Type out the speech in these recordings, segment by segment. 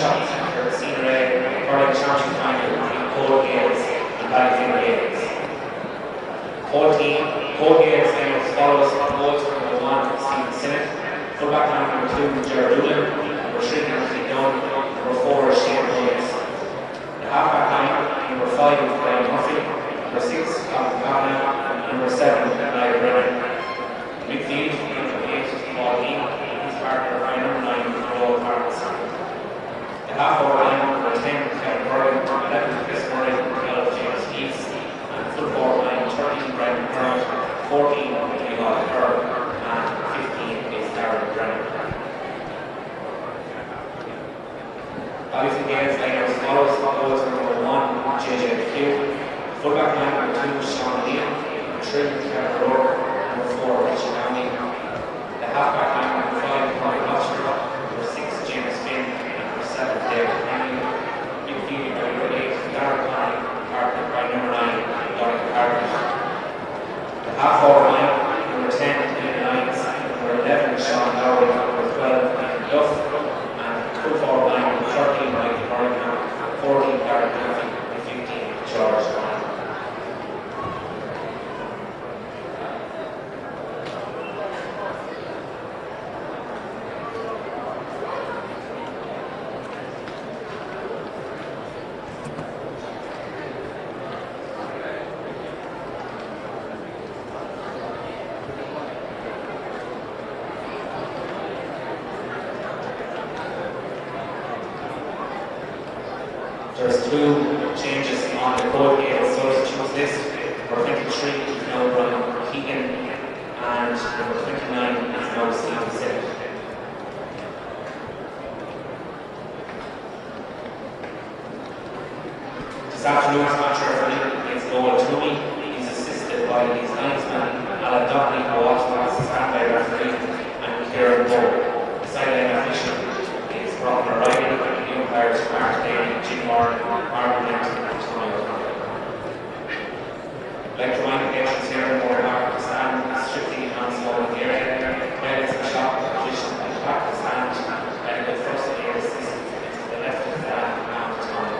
shopping centre, Senior A, Hurling Championship final between Cole Gales and Ballyfinner Gales. Cole Gales then was followed on goals from number 1, Stephen Sinnott, fullback line number 2, Gerard Nolan, number 3, Anthony Dunn, number 4, Shane Williams. The half-back line, number 5, Brian Murphy, number 6, Colin Kavanagh, and number 7, Niall Brennan. Midfield, number 8, Paul Heath, and his partner, number 9, Nolan Parkinson. The half-forward line, number 10, Kevin Burgan, 11, Chris Murray, 12, James Heath, and full forward line, 13, Brendan Burnett, 14, Leon Kerr, and 15 is Darren Brennan. Ballyfinner Gales line as follows: goals number 1, JJ Hugh, fullback line number 2, Sean Neal, number 3, Kevin O'Rourke, number 4, Richard Downey. The half-back line number 5, Conor Foster, number 6, James Finn, and number 7, David Henry. Midfield number 8, Darren Conley, partnered by number 9, Donald Carter. The half-forward line number 10, Ian Lyons, number 11, Sean Lowry, number 12, Ian Duff, and full forward line number 13, Michael Morgan, 14, Darren Duffy, and 15, George Ryan. There's 2 changes on the Cole Gales substitutes list. Number 23 is now Brian Keegan, and number 29 is now Stephen Sinnott. This afternoon's match referee against Nolan Tommy is assisted by his linesman Alan Doherty, who also has a standby referee, and Kieran Moore. The sideline official is Robin O'Reilly, and the umpires Mark Daly, Jim Moore, Mark Linton, and Tony O'Connor. I'd like to remind the patrons here in Moore Park to stand strictly on smoking area, credits and shop position at the back of the stand, and the first aid assistant to the left of the stand and the Tony.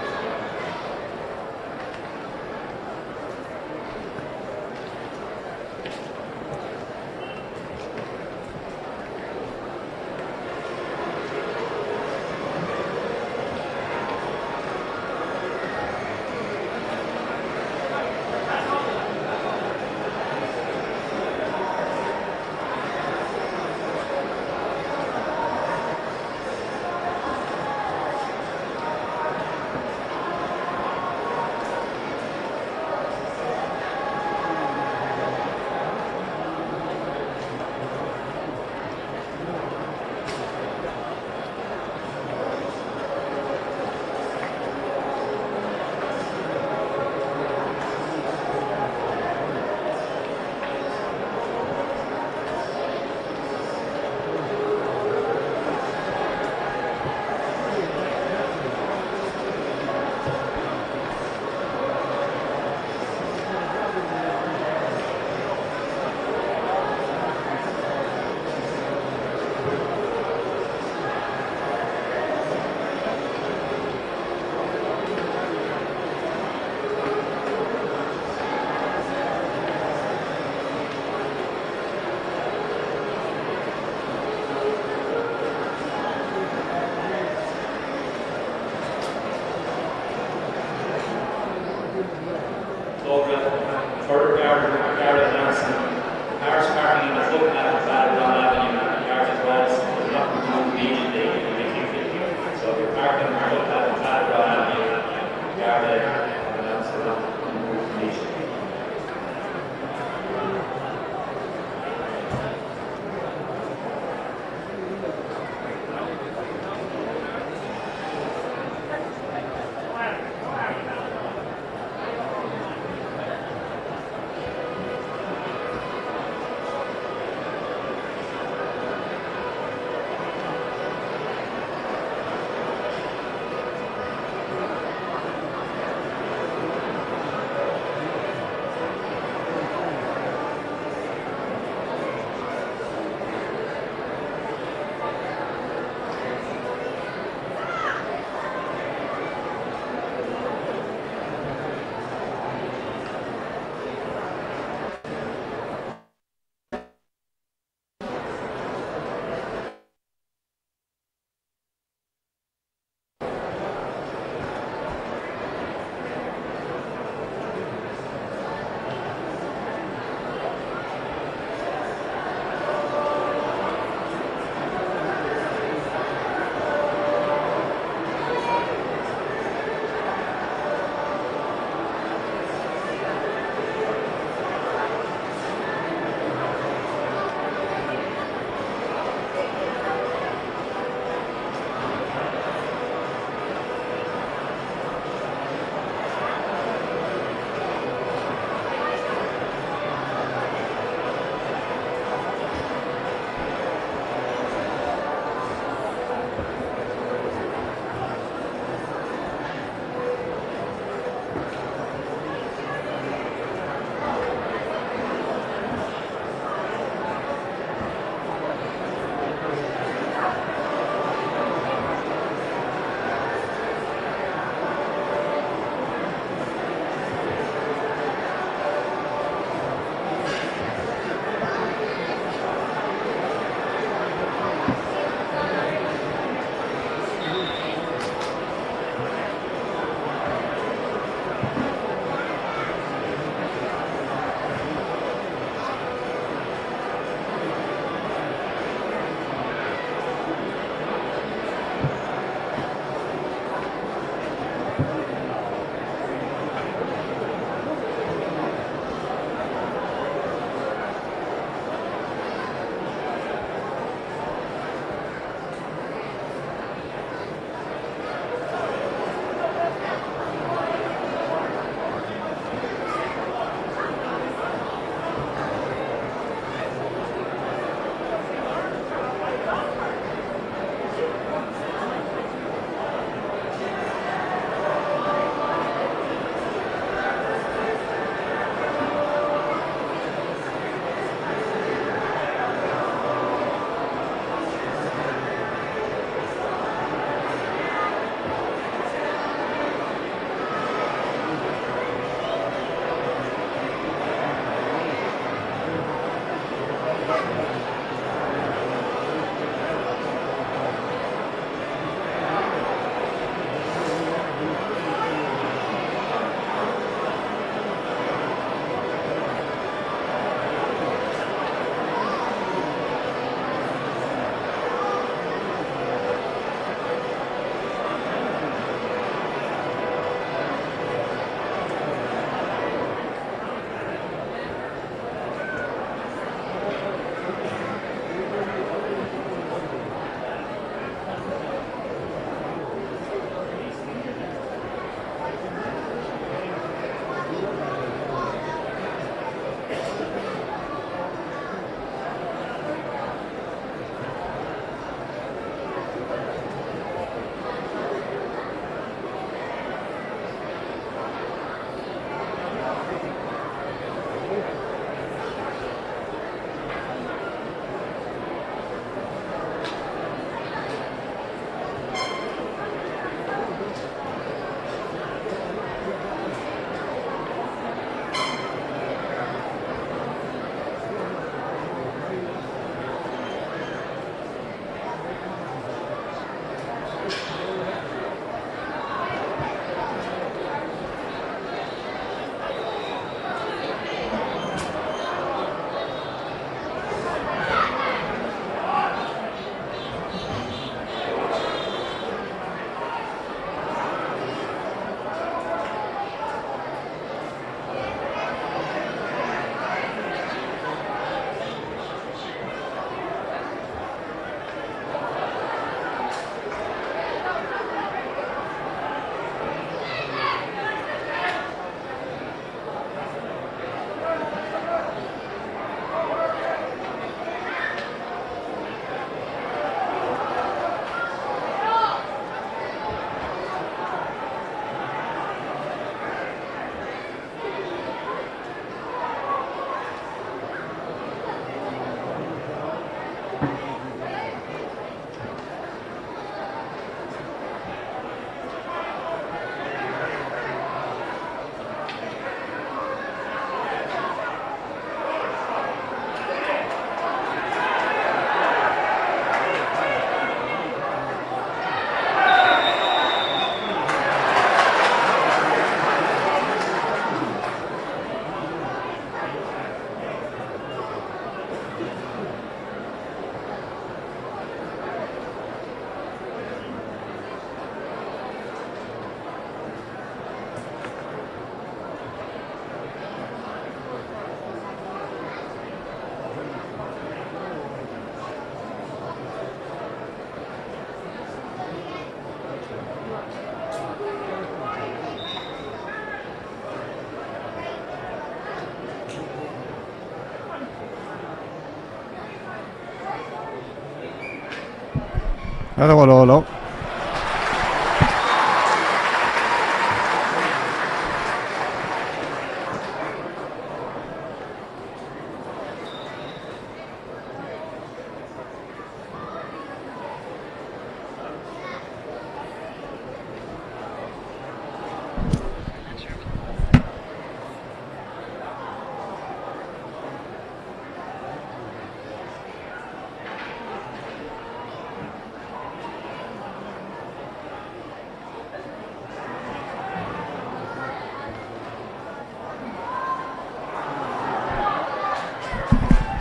Hello.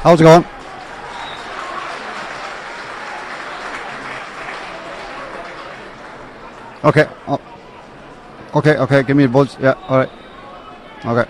How's it going? Okay. Oh. Okay. Give me a buzz. Yeah. All right. Okay.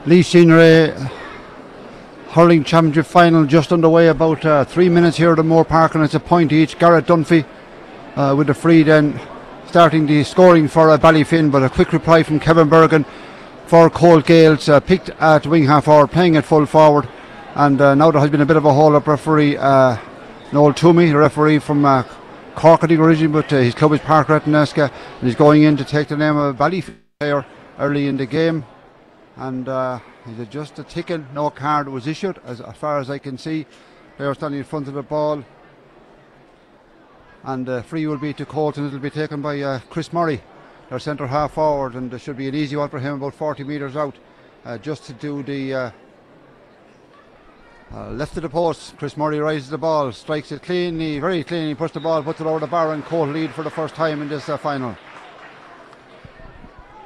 Laois Senior Hurling Championship final just underway, about 3 minutes here at the Moore Park, and it's a point each. Garrett Dunphy with the free then starting the scoring for Ballyfin, but a quick reply from Kevin Bergen for Colt Gales, picked at wing half hour, playing at full forward, and now there has been a bit of a hold-up. Referee Nolan, the referee from Cork I think originally, but his club is Park Rettenesca, and he's going in to take the name of a Ballyfin player early in the game. And he's just a ticking. No card was issued as far as I can see. They are standing in front of the ball, and free will be to Colton. It'll be taken by Chris Murray, their centre half forward, and there should be an easy one for him, about 40 metres out, just to do the left of the post. Chris Murray rises the ball, strikes it cleanly, very cleanly, puts it over the bar, and Colt lead for the first time in this final.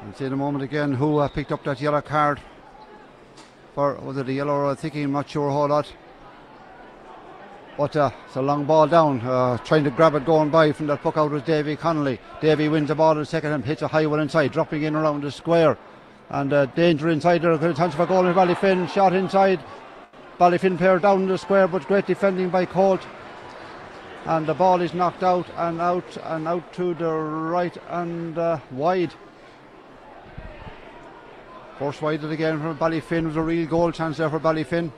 We'll see in a moment again who picked up that yellow card for, was it a yellow or a thickie? I'm not sure a whole lot. But it's a long ball down, trying to grab it going by from that puck out was Davy Connolly. Davy wins the ball in the second and hits a high one inside, dropping in around the square. And danger inside there, good chance for goal in Ballyfin, shot inside. Ballyfin player down the square, but great defending by Colt. And the ball is knocked out to the right and wide. Force wide it again from Ballyfin. It was a real goal chance there for Ballyfin.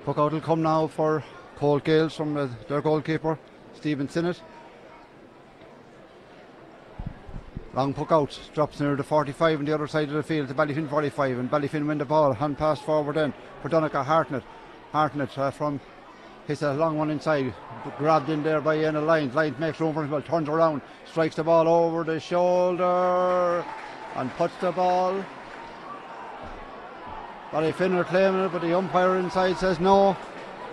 Puck out will come now for Colt Gales from their goalkeeper, Stephen Sinnott. Long puck out, drops near the 45 on the other side of the field to Ballyfin 45, and Ballyfin win the ball. Hand pass forward then for Donegal Hartnett. Hartnett from hits a long one inside, grabbed in there by Ian Lyons. Lyons makes room for him, turns around, strikes the ball over the shoulder and puts the ball. Ballyfin are claiming it, but the umpire inside says no,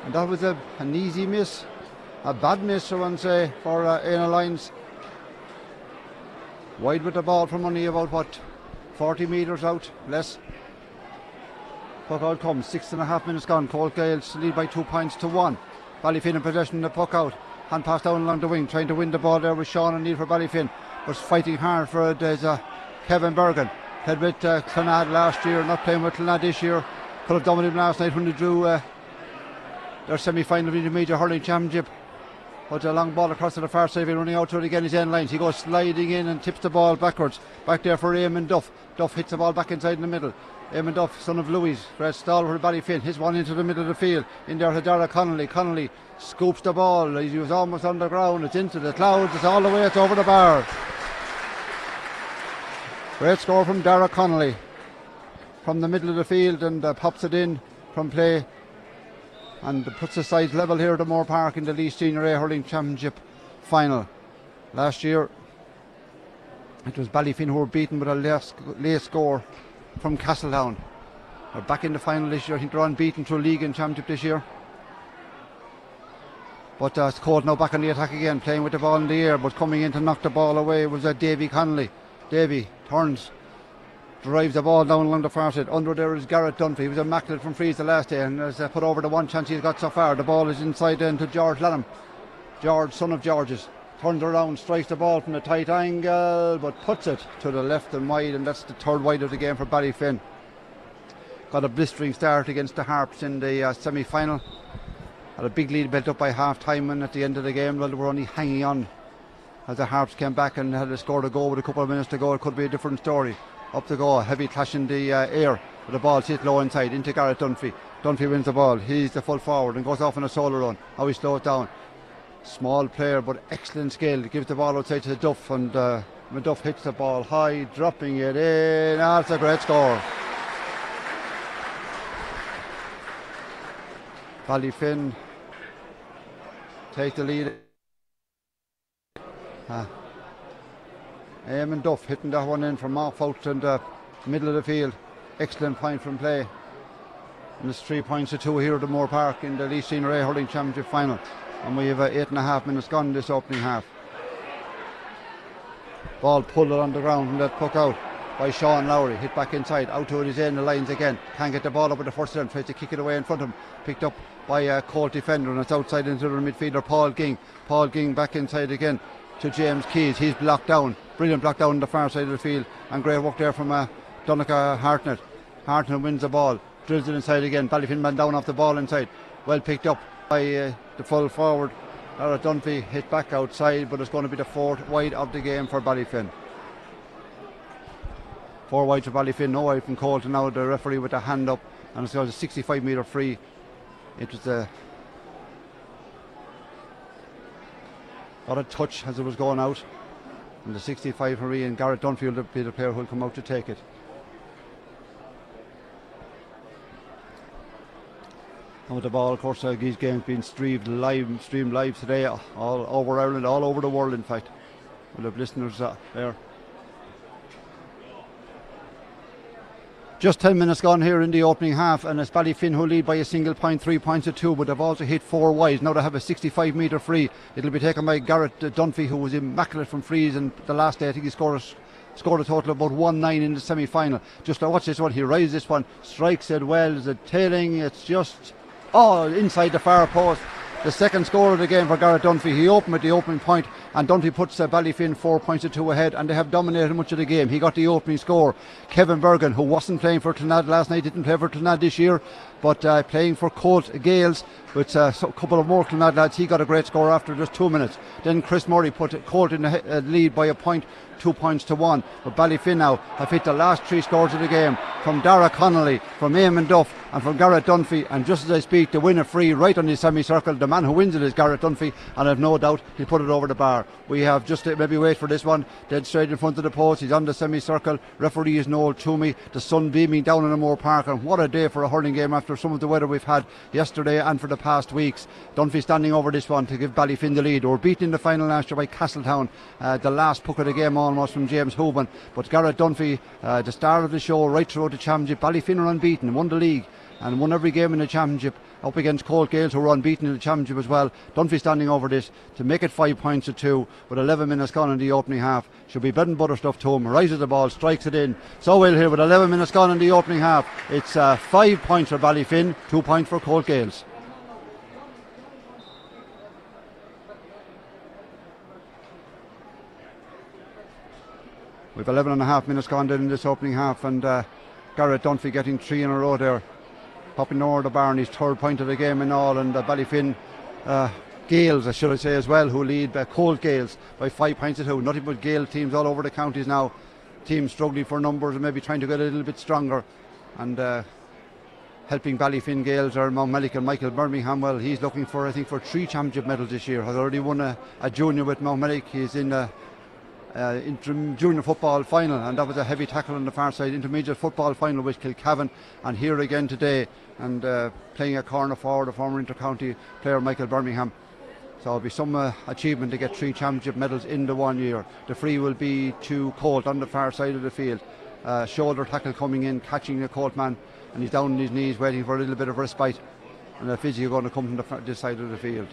and that was an easy miss, a bad miss I want to say, for Ian Lyons. Wide with the ball from only about 40 metres out, less. Puck out comes, 6.5 minutes gone. Colt Gales lead by 2 points to 1. Ballyfin in possession, the puck out. Hand pass down along the wing, trying to win the ball there with Sean O'Neill for Ballyfin, but fighting hard for it is Kevin Bergen. Played with Clonard last year, not playing with Clonard this year. Could have done with him last night when they drew their semi-final of the Major Hurling Championship. Puts a long ball across to the far side, running out to it again, his end lines. He goes sliding in and tips the ball backwards. Back there for Eamon Duff. Duff hits the ball back inside in the middle. Eamon Duff, son of Laois, Fred Stall for Ballyfin. His one into the middle of the field. In there to Dara Connolly. Connolly scoops the ball. He was almost on the ground. It's into the clouds. It's all the way. It's over the bar. Great score from Dara Connolly from the middle of the field, and pops it in from play. And puts the sides level here at the Moore Park in the Laois Senior A Hurling Championship final. Last year it was Ballyfin who were beaten with a late score from Castletown. They're back in the final this year. I think they're unbeaten through league and championship this year. But Colt now back on the attack again, playing with the ball in the air, but coming in to knock the ball away was Davy Connolly. Davy turns, drives the ball down along the far side. Under there is Garrett Dunphy. He was immaculate from frees the last day, and has put over the one chance he's got so far. The ball is inside into George Lanham. George, son of George's, turns around, strikes the ball from a tight angle, but puts it to the left and wide, and that's the third wide of the game for Ballyfin. Got a blistering start against the Harps in the semi-final. Had a big lead built up by half-time, and at the end of the game, well, they were only hanging on as the Harps came back and had scored a goal with a couple of minutes to go. It could be a different story. Up to go, heavy clash in the air, but the ball hit low inside into Garrett Dunphy. Dunphy wins the ball. He's the full forward and goes off on a solo run. How he slows down. Small player, but excellent skill. Gives the ball outside to Duff, and Duff hits the ball high, dropping it in. That's a great score. Ballyfin take the lead. Eamon Duff hitting that one in from off out in the middle of the field. Excellent point from play. And it's 3 points to 2 here at the Moore Park in the Laois Senior A Hurling Championship final. And we have 8.5 minutes gone in this opening half. Ball pulled it on the ground and that puck out by Sean Lowry. Hit back inside, out to his end, the lines again. Can't get the ball up at the first attempt, tries to kick it away in front of him. Picked up by a Colt defender, and it's outside into the midfielder Paul Ging. Paul Ging back inside again to James Keys. He's blocked down. Brilliant block down on the far side of the field, and great work there from Donica Hartnett. Hartnett wins the ball, drills it inside again. Ballyfin man down off the ball inside. Well picked up by the full forward. Dunphy hit back outside, but it's going to be the fourth wide of the game for Ballyfin. 4 wide for Ballyfin, no wide from Colton. Now the referee with the hand up, and it's got a 65-metre free. It was got a touch as it was going out, and the 65 free, and Garrett Dunphy will be the player who will come out to take it. And with the ball, of course, these games being streamed live today, all over Ireland, all over the world, in fact. We'll have listeners there. Just 10 minutes gone here in the opening half, and it's Ballyfin who lead by a single point, 3 points to 2, but they've also hit 4 wides. Now they have a 65-metre free. It'll be taken by Garrett Dunphy, who was immaculate from frees, and the last day I think he scored a total of about 1-9 in the semi-final. Just watch this one. He rises this one, strikes it well. Is it tailing? It's just inside the far post. The second score of the game for Garrett Dunphy. He opened at the opening point, and Dunphy puts Ballyfin 4 points to 2 ahead, and they have dominated much of the game. He got the opening score. Kevin Bergen, who wasn't playing for Trinidad last night, didn't play for Trinidad this year, but playing for Colt Gales with a couple of more Trinidad lads. He got a great score after just 2 minutes. Then Chris Murray put Colt in the lead by a point, 2 points to 1. But Ballyfin now have hit the last 3 scores of the game from Dara Connolly, from Eamon Duff, and from Garrett Dunphy. And just as I speak, the winner free right on the semicircle. The man who wins it is Garrett Dunphy, and I've no doubt he'll put it over the bar. We have just to maybe wait for this one. Dead straight in front of the post. He's on the semicircle. Referee is Nolan Toomey. The sun beaming down in the Moore Park, and what a day for a hurling game after some of the weather we've had yesterday and for the past weeks. Dunphy standing over this one to give Ballyfin the lead. They were beaten in the final last year by Castletown. The last puck of the game almost from James Hoban. But Garrett Dunphy, the star of the show right throughout the championship. Ballyfin are unbeaten, won the league and won every game in the championship, up against Colt Gales, who were unbeaten in the championship as well. Dunphy standing over this to make it 5 points to 2 with 11 minutes gone in the opening half. Should be bread and butter stuff to him. Rises the ball, strikes it in. So well here with 11 minutes gone in the opening half. It's 5 points for Ballyfin, 2 points for Colt Gales. We've 11.5 minutes gone in this opening half, and Garrett Dunphy getting 3 in a row there, popping over the bar on his 3rd point of the game and all, and Ballyfin Gales, should I say as well, who lead Colt Gales by 5 points to 2. Nothing but Gale teams all over the counties now. Teams struggling for numbers and maybe trying to get a little bit stronger. And helping Ballyfin Gales or Mountmellick and Michael Birmingham. Well, he's looking for, I think, for 3 championship medals this year. Has already won a junior with Mountmellick. He's in junior football final, and that was a heavy tackle on the far side. Intermediate football final with Kilcavan, and here again today, and playing a corner forward, a former inter-county player, Michael Birmingham. So it'll be some achievement to get 3 championship medals in the 1 year. The free will be to Colt on the far side of the field. Shoulder tackle coming in, catching the Colt man, and he's down on his knees waiting for a little bit of respite. And the physio going to come from this side of the field.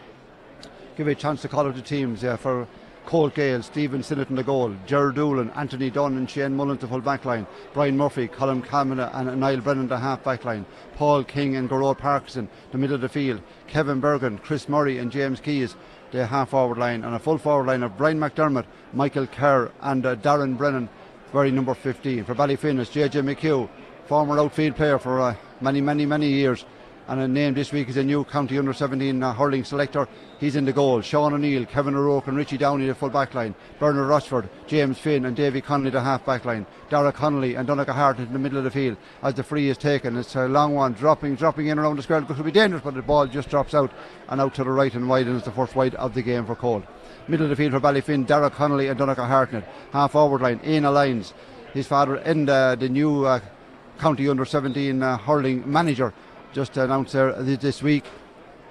Give a chance to call out the teams for Colt Gale, Stephen Sinnott in the goal, Gerard Doolan, Anthony Dunn and Shane Mullins the full back line, Brian Murphy, Colin Camina and Niall Brennan the half back line, Paul King and Gerard Parkinson the middle of the field, Kevin Bergen, Chris Murray and James Keys the half forward line, and a full forward line of Brian McDermott, Michael Kerr and Darren Brennan wearing number 15. For Ballyfin is JJ McHugh, former outfield player for many years, and named this week as a new county under 17 hurling selector. He's in the goal. Sean O'Neill, Kevin O'Rourke and Richie Downey the full back line, Bernard Rochford, James Finn and Davy Connolly the half back line, Dara Connolly and Donegal Hart in the middle of the field as the free is taken. It's a long one, dropping in around the square. It could be dangerous, but the ball just drops out and out to the right and wide, and it's the first wide of the game for Cole. Middle of the field for Ballyfin, Dara Connolly and Donegal Hartnett. Half forward line, Aina Lyons, his father and the new county under 17 hurling manager, just announced there this week.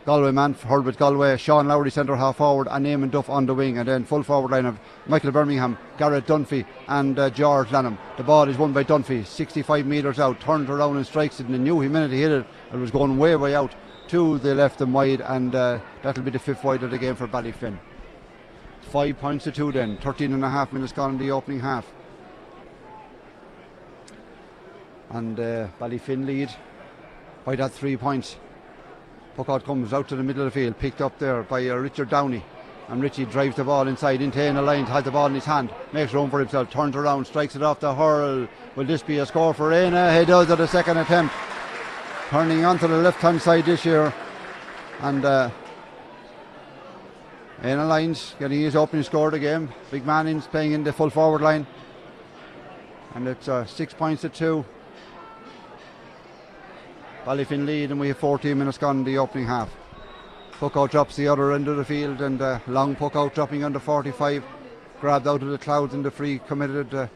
Galway man, hurled with Galway. Sean Lowry centre half forward and Eamon Duff on the wing, and then full forward line of Michael Birmingham, Garrett Dunphy and George Lanham. The ball is won by Dunphy, 65 metres out, turns around and strikes it in the new minute he hit it. It was going way out to the left and wide, and that'll be the 5th wide of the game for Ballyfin. 5 points to 2 then, 13.5 minutes gone in the opening half. And Ballyfin lead by that 3 points. Puck out comes out to the middle of the field, picked up there by Richard Downey, and Richie drives the ball inside into Aina Lyons, has the ball in his hand, makes room for himself, turns around, strikes it off the hurl. Will this be a score for Aina? He does at the second attempt, turning onto the left hand side this year, and Aina Lyons getting his opening score of the game. Big man is playing in the full forward line, and it's 6 points to 2. Ballyfin lead, and we have 14 minutes gone in the opening half. Puck out drops the other end of the field, and long puck out dropping under 45, grabbed out of the clouds, and the free committed.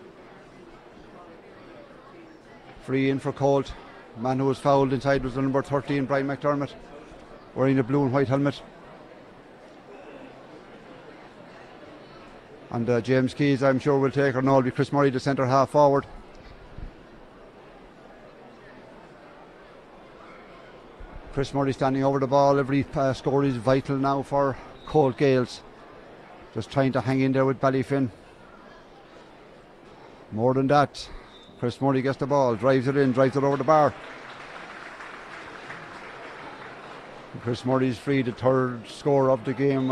Free in for Colt. Man who was fouled inside was the number 13, Brian McDermott, wearing the blue and white helmet. And James Keys, I'm sure, will take, or no, it'll be Chris Murray, the centre half forward. Chris Murray standing over the ball. Every score is vital now for Colt Gales. Just trying to hang in there with Ballyfin. More than that, Chris Murray gets the ball, drives it in, drives it over the bar. Chris Murray's free, the 3rd score of the game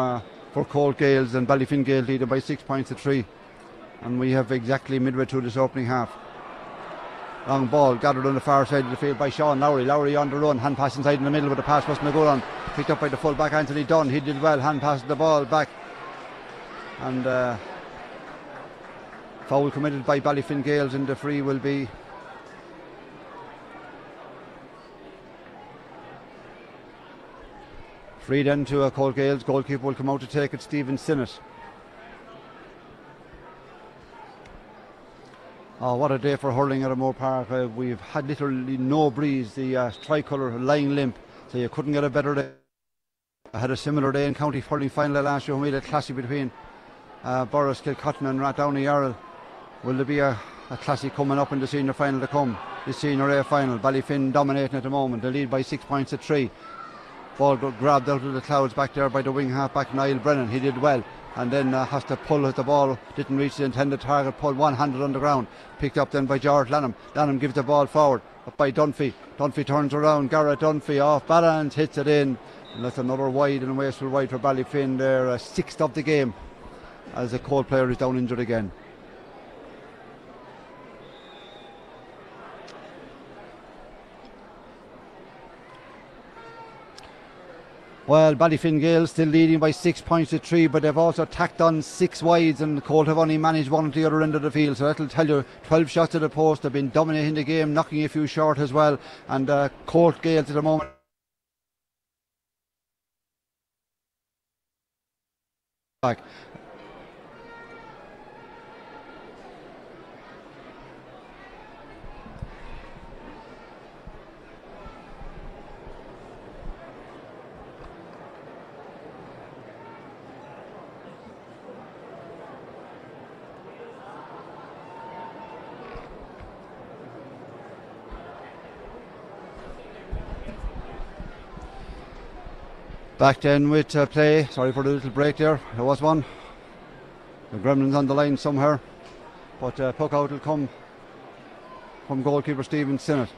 for Colt Gales, and Ballyfin Gales leading by 6 points to 3. And we have exactly midway through this opening half. Long ball gathered on the far side of the field by Sean Lowry. Lowry on the run, hand pass inside in the middle, but the pass wasn't a good one. Picked up by the full back Anthony Dunn. He did well, hand passed the ball back, and foul committed by Ballyfin Gales, and the free will be free then to Colt Gales. Goalkeeper will come out to take it, Stephen Sinnott. Oh, what a day for hurling at Moore Park. We've had literally no breeze. The tricolour lying limp, so you couldn't get a better day. I had a similar day in county hurling final last year when we had a classic between Boris Kilcotton and Rathdowney Earl. Will there be a classic coming up in the senior final to come? The senior A final. Ballyfin dominating at the moment. They lead by 6 points to 3. Ball got grabbed out of the clouds back there by the wing half back Niall Brennan. He did well, and then has to pull as the ball didn't reach the intended target. Pulled one-handed on the ground, picked up then by George Lanham. Lanham gives the ball forward, up by Dunphy. Dunphy turns around, Garrett Dunphy off balance, hits it in, and that's another wide and wasteful wide for Ballyfin. They're 6th of the game as the Colt player is down injured again. Well, Ballyfin Gale still leading by 6 points to 3, but they've also tacked on 6 wides, and Colt have only managed one at the other end of the field, so that'll tell you 12 shots to the post. They've been dominating the game, knocking a few short as well, and Colt Gales at the moment back. Back then with play. Sorry for the little break there. There was one. The Gremlins on the line somewhere. But puck out will come from goalkeeper Stephen Sinnott.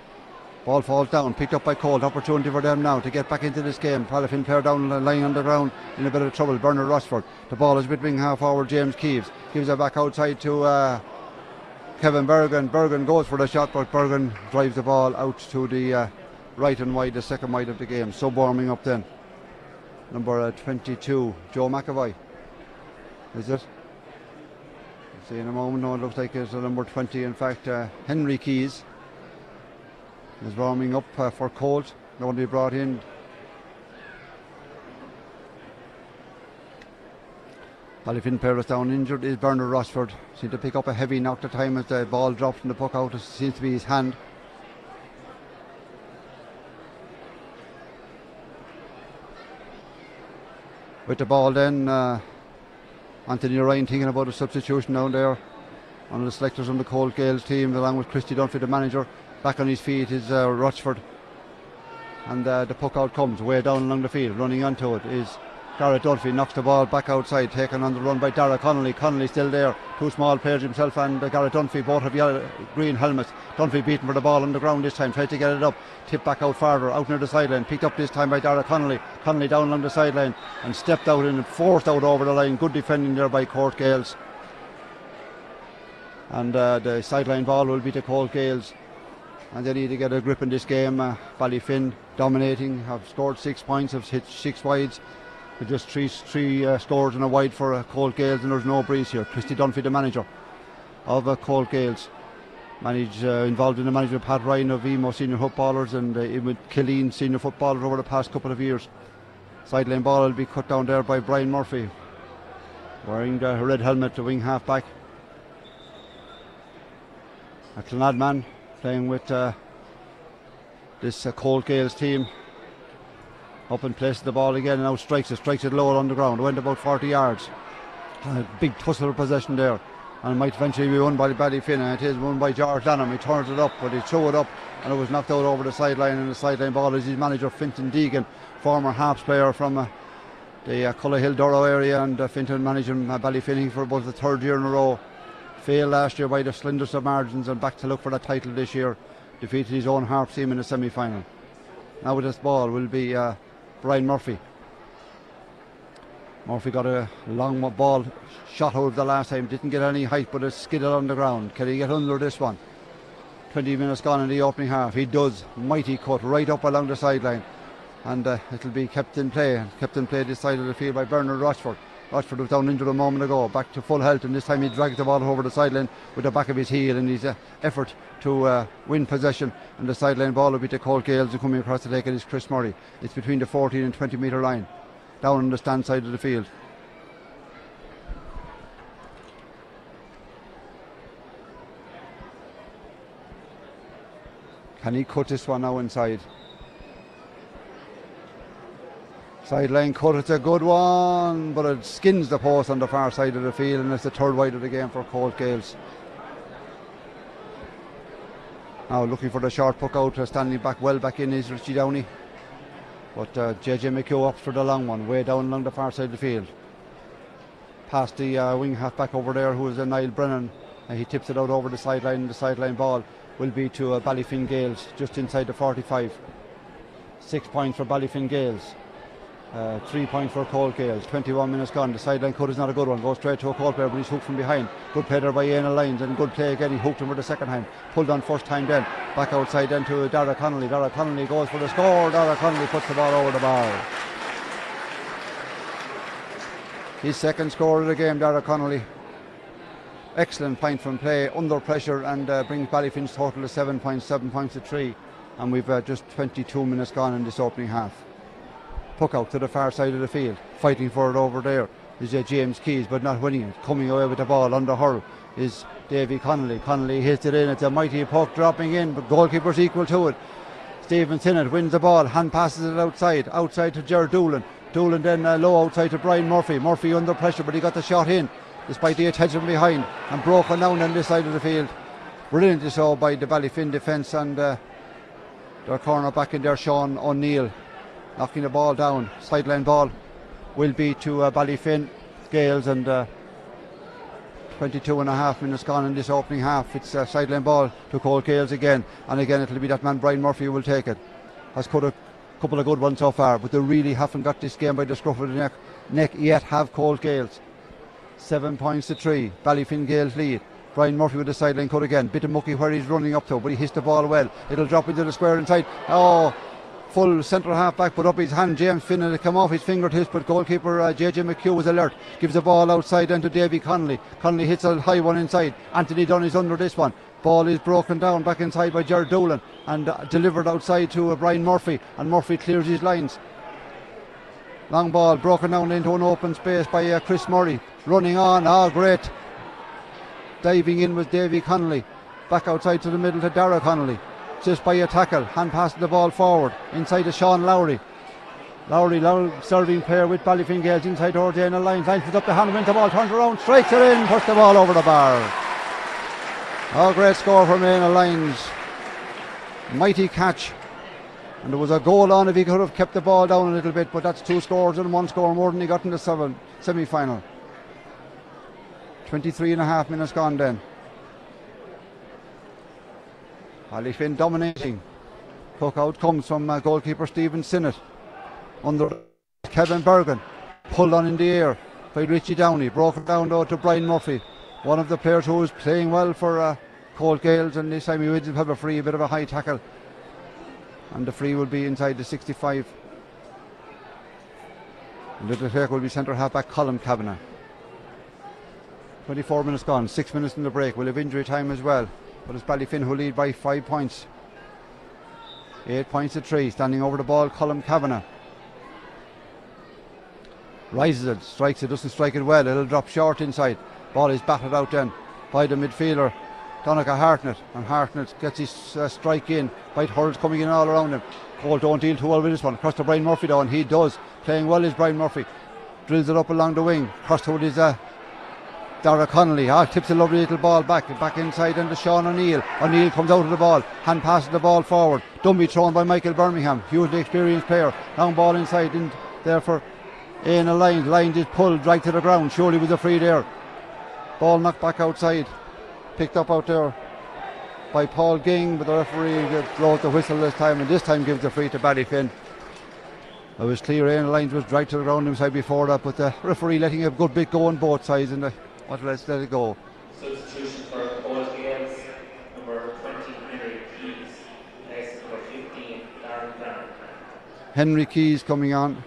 Ball falls down, picked up by Colt. Opportunity for them now to get back into this game. Ballyfin player down, lying on the ground in a bit of trouble. Bernard Rushford. The ball is between half forward James Keeves. Gives it back outside to Kevin Bergen. Bergen goes for the shot, but Bergen drives the ball out to the right and wide, the second wide of the game. So warming up then. Number 22, Joe McAvoy. Is it? We'll see in a moment. No, it looks like it's number 20. In fact, Henry Keys is warming up for Colt. Going to be brought in. Ballyfin player is down injured is Bernard Rushford. Seemed to pick up a heavy knock the time as the ball dropped from the puck out. It seems to be his hand. With the ball then, Anthony Ryan thinking about a substitution down there. One of the selectors on the Colt Gales team, along with Christy Dunphy, the manager. Back on his feet is Rushford. And the puck out comes way down along the field. Running onto it is Garrett Dunphy, knocks the ball back outside, taken on the run by Dara Connolly. Connolly still there. Two small players himself and Garrett Dunphy, both have yellow, green helmets. Dunphy beaten for the ball on the ground this time, tried to get it up, tipped back out farther, out near the sideline, picked up this time by Dara Connolly. Connolly down along the sideline and stepped out and forced out over the line. Good defending there by Colt Gales. And the sideline ball will be to Colt Gales. And they need to get a grip in this game. Ballyfin dominating, have scored 6 points, have hit 6 wides. With just three scores and a wide for Colt Gales, and there's no breeze here. Christy Dunphy, the manager of Colt Gales, involved in the management of Pat Ryan of Emo senior footballers, and with Killeen senior footballers over the past couple of years. Sideline ball will be cut down there by Brian Murphy, wearing the red helmet, the wing half back. A Clonad man playing with this Colt Gales team. Up and places the ball again, and now strikes it lower on the ground. Went about 40 yards. Big tussle of possession there, and it might eventually be won by Ballyfin, and it is won by George Lanham. He turns it up, but he threw it up, and it was knocked out over the sideline. And the sideline ball is his manager, Fintan Deegan, former Harps player from the Cullerhill Durrow area, and Fintan managing Ballyfinning for about the 3rd year in a row. Failed last year by the slenderest of margins, and back to look for that title this year. Defeated his own Harps team in the semi-final. Now with this ball will be Brian Murphy. Murphy got a long ball shot out the last time, didn't get any height, but it skidded on the ground. Can he get under this one? 20 minutes gone in the opening half. He does. Mighty cut right up along the sideline, and it'll be kept in play. Kept in play this side of the field by Bernard Rushford. Rushford was down injured a moment ago, back to full health, and this time he dragged the ball over the sideline with the back of his heel in his effort to win possession. And the sideline ball will be to Colt Gales, and coming across the lake it is Chris Murray. It's between the 14 and 20 metre line, down on the stand side of the field. Can he cut this one now inside? Sideline cut, it's a good one, but it skins the post on the far side of the field, and it's the 3rd wide of the game for Colt Gales. Now looking for the short puck out, standing back well back in is Richie Downey, but JJ McHugh up for the long one, way down along the far side of the field. Past the wing half back over there, who is Niall Brennan, and he tips it out over the sideline, and the sideline ball will be to Ballyfin Gales, just inside the 45. 6 points for Ballyfin Gales. 3 points for Colt Gales. 21 minutes gone. The sideline cut is not a good one. Goes straight to a Colt player, but he's hooked from behind. Good play there by Ian Lyons, and good play again. He hooked him for the second time. Pulled on first time then. Back outside then to Dara Connolly. Dara Connolly goes for the score. Dara Connolly puts the ball over the bar. His second score of the game, Dara Connolly. Excellent point from play, under pressure, and brings Ballyfinn's total to 7 points, 7 points to 3. And we've just 22 minutes gone in this opening half. Puck out to the far side of the field, fighting for it over there is James Keys, but not winning it. Coming away with the ball under hurl is Davy Connolly. Connolly hits it in. It's a mighty puck dropping in, but goalkeeper's equal to it. Stephen Sinnott wins the ball, hand passes it outside to Ger Doolan. Doolan then low outside to Brian Murphy. Murphy under pressure, but he got the shot in despite the attention behind, and broken down on this side of the field. Brilliantly so by the Ballyfinn defence, and their corner back in there, Sean O'Neill, knocking the ball down. Sideline ball will be to Ballyfinn Gales, and 22 and a half minutes gone in this opening half. It's a sideline ball to Cole Gales again, and again it'll be that man Brian Murphy who will take it. Has cut a couple of good ones so far, but they really haven't got this game by the scruff of the neck yet, have Cole Gales. 7 points to 3, Ballyfinn Gales lead. Brian Murphy with the sideline cut again, bit of mucky where he's running up to, but he hits the ball well. It'll drop into the square inside. Full central half back, put up his hand. James Finnan had come off his fingertips, but goalkeeper JJ McHugh was alert. Gives the ball outside into Davy Connolly. Connolly hits a high one inside. Anthony Dunn is under this one. Ball is broken down back inside by Ger Doolan and delivered outside to Brian Murphy, and Murphy clears his lines. Long ball broken down into an open space by Chris Murray. Running on, great. Diving in was Davy Connolly. Back outside to the middle to Dara Connolly. Just by a tackle, hand passing the ball forward inside to Sean Lowry. Lowry serving player with Ballyfinn Gales inside towards the end of the line. Puts up the hand, wins the ball, turns around, strikes it in, puts the ball over the bar. Great score from Éanna Lyons. Mighty catch. And there was a goal on if he could have kept the ball down a little bit, but that's 2 scores and 1 score more than he got in the semi-final. 23 and a half minutes gone then. Ballyfinn dominating. Puck out comes from goalkeeper Stephen Sinnott. Under Kevin Bergen. Pulled on in the air by Richie Downey. Broken down though to Brian Murphy. One of the players who is playing well for Cole Gales, and this time he wins have a free, a bit of a high tackle. And the free will be inside the 65. And the take will be centre half back Colm Kavanagh. 24 minutes gone, 6 minutes in the break. We'll have injury time as well. But it's Ballyfinn who lead by 5 points. 8 points to 3. Standing over the ball, Colm Kavanagh. Rises it, strikes it, doesn't strike it well. It'll drop short inside. Ball is battered out then by the midfielder, Donica Hartnett. And Hartnett gets his strike in. White hurls coming in all around him. Cole don't deal too well with this one. Across to Brian Murphy though, and he does. Playing well is Brian Murphy. Drills it up along the wing. Across to his Dara Connolly tips a lovely little ball back inside into Sean O'Neill. O'Neill comes out of the ball, hand passes the ball forward. Dumby thrown by Michael Birmingham, hugely experienced player. Long ball inside in there for Éanna Lyons. Lyons is pulled right to the ground. Surely was a free there. Ball knocked back outside, picked up out there by Paul Ging, but the referee blows the whistle this time, and this time gives the free to Ballyfinn. It was clear Éanna Lyons was right to the ground inside before that, but the referee letting a good bit go on both sides, and let's let it go. Substitution for Cole Gales, number 20 Henry Keys, place number 15 Darren Brown. Henry Keys coming on.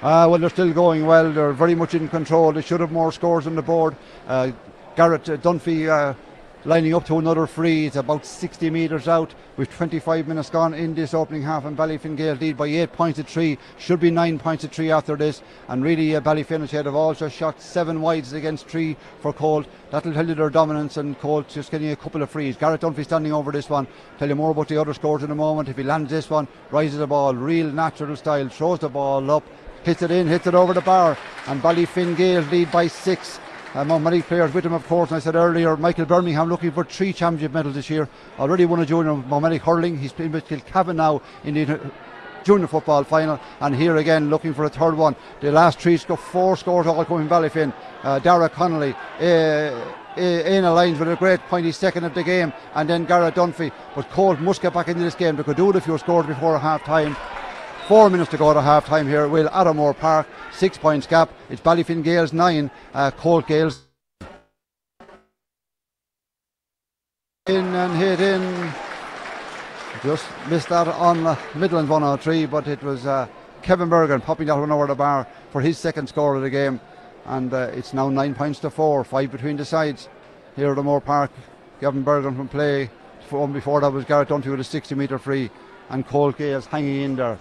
Well, they're still going well. They're very much in control. They should have more scores on the board. Garrett Dunphy lining up to another free. It's about 60 metres out with 25 minutes gone in this opening half, and Ballyfinn Gales lead by 8 points to 3. Should be 9 points to 3 after this. And really Ballyfinn have also shot 7 wides against 3 for Colt. That'll tell you their dominance, and Colt just getting a couple of frees. Garrett Dunphy standing over this one. Tell you more about the other scores in a moment. If he lands this one, rises the ball, real natural style, throws the ball up, hits it in, hits it over the bar, and Ballyfinn Gales lead by 6. Many players with him, of course, and I said earlier, Michael Birmingham looking for 3 championship medals this year. Already won a junior Momentic Hurling. He's been with Kilcavan now in the junior football final, and here again looking for a third one. The last 4 scores all coming Ballyfinn. Dara Connolly, Éanna Lyons with a great point, he's second of the game, and then Garrett Dunphy. But Colt must get back into this game. They could do it if you scored before half time. 4 minutes to go to half time here. Will Adamore Park, 6 points gap. It's Ballyfinn Gales 9, Colt Gales in and hit in. Just missed that on Midlands 103, but it was Kevin Bergen popping that one over the bar for his second score of the game. And it's now 9 points to 4, 5 between the sides here at the Moore Park. Kevin Bergen from play. One before that was Garrett Dunphy with a 60-metre free, and Cole Gales hanging in there.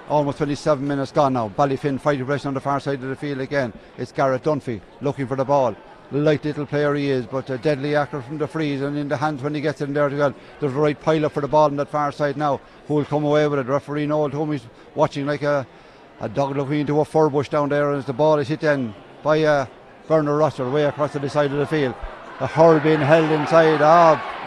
Almost 27 minutes gone now. Ballyfin fighting pressure on the far side of the field again. It's Garrett Dunphy looking for the ball. Light little player he is, but a deadly actor from the freeze, and in the hands when he gets in there as well. There's the right pile up for the ball on that far side now. Who will come away with it? Referee Nolan told me he's watching like a dog looking into a fir bush down there, as the ball is hit in by Bernard Russell way across to the side of the field. The hurl being held inside,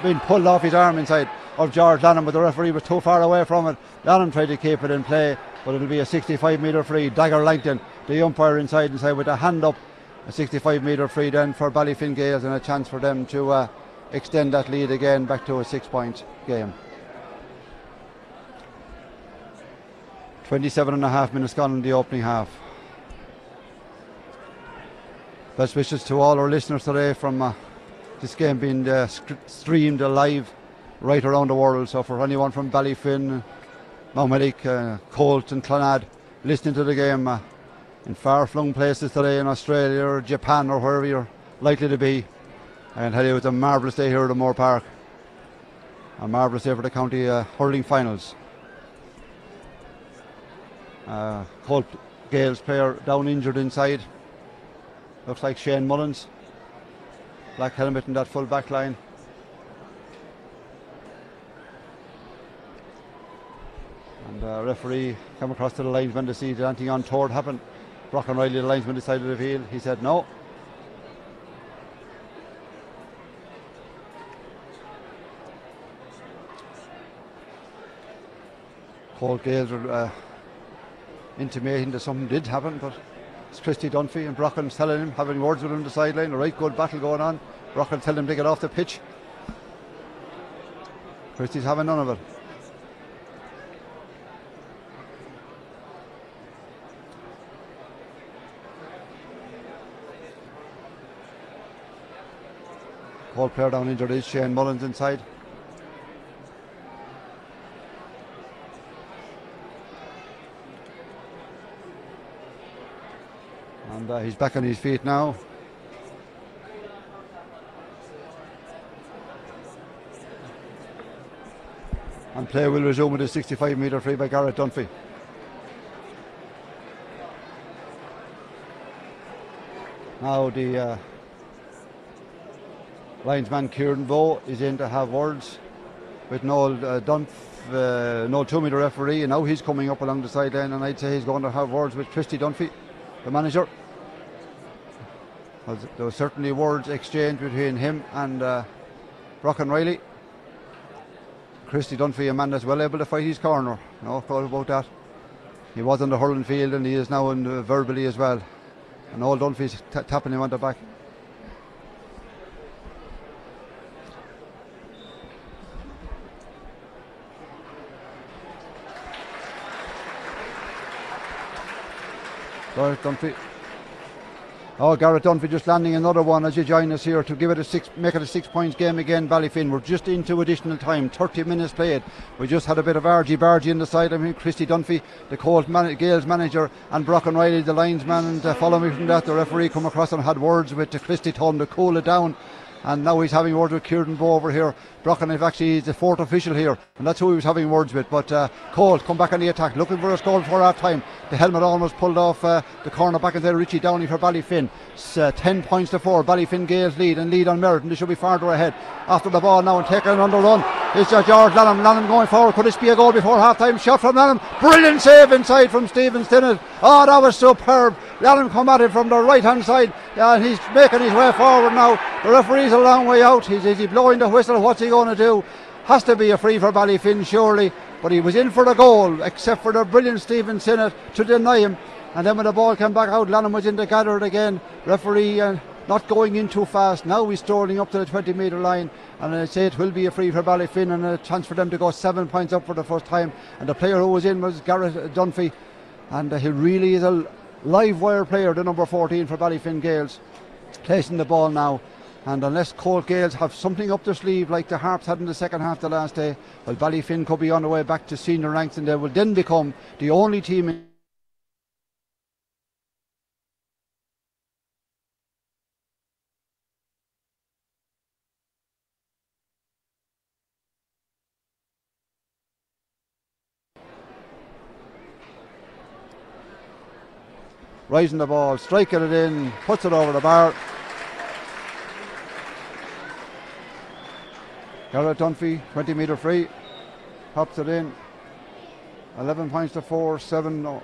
being pulled off his arm inside of George Lanham, but the referee was too far away from it. Lanham tried to keep it in play, but it'll be a 65-metre free. Dagger Langton, the umpire inside with a hand up. A 65-metre free then for Ballyfin Gales, and a chance for them to extend that lead again back to a 6-point game. 27.5 minutes gone in the opening half. Best wishes to all our listeners today from this game being streamed live right around the world. So for anyone from Ballyfin, Mountmelick, Colt and Clonard listening to the game in far-flung places today in Australia or Japan or wherever you're likely to be, I can tell you it's a marvellous day here at the Moore Park. A marvellous day for the county hurling finals. Colt Gales player down injured inside. Looks like Shane Mullins. Black helmet in that full back line. And referee came across to the linesman to see did anything untoward happen. Brock and Riley, the linesman, decided to field. He said no. Colt Gales were intimating that something did happen, but it's Christy Dunphy and Brocken's telling him, having words with him on the sideline. A right good battle going on. Brocken telling him to get off the pitch. Christy's having none of it. Colt player down injured is Shane Mullins inside. And he's back on his feet now. And play will resume with a 65-metre free by Garrett Dunphy. Now the linesman Kieran Bowe is in to have words with Noel Toomey, the referee, and now he's coming up along the sideline, and I'd say he's going to have words with Christy Dunphy, the manager. There were certainly words exchanged between him and Brock and Riley. Christy Dunphy, a man that's well able to fight his corner, no doubt about that. He was on the hurling field and he is now in verbally as well. And Noel Dunphy's tapping him on the back. Garrett Dunphy. Oh, Garrett Dunphy just landing another one as you join us here to give it make it a 6 points game again. Ballyfin, we're just into additional time, 30 minutes played. We just had a bit of argy-bargy in the side. I mean, Christy Dunphy, the Colt Gales manager, and Brock and Riley, the linesman, and follow me from that, the referee come across and had words with Christy, told him to cool it down. And now he's having words with Kieran Bowe over here. Brocken is the fourth official here, and that's who he was having words with. But Colt come back on the attack, looking for a score before half time. The helmet almost pulled off the corner back in there. Richie Downey for Ballyfin. 10 points to 4. Ballyfin Gales lead on merit, and they should be farther ahead. After the ball now and taking on the run. It's George Lanham. Lanham going forward. Could this be a goal before half time? Shot from Lanham. Brilliant save inside from Stephen Stinnett. Oh, that was superb. Lanham come at it from the right hand side, and he's making his way forward now. The referee's a long way out. Is he blowing the whistle? What's he going to do? Has to be a free for Ballyfin surely, but he was in for the goal except for the brilliant Stephen Stinnett to deny him. And then when the ball came back out, Lanham was in to gather it again. Referee not going in too fast. Now he's strolling up to the 20-metre line, and I say it will be a free for Ballyfin and a chance for them to go 7 points up for the first time. And the player who was in was Garrett Dunphy, and he really is a live wire player, the number 14 for Ballyfin Gales. Placing the ball now And unless Colt Gales have something up their sleeve like the Harps had in the second half the last day, well, Ballyfin could be on the way back to senior ranks, and they will then become the only team in rising the ball, striking it in, puts it over the bar. Garrett Dunphy, 20 metre free, pops it in. 11 points to 4, 7 no.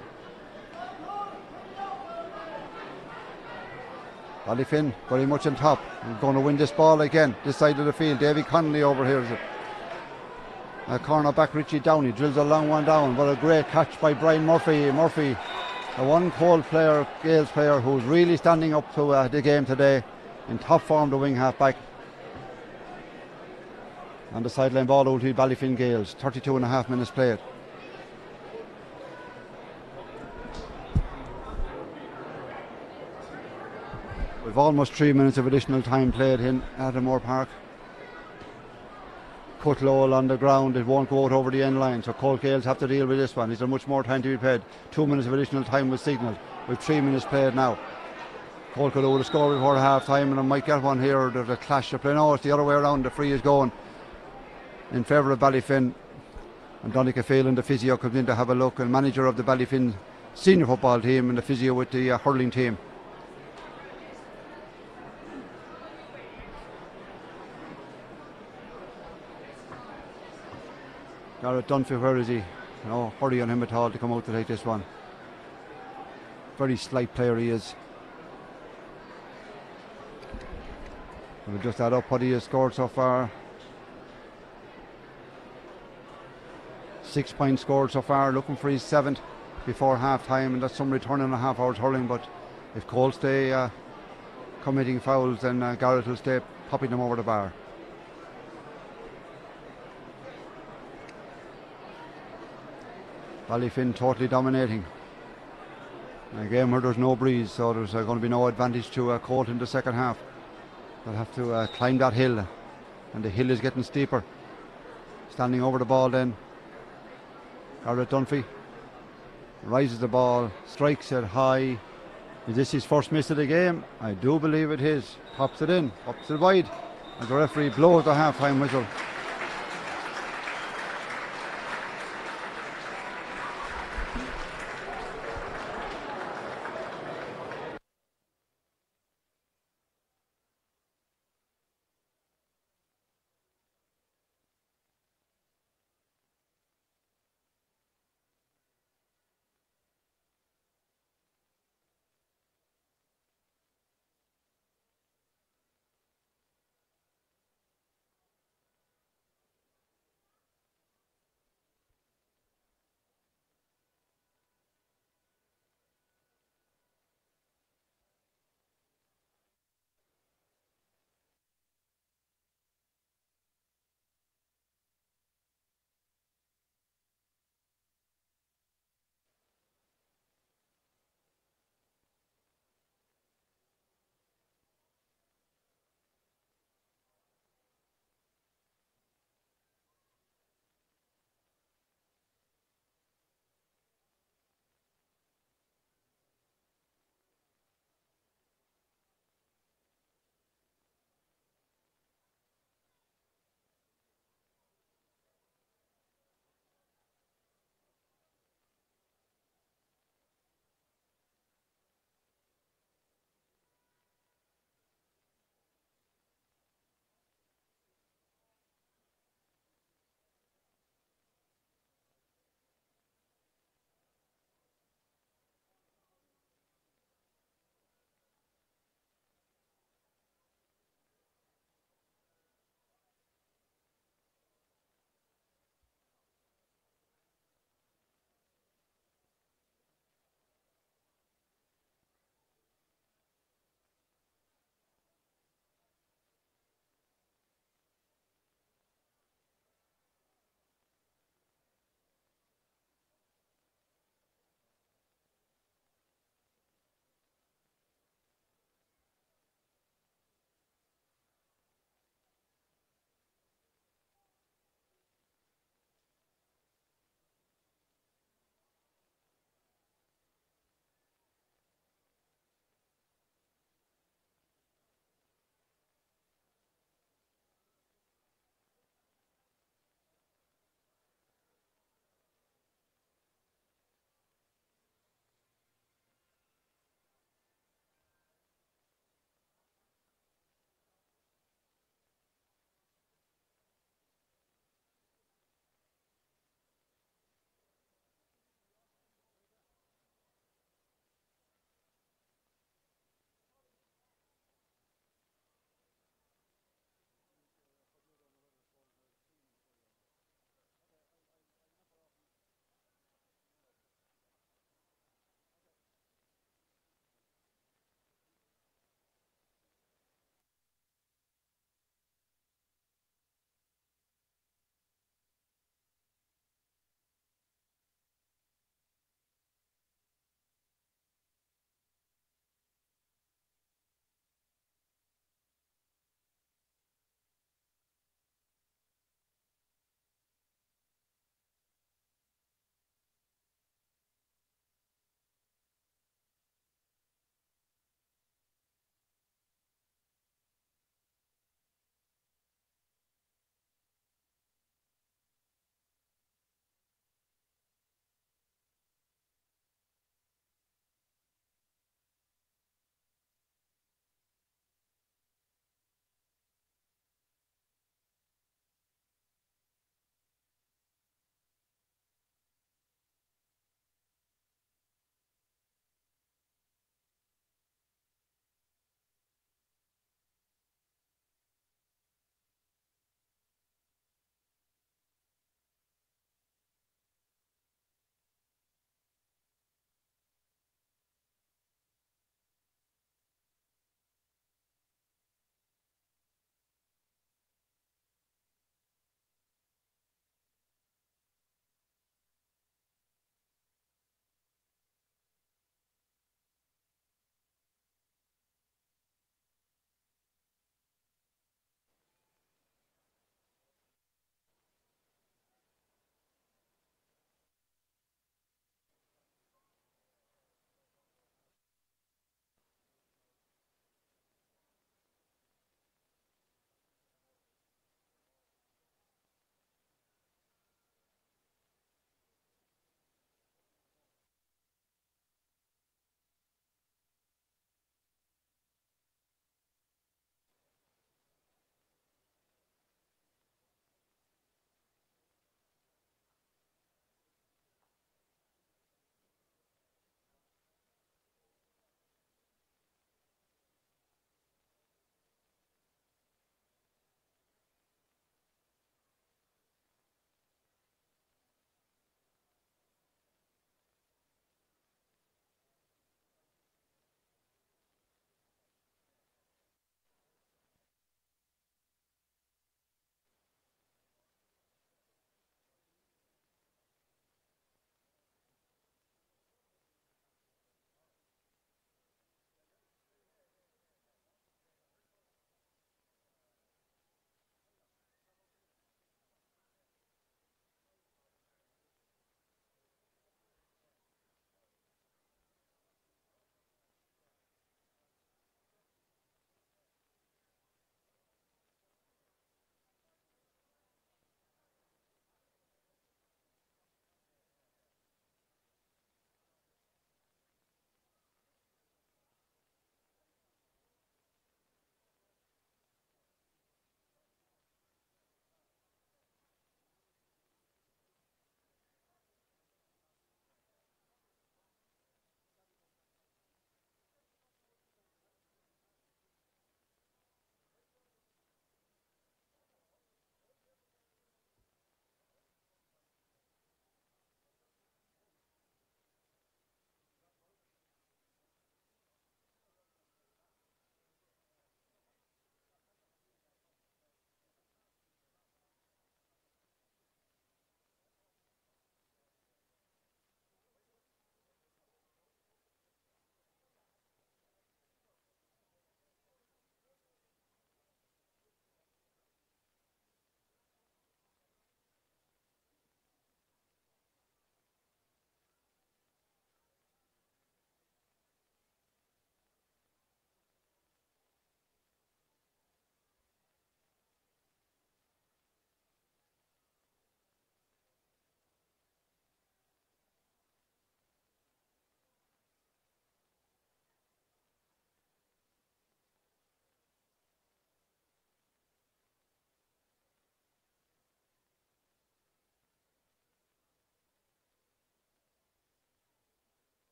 Ballyfin very much on top. We're going to win this ball again, this side of the field. Davy Connolly overhears it. Corner back Richie Downey, drills a long one down, but a great catch by Brian Murphy. Murphy, the one Cold player, Gales player, who's really standing up to the game today, in top form, the wing half back. And the sideline ball out to Ballyfin Gales, 32 and a half minutes played. We've almost 3 minutes of additional time played in Attermore Park. Cut Lowell on the ground, it won't go out over the end line, so Colt Gales have to deal with this one. There's much more time to be played. 2 minutes of additional time was signalled. We've 3 minutes played now. Colt could have scored before half time, and I might get one here. There's a clash of play. No, it's the other way around. The free is going in favour of Ballyfin. And Donica Phelan, the physio, comes in to have a look, and manager of the Ballyfin senior football team, and the physio with the hurling team. Garrett Dunphy, where is he? No hurry on him at all to come out to take this one. Very slight player he is. We'll just add up what he has scored so far. 6 points scored so far, looking for his 7th before half time, and that's some return in a half hour's hurling. But if Cole stay committing fouls, then Garrett will stay popping them over the bar. Ballyfin totally dominating. A game where there's no breeze, so there's going to be no advantage to Colt in the second half. They'll have to climb that hill, and the hill is getting steeper. Standing over the ball then, Garrett Dunphy rises the ball, strikes it high. Is this his first miss of the game? I do believe it is. Pops it in, pops it wide, and the referee blows the half-time whistle.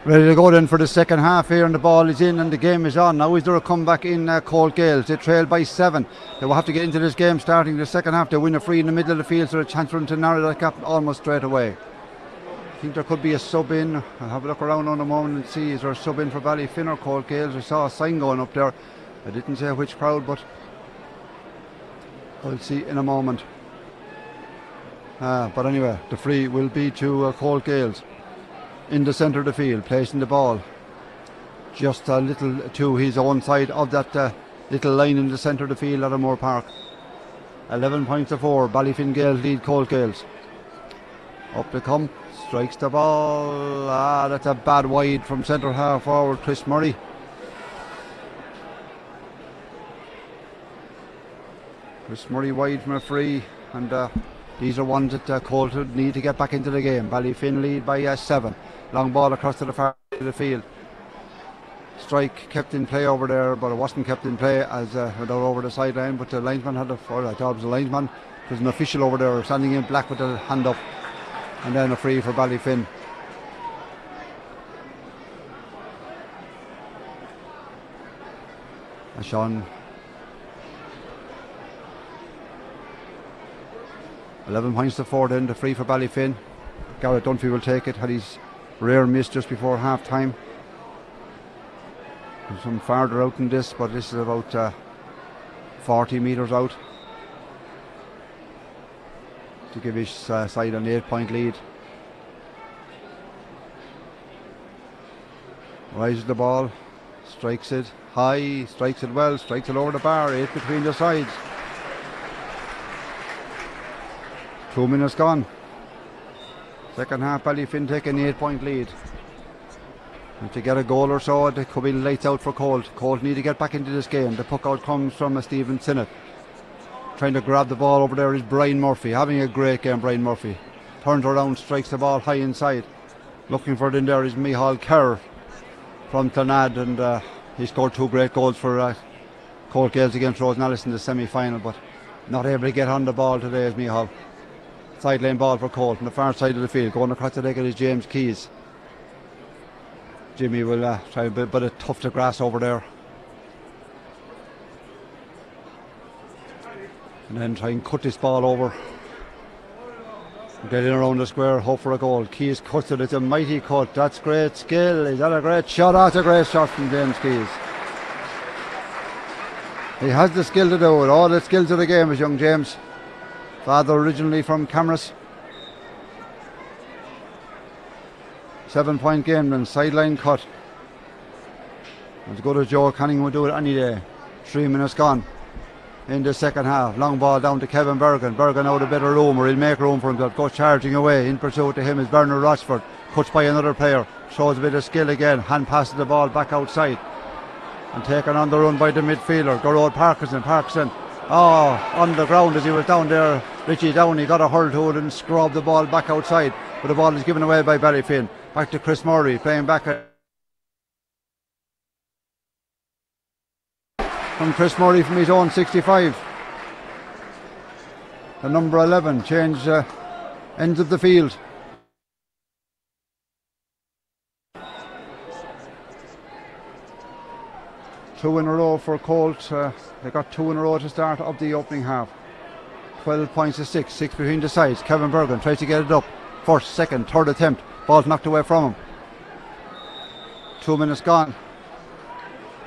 Ready to go then for the second half here, and the ball is in and the game is on. Now is there a comeback in Colt Gales? They trail by 7. They will have to get into this game starting the second half. They win a free in the middle of the field, so a chance for them to narrow that gap almost straight away. I think there could be a sub in. I'll have a look around on a moment and see is there a sub in for Ballyfin or Colt Gales. I saw a sign going up there. I didn't say which crowd, but I'll see in a moment. But anyway, the free will be to Colt Gales. In the centre of the field, placing the ball just a little to his own side of that little line in the centre of the field at Moore Park. 11 points to 4. Ballyfin Gales lead Colt Gales. Up they come, strikes the ball. That's a bad wide from centre half forward Chris Murray. Chris Murray wide from a free, and these are ones that Colt need to get back into the game. Ballyfin lead by 7. Long ball across to the far side of the field. Strike kept in play over there, but it wasn't kept in play as without over the sideline. But the linesman had I thought it was a linesman. There's an official over there standing in black with the hand up, and then a free for Ballyfin. Sean. 11 points to 4 then, the free for Ballyfin. Garrett Dunphy will take it, had his rare miss just before half time. Some farther out than this, but this is about 40 metres out to give his side an 8-point lead. Rises the ball, strikes it high, strikes it well, strikes it over the bar, 8 between the sides. 2 minutes gone. Second half, Ballyfin taking an 8-point lead. And to get a goal or so, it could be lights out for Colt. Colt need to get back into this game. The puck out comes from Stephen Sinnott. Trying to grab the ball over there is Brian Murphy. Having a great game, Brian Murphy. Turns around, strikes the ball high inside. Looking for it in there is Micheál Kerr from Clonad, and he scored 2 great goals for Colt Gales against Rosenallis in the semi-final, but not able to get on the ball today is Micheál. Sideline ball for Colt on the far side of the field. Going across the deck it is James Keys. Jimmy will try a bit of tuft of grass over there. And then try and cut this ball over. Get in around the square, hope for a goal. Keys cuts it, it's a mighty cut. That's great skill. Is that a great shot? That's a great shot from James Keys. He has the skill to do it. All the skills of the game is young James. Father originally from Camrus. 7-point game then, sideline cut. As good as Joe Canning would do it any day. 3 minutes gone in the second half. Long ball down to Kevin Bergen. Bergen out a bit of room, or he'll make room for himself. Goes charging away. In pursuit to him is Bernard Rochford. Cuts by another player. Shows a bit of skill again. Hand passes the ball back outside. And taken on the run by the midfielder, Gerard Parkinson. On the ground as he was down there. Richie Downey got a hurl to it and scrubbed the ball back outside. But the ball is given away by Ballyfin. Back to Chris Murray, playing back from Chris Murray from his own 65. The number 11, change ends of the field. Two in a row for Colt. They got 2 in a row to start of the opening half. 12 points to 6 between the sides. Kevin Bergen tries to get it up. First, second, third attempt. Ball's knocked away from him. 2 minutes gone.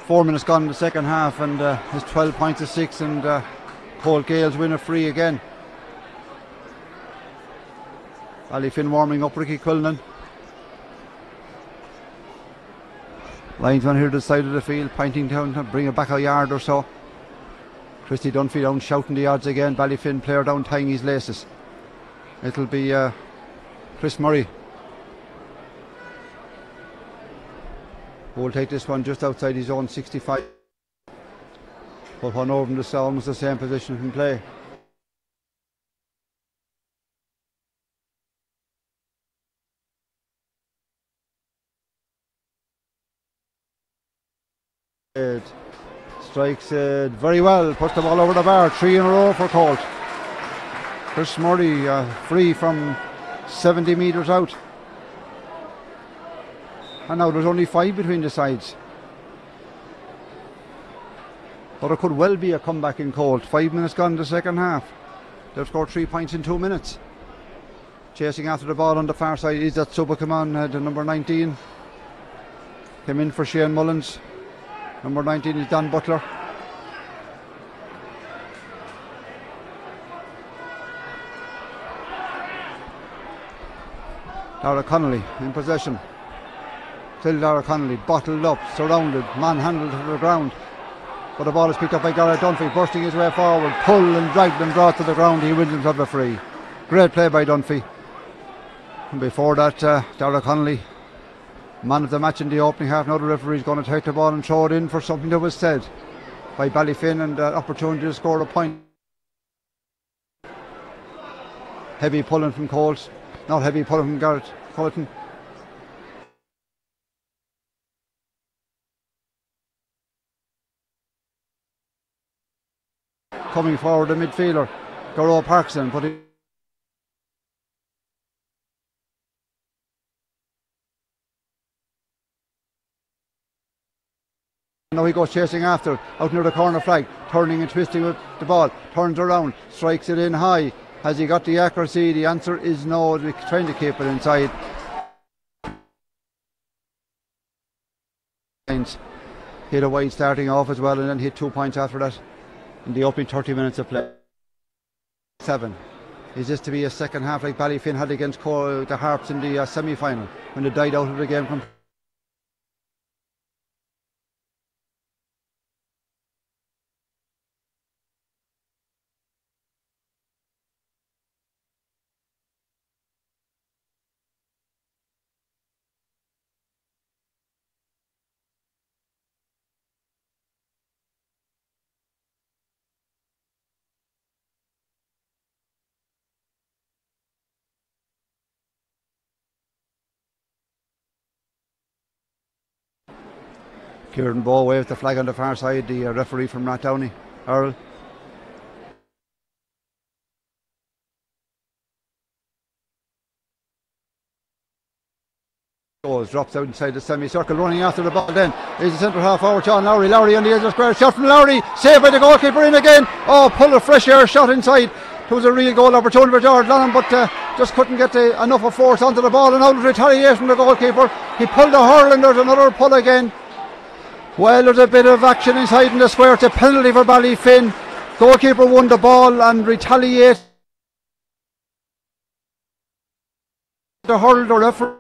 4 minutes gone in the second half, and it's 12 points to 6, and Colt Gales win a free again. Ballyfin warming up Ricky Quillen. Linesman here to the side of the field, pointing down to bring it back a yard or so. Christy Dunphy down shouting the odds again. Ballyfin player down tying his laces. It'll be Chris Murray who will take this one just outside his own 65. But one over him, almost the same position in play. Strikes it very well, puts the ball over the bar. 3 in a row for Colt. Chris Murray free from 70 metres out. And now there's only 5 between the sides. But it could well be a comeback in Colt. 5 minutes gone in the second half. They've scored 3 points in 2 minutes. Chasing after the ball on the far side is that Subakaman, the number 19. Came in for Shane Mullins. Number 19 is Dan Butler. Dara Connolly in possession. Still Dara Connolly, bottled up, surrounded, manhandled to the ground. But the ball is picked up by Garrett Dunphy, bursting his way forward, pull and drag and brought to the ground. He wins himself a free. Great play by Dunphy. And before that, Dara Connolly, man of the match in the opening half. Now the referee is going to take the ball and throw it in for something that was said by Ballyfin, and opportunity to score a point. Heavy pulling from Colt. Not heavy pulling from Garrett Culleton. Coming forward, the midfielder, Garrow Parkinson, but now he goes chasing after, out near the corner flag, turning and twisting with the ball, turns around, strikes it in high. Has he got the accuracy? The answer is no. We're trying to keep it inside. Hit a wide starting off as well, and then hit 2 points after that in the opening 30 minutes of play. 7. Is this to be a second half like Ballyfin had against the Harps in the semi-final when they died out of the game? Kieran Bowe waved the flag on the far side, the referee from Rathdowney, Earl. Drops out inside the semicircle, running after the ball then is the centre half forward Sean Lowry. Lowry on the edge of the square, shot from Lowry, saved by the goalkeeper in again. Oh, pull a fresh air shot inside. It was a real goal opportunity for George Lannon, but just couldn't get enough of force onto the ball, and out of retaliation from the goalkeeper. He pulled the hurling, there's another pull again. Well, there's a bit of action inside in the square. It's a penalty for Ballyfin. Goalkeeper won the ball and retaliated. The hurl, the referee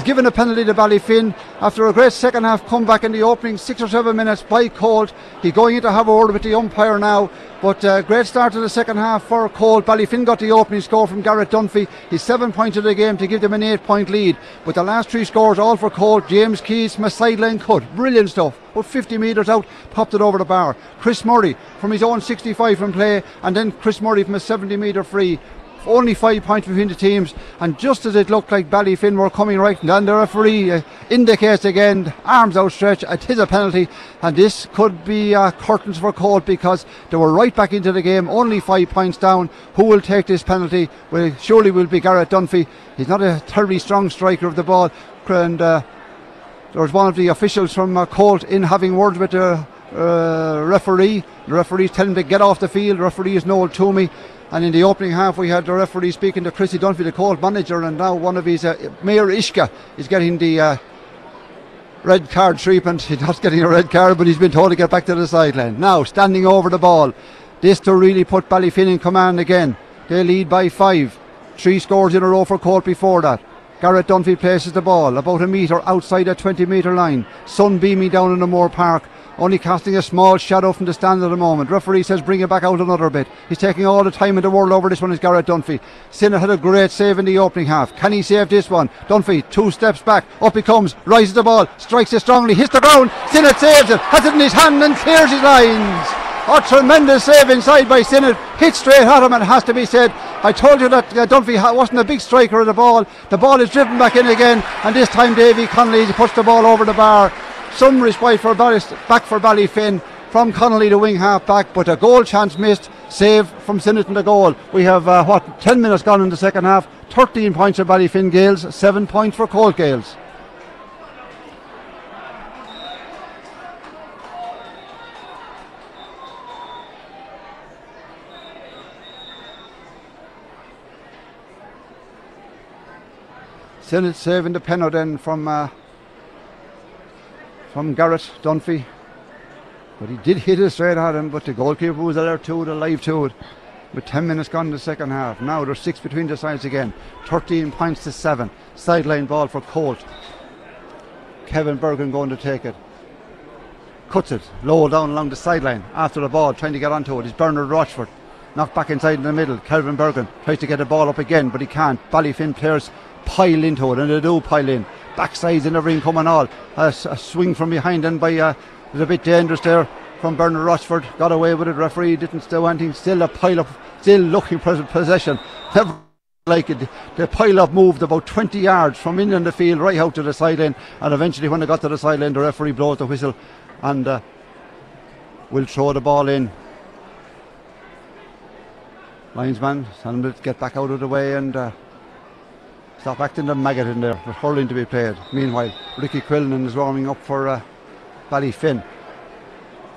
given a penalty to Ballyfin after a great second half comeback in the opening 6 or 7 minutes by Colt. He's going in to have a word with the umpire now, but great start to the second half for Colt. Ballyfin got the opening score from Garrett Dunphy. He's 7 points of the game to give them an 8-point lead, but the last 3 scores all for Colt. James Keys from a sideline cut, brilliant stuff, about 50 metres out, popped it over the bar. Chris Murray from his own 65 from play, and then Chris Murray from a 70-metre free. Only 5 points between the teams, and just as it looked like Ballyfin were coming right, and then the referee indicates again, arms outstretched, it is a penalty, and this could be curtains for Colt, because they were right back into the game, only 5 points down. Who will take this penalty? Well, surely will be Garrett Dunphy. He's not a terribly strong striker of the ball, and there was one of the officials from Colt in having words with the referee. The referee's telling him to get off the field. The referee is Noel Toomey. And in the opening half we had the referee speaking to Chrissy Dunphy, the Colt manager, and now one of his Mayor Ishka is getting the red card treatment. He's not getting a red card, but he's been told to get back to the sideline. Now standing over the ball, this to really put Ballyfin in command again. They lead by 5. 3 scores in a row for Colt before that. Garrett Dunphy places the ball about a metre outside the 20-metre line. Sun beaming down in the Moore Park, only casting a small shadow from the stand at the moment. Referee says bring it back out another bit. He's taking all the time in the world over this one, is Garrett Dunphy. Sinnott had a great save in the opening half. Can he save this one? Dunphy 2 steps back, up he comes, rises the ball, strikes it strongly, hits the ground. Sinnott saves it, has it in his hand and clears his lines. A tremendous save inside by Sinnott, hit straight at him, and it has to be said. I told you that Dunphy wasn't a big striker of the ball. The ball is driven back in again, and this time Davy Connolly puts the ball over the bar. Some respite for back for Ballyfin from Connolly, the wing half back, but a goal chance missed. Save from Sinnott in the goal. We have 10 minutes gone in the second half. 13 points for Ballyfin Gales, 7 points for Colt Gales. Still saving the penalty then from Garrett Dunphy. But he did hit it straight at him, but the goalkeeper was alert to it, alive to it. With 10 minutes gone in the second half. Now there's 6 between the sides again. 13 points to 7. Sideline ball for Colt. Kevin Bergen going to take it. Cuts it low down along the sideline. After the ball, trying to get onto it is Bernard Rochford. Knocked back inside in the middle. Kevin Bergen tries to get the ball up again, but he can't. Ballyfin players pile into it, and they do pile in. Backsides and everything coming all. A swing from behind and by was a bit dangerous there from Bernard Rochford. Got away with it. Referee didn't do anything. Still a pile up. Still looking for possession. Never like it. The pile up moved about 20 yards from in the field right out to the sideline, and eventually when they got to the sideline, the referee blows the whistle and will throw the ball in. Linesman telling him to get back out of the way and stop acting the maggot in there. There's hurling to be played. Meanwhile, Ricky Quillen is warming up for Ballyfin.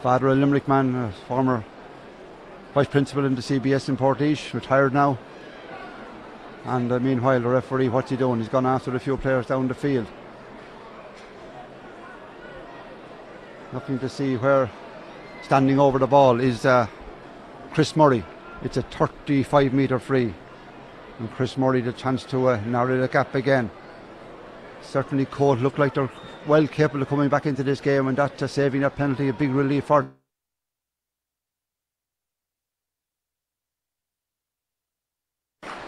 Father a Limerick man, former vice principal in the CBS in Portage, retired now. And meanwhile, the referee, what's he doing? He's gone after a few players down the field. Nothing to see where. Standing over the ball is Chris Murray. It's a 35-metre free. And Chris Murray the chance to narrow the gap again. Certainly Colt look like they're well capable of coming back into this game, and that saving that penalty a big relief for them.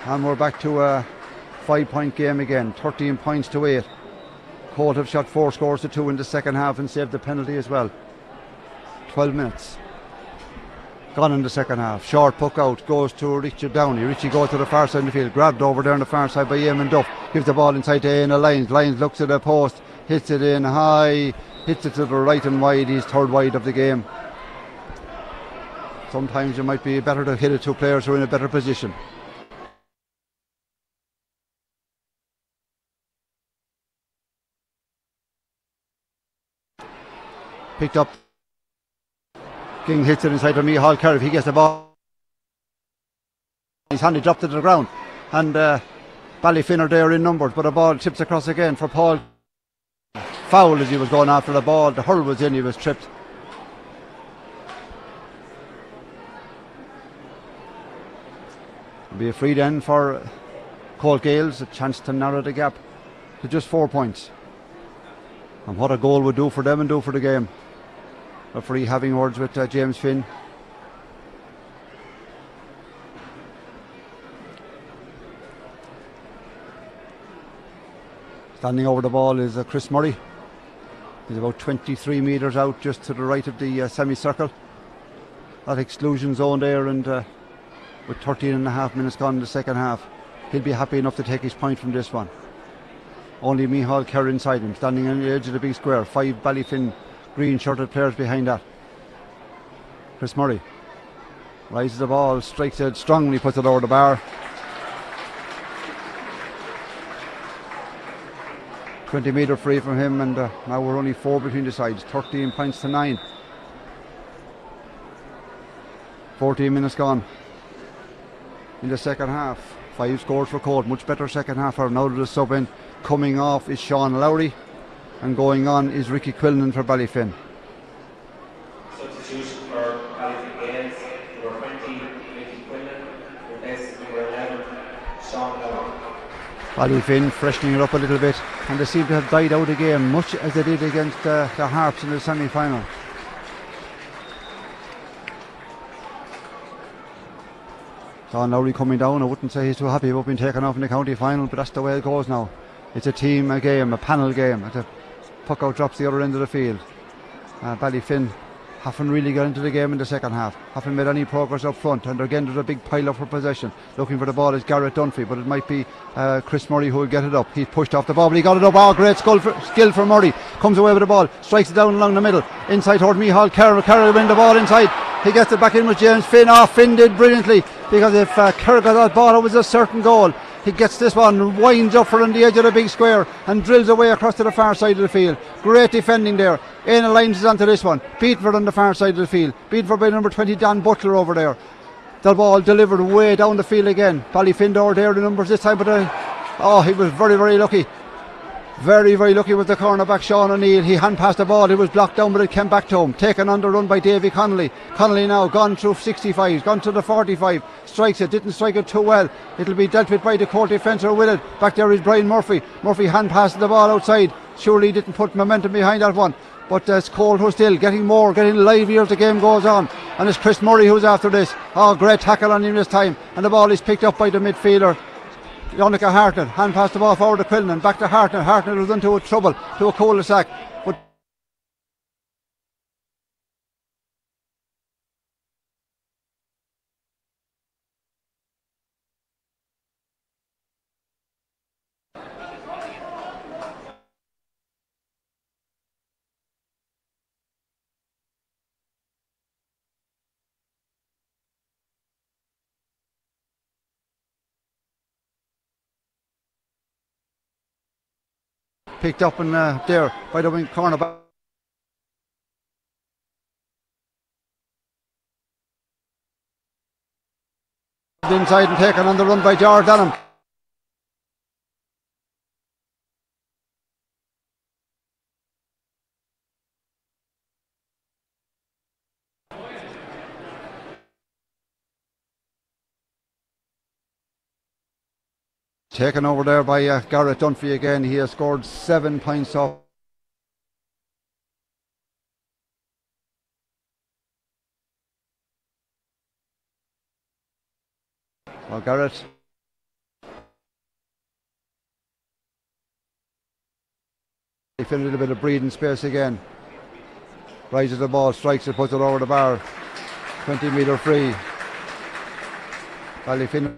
And we're back to a 5-point game again, 13 points to 8. Colt have shot 4 scores to 2 in the second half and saved the penalty as well. 12 minutes gone in the second half. Short puck out goes to Richard Downey. Richie goes to the far side of the field, grabbed over there on the far side by Eamon Duff. Gives the ball inside to Éanna Lyons. Lyons looks at the post, hits it in high, hits it to the right and wide. He's third wide of the game. Sometimes it might be better to hit it to players who are in a better position. Picked up. King hits it inside to Micheál Carriff. He gets the ball. His hand dropped to the ground. And Ballyfin are there in numbers, but the ball tips across again for Paul. Foul as he was going after the ball. The hurl was in, he was tripped. It'll be a free then for Colt Gales. A chance to narrow the gap to just 4 points. And what a goal would do for them and do for the game. Referee having words with James Finn. Standing over the ball is Chris Murray. He's about 23 metres out just to the right of the semicircle. That exclusion zone there, and with 13 and a half minutes gone in the second half, he'll be happy enough to take his point from this one. Only Micheál Kerr inside him, standing on the edge of the big square. 5 Ballyfin green shirted players behind that. Chris Murray rises the ball, strikes it strongly, puts it over the bar. 20 metre free from him, and now we're only 4 between the sides. 13 points to 9. 14 minutes gone in the second half. 5 scores for Colt. Much better second half. Now to the sub in. Coming off is Sean Lowry, and going on is Ricky Quillen for Ballyfin. Substitution for Ballyfin Gales, number 20, Ricky Quillen, replaced number 11, Sean Lowry. Ballyfin freshening it up a little bit, and they seem to have died out a game, much as they did against the Harps in the semi-final. Sean Lowry coming down. I wouldn't say he's too happy about being taken off in the county final, but that's the way it goes now. It's a team game, a panel game. The puck out drops the other end of the field. Ballyfin haven't really got into the game in the second half, haven't made any progress up front, and again there's a big pile up for possession. Looking for the ball is Garrett Dunphy, but it might be Chris Murray who will get it up. He's pushed off the ball, but he got it up. Oh, great skill for Murray. Comes away with the ball, strikes it down along the middle, inside toward Micheál Kerr. Kerr win the ball inside. He gets it back in with James Finn. Finn did brilliantly, because if Kerr got that ball, it was a certain goal. He gets this one, winds up for on the edge of the big square and drills away across to the far side of the field. Great defending there. Éanna Lyons is onto this one. Beatenford on the far side of the field. Beatenford by number 20, Dan Butler over there. The ball delivered way down the field again. Ballyfin over there, the numbers this time, but Oh, he was very, very lucky. Very, very lucky with the cornerback, Sean O'Neill. He hand passed the ball. It was blocked down, but it came back to him. Taken on the run by Davy Connolly. Connolly now gone through 65. Gone to the 45. Strikes it. Didn't strike it too well. It'll be dealt with by the Court defender with it. Back there is Brian Murphy. Murphy hand passed the ball outside. Surely didn't put momentum behind that one. But it's Colt who's still getting livelier as the game goes on. And it's Chris Murray who's after this. Oh, great tackle on him this time. And the ball is picked up by the midfielder, Jonica Hartnett. Hand passed the ball forward to Quillen and back to Hartnett. Hartnett was into a trouble, to a cul-de-sac. But picked up in there by the wing cornerback. Inside and taken on the run by George Allen. Taken over there by Garrett Dunphy again. He has scored 7 points off. Well, Garrett. He filled a little bit of breathing space again. Rises the ball, strikes it, puts it over the bar. 20-metre free. Ballyfin.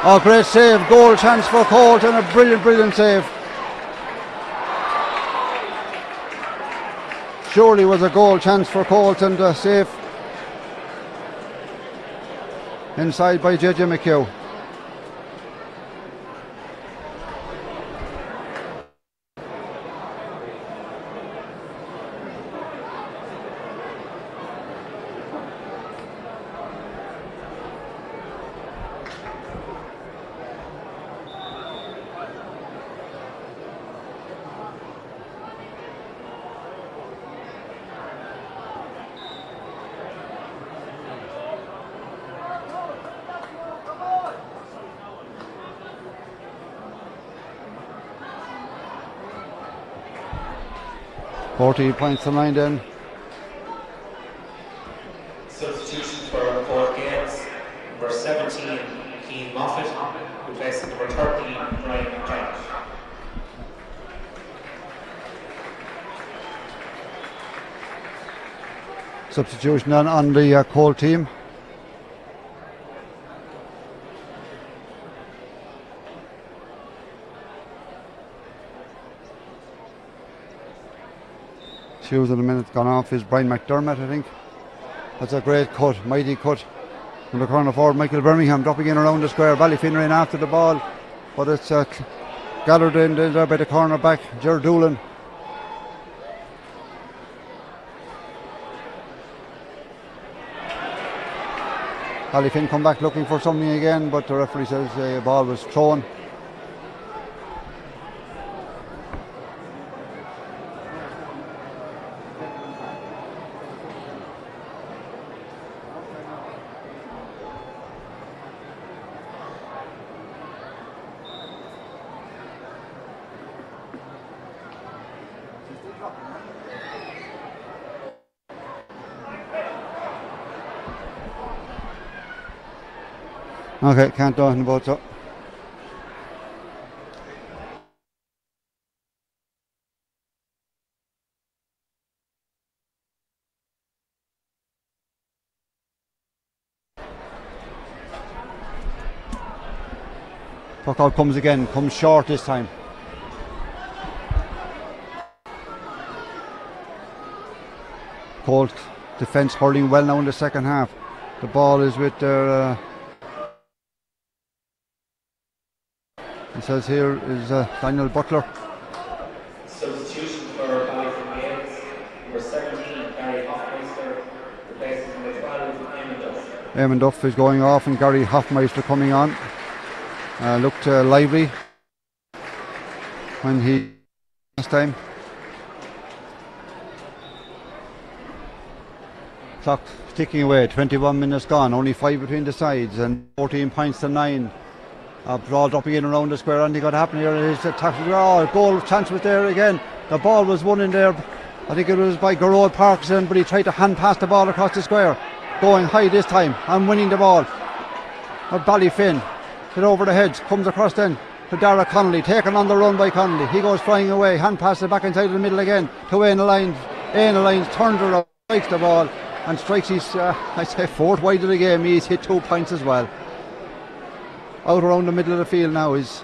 Oh, great save, goal chance for Colt and a brilliant save. Surely was a goal chance for Colt and a save inside by JJ McHugh. Points to 9 then. Substitution for Court Games. Number 17, Keane Moffat, replacing number 13, Brian McDonald. Substitution on the Colt team. Shoes in a minute gone off is Brian McDermott, I think. That's a great cut, mighty cut from the corner forward. Michael Birmingham dropping in around the square. Ballyfinner in after the ball, but it's gathered in there by the corner back, Ger Doolan. Ballyfin come back looking for something again, but the referee says the ball was thrown. Okay, can't do anything about that. Puck out comes again, comes short this time. Colt defence hurling well now in the second half. The ball is with their it says here is Daniel Butler. Substitution for Ballyfin Games, number 17, Gary Hoffmeister, replaces number 12, Eamon Duff. Eamon Duff is going off and Gary Hoffmeister coming on. Looked lively when he last time. Clock ticking away, 21 minutes gone, only 5 between the sides and 14 points to 9. Ball dropping in around the square, and got to happen here. His attack, goal chance was there again. The ball was won in there. I think it was by Gerard Parkinson, but he tried to hand pass the ball across the square. Going high this time and winning the ball. But Ballyfin hit over the heads, comes across then to Dara Connolly, taken on the run by Connolly. He goes flying away, hand passes back inside of the middle again to Éanna Lyons. Éanna Lyons turns around, strikes the ball and strikes his, I say, fourth wide of the game. He's hit 2 points as well. Out around the middle of the field now is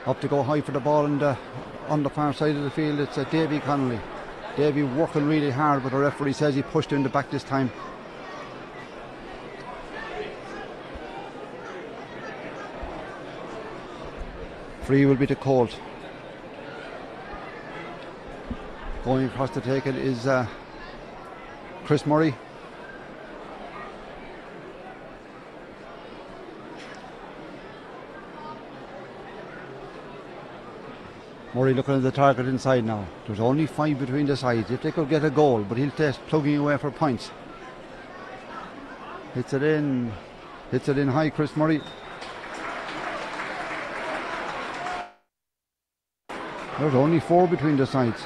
up to go high for the ball, and on the far side of the field it's Davy Connolly. Davy working really hard, but the referee says he pushed him in the back this time. Free will be to Colt. Going across to take it is Chris Murray. Murray looking at the target inside now. There's only 5 between the sides. If they could get a goal, but he'll test plugging away for points. Hits it in high, Chris Murray. There's only 4 between the sides.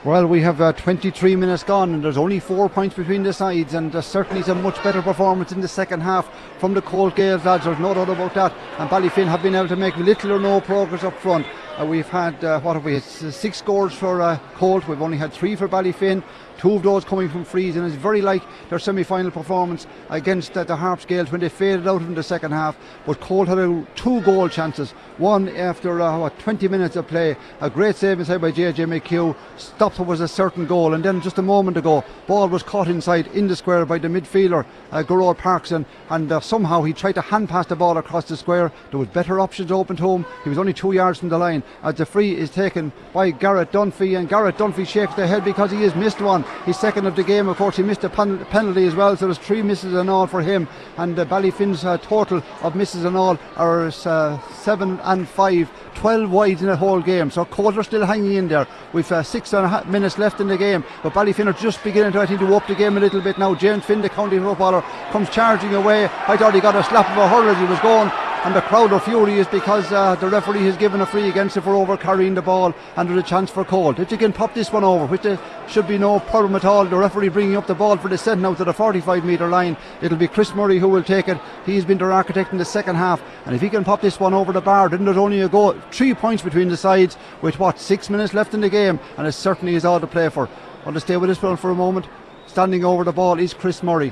Well, we have 23 minutes gone and there's only 4 points between the sides, and certainly a much better performance in the second half from the Colt Gaels lads, there's no doubt about that, and Ballyfin have been able to make little or no progress up front. We've had, 6 scores for Colt, we've only had 3 for Ballyfin, 2 of those coming from frees, and it's very like their semi-final performance against the Harps Gaels when they faded out in the second half. But Colt had 2 goal chances, one after 20 minutes of play, a great save inside by JJ McHugh, stopped what was a certain goal, and then just a moment ago ball was caught inside in the square by the midfielder Gerard Parkinson, and somehow he tried to hand pass the ball across the square. There was better options open to him, he was only 2 yards from the line as the free is taken by Garrett Dunphy, and Garrett Dunphy shakes the head because he has missed one. He's second of the game, of course. He missed a penalty as well, so there's 3 misses in all for him, and Ballyfin's total of misses in all are 7 and 5, 12 wide in the whole game. So Colt are still hanging in there with 6.5 minutes left in the game, but Ballyfin are just beginning to, I think, to up the game a little bit now. James Finn, the county footballer, comes charging away. I thought he got a slap of a hurl as he was going, and the crowd are furious because the referee has given a free against it for over carrying the ball, and there's a chance for Colt. If they can pop this one over, which there should be no problem at all, the referee bringing up the ball for the setting out to the 45 metre line, it'll be Chris Murray who will take it. He's been their architect in the second half, and if he can pop this one over the bar, then there's only a goal, 3 points between the sides with 6 minutes left in the game, and it certainly is all to play for. I'll just stay with this one for a moment. Standing over the ball is Chris Murray.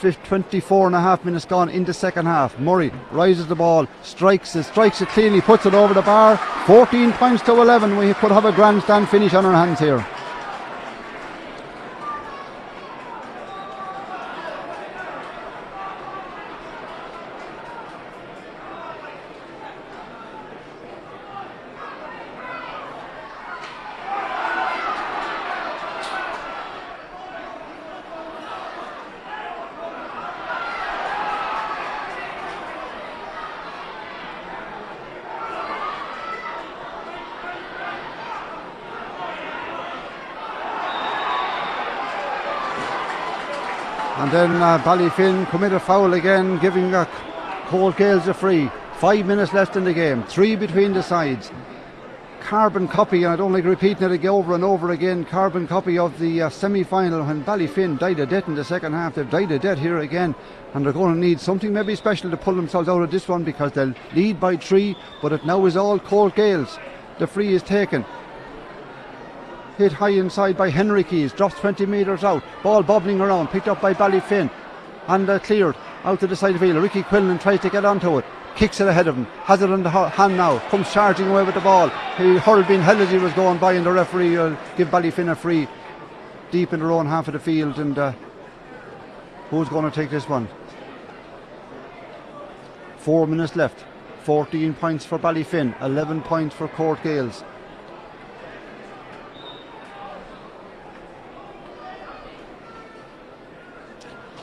24.5 minutes gone in the second half. Murray rises the ball, strikes it cleanly, puts it over the bar. 14 points to 11. We could have a grandstand finish on our hands here. And then Ballyfin commit a foul again, giving Colt Gaels a free. 5 minutes left in the game, 3 between the sides. Carbon copy, and I don't like repeating it over and over again, carbon copy of the semi-final when Ballyfin died a death in the second half. They've died a death here again, and they're going to need something maybe special to pull themselves out of this one, because they'll lead by 3, but it now is all Colt Gales. The free is taken, hit high inside by Henry Keys, drops 20 metres out, ball bobbling around, picked up by Ballyfin, and cleared out to the side of the field. Ricky Quillen tries to get onto it, kicks it ahead of him, has it in the hand now, comes charging away with the ball. He hurled being held as he was going by, and the referee will give Ballyfin a free deep in their own half of the field. And who's going to take this one? 4 minutes left, 14 points for Ballyfin, 11 points for Court Gales.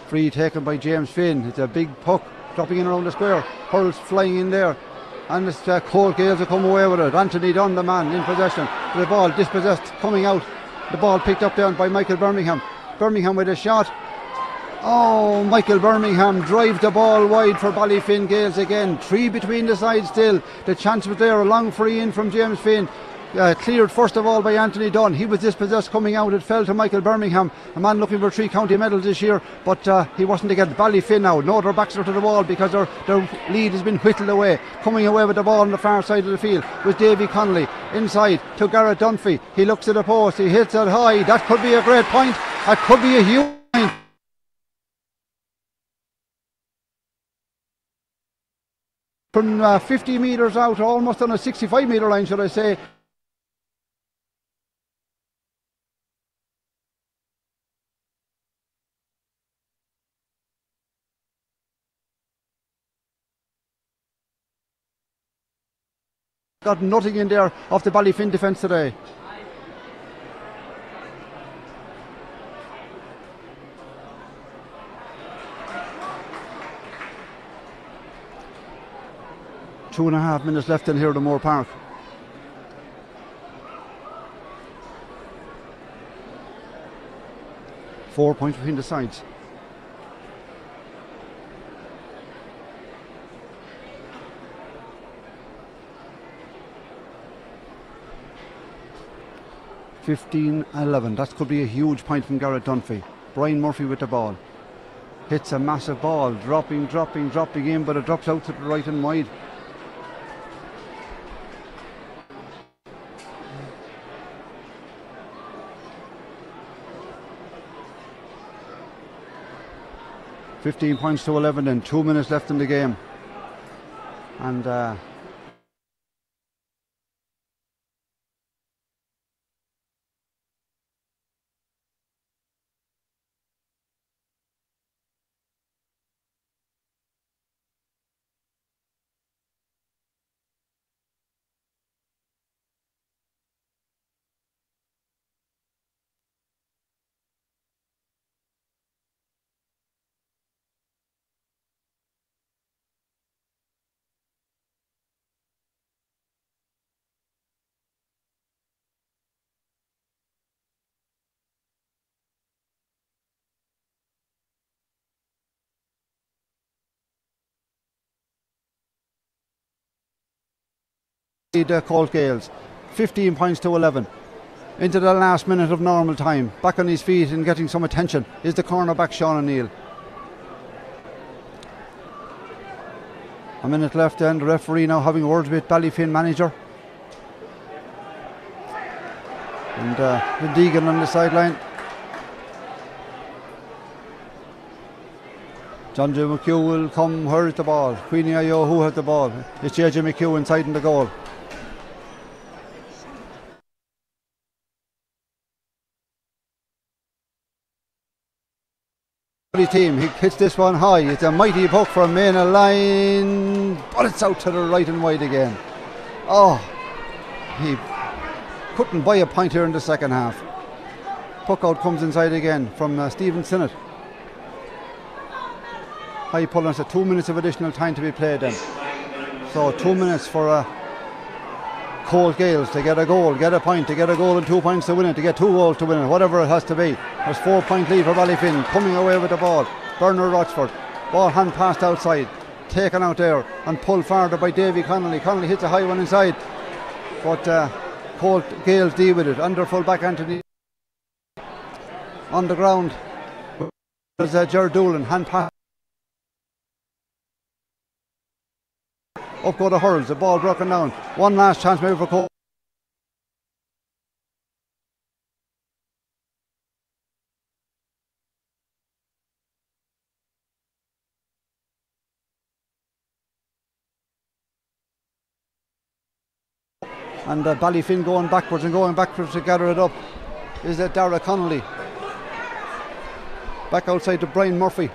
Free taken by James Finn. It's a big puck dropping in around the square, hurls flying in there, and it's Colt Gales have come away with it. Anthony Dunn, the man in possession, the ball dispossessed, coming out, the ball picked up down by Michael Birmingham. Birmingham with a shot. Oh, Michael Birmingham drives the ball wide for Ballyfin Gales again. 3 between the sides still. The chance was there, a long free in from James Finn. Cleared first of all by Anthony Dunn. He was dispossessed coming out. It fell to Michael Birmingham, a man looking for 3 county medals this year, but he wasn't to get Ballyfin now. No, their backs are to the wall because their lead has been whittled away. Coming away with the ball on the far side of the field was Davy Connolly. Inside to Garrett Dunphy. He looks at the post. He hits it high. That could be a great point. That could be a huge point. From 50 metres out, almost on a 65 metre line, should I say. Got nothing in there off the Ballyfin defence today. Two and a half minutes left in here at Moore Park. Four points between the sides. (15-11). That could be a huge point from Garrett Dunphy. Brian Murphy with the ball. Hits a massive ball, dropping in, but it drops out to the right and wide. (15 points to 11 then. 2 minutes left in the game. And Colt Gales, 15 points to 11. Into the last minute of normal time. Back on his feet and getting some attention is the cornerback Sean O'Neill. A minute left and the referee now having words with Ballyfin manager. And the Deegan on the sideline. John J. McHugh will come. Where is the ball? Queenie Ayo, who has the ball? It's JJ McHugh inside in the goal. Team, he hits this one high. It's a mighty puck from main line, but it's out to the right and wide again. Oh, he couldn't buy a point here in the second half. Puck out comes inside again from Stephen Sinnott. High pull, and it's 2 minutes of additional time to be played then. So 2 minutes for Colt Gales to get a goal, get a point, to get a goal and 2 points to win it, to get 2 goals to win it, whatever it has to be. There's 4 point lead for Ballyfin, coming away with the ball. Bernard Rochford, ball hand passed outside. taken out there and pulled farther by Davy Connolly. Connolly hits a high one inside, but Colt Gales deal with it. Under full back Anthony on the ground. There's Ger Doolan, hand pass. Up go the Hurls, the ball broken down. One last chance maybe for Colt. And Ballyfin going backwards to gather it up is Dara Connolly. Back outside to Brian Murphy.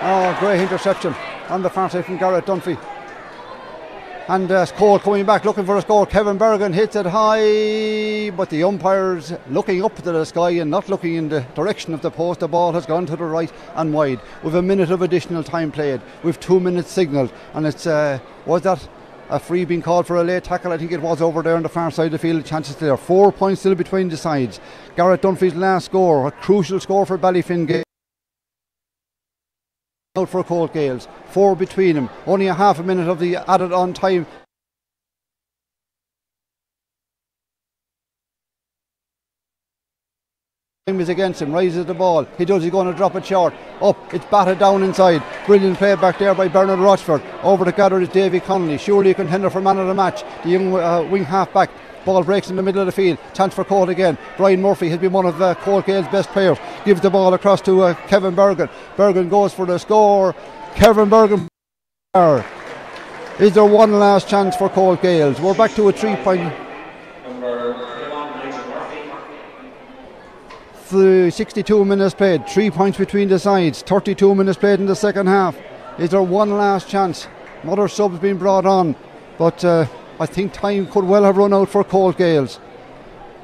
Oh, great interception on the far side from Garrett Dunphy. And Cole coming back looking for a score. Kevin Bergen hits it high, but the umpire's looking up to the sky and not looking in the direction of the post. The ball has gone to the right and wide. With a minute of additional time played, with 2 minutes signalled, and it's was that a free being called for a late tackle? I think it was over there on the far side of the field. Chances there. 4 points still between the sides. Garrett Dunphy's last score, a crucial score for Ballyfin. Out for Colt Gales. 4 between them. Only a half a minute of the added on time. Time is against him. Rises the ball. He's going to drop it short. Up. It's batted down inside. Brilliant play back there by Bernard Rochford. Over the gather is Davy Connolly. Surely a contender for man of the match. The young wing half back. Ball breaks in the middle of the field. Chance for Colt again. Brian Murphy has been one of Colt Gale's best players. Gives the ball across to Kevin Bergen. Bergen goes for the score. Kevin Bergen. Is there one last chance for Colt Gales? We're back to a 3-point. 62 minutes played. 3 points between the sides. 32 minutes played in the second half. Is there one last chance? Another sub's been brought on, but I think time could well have run out for Colt Gales.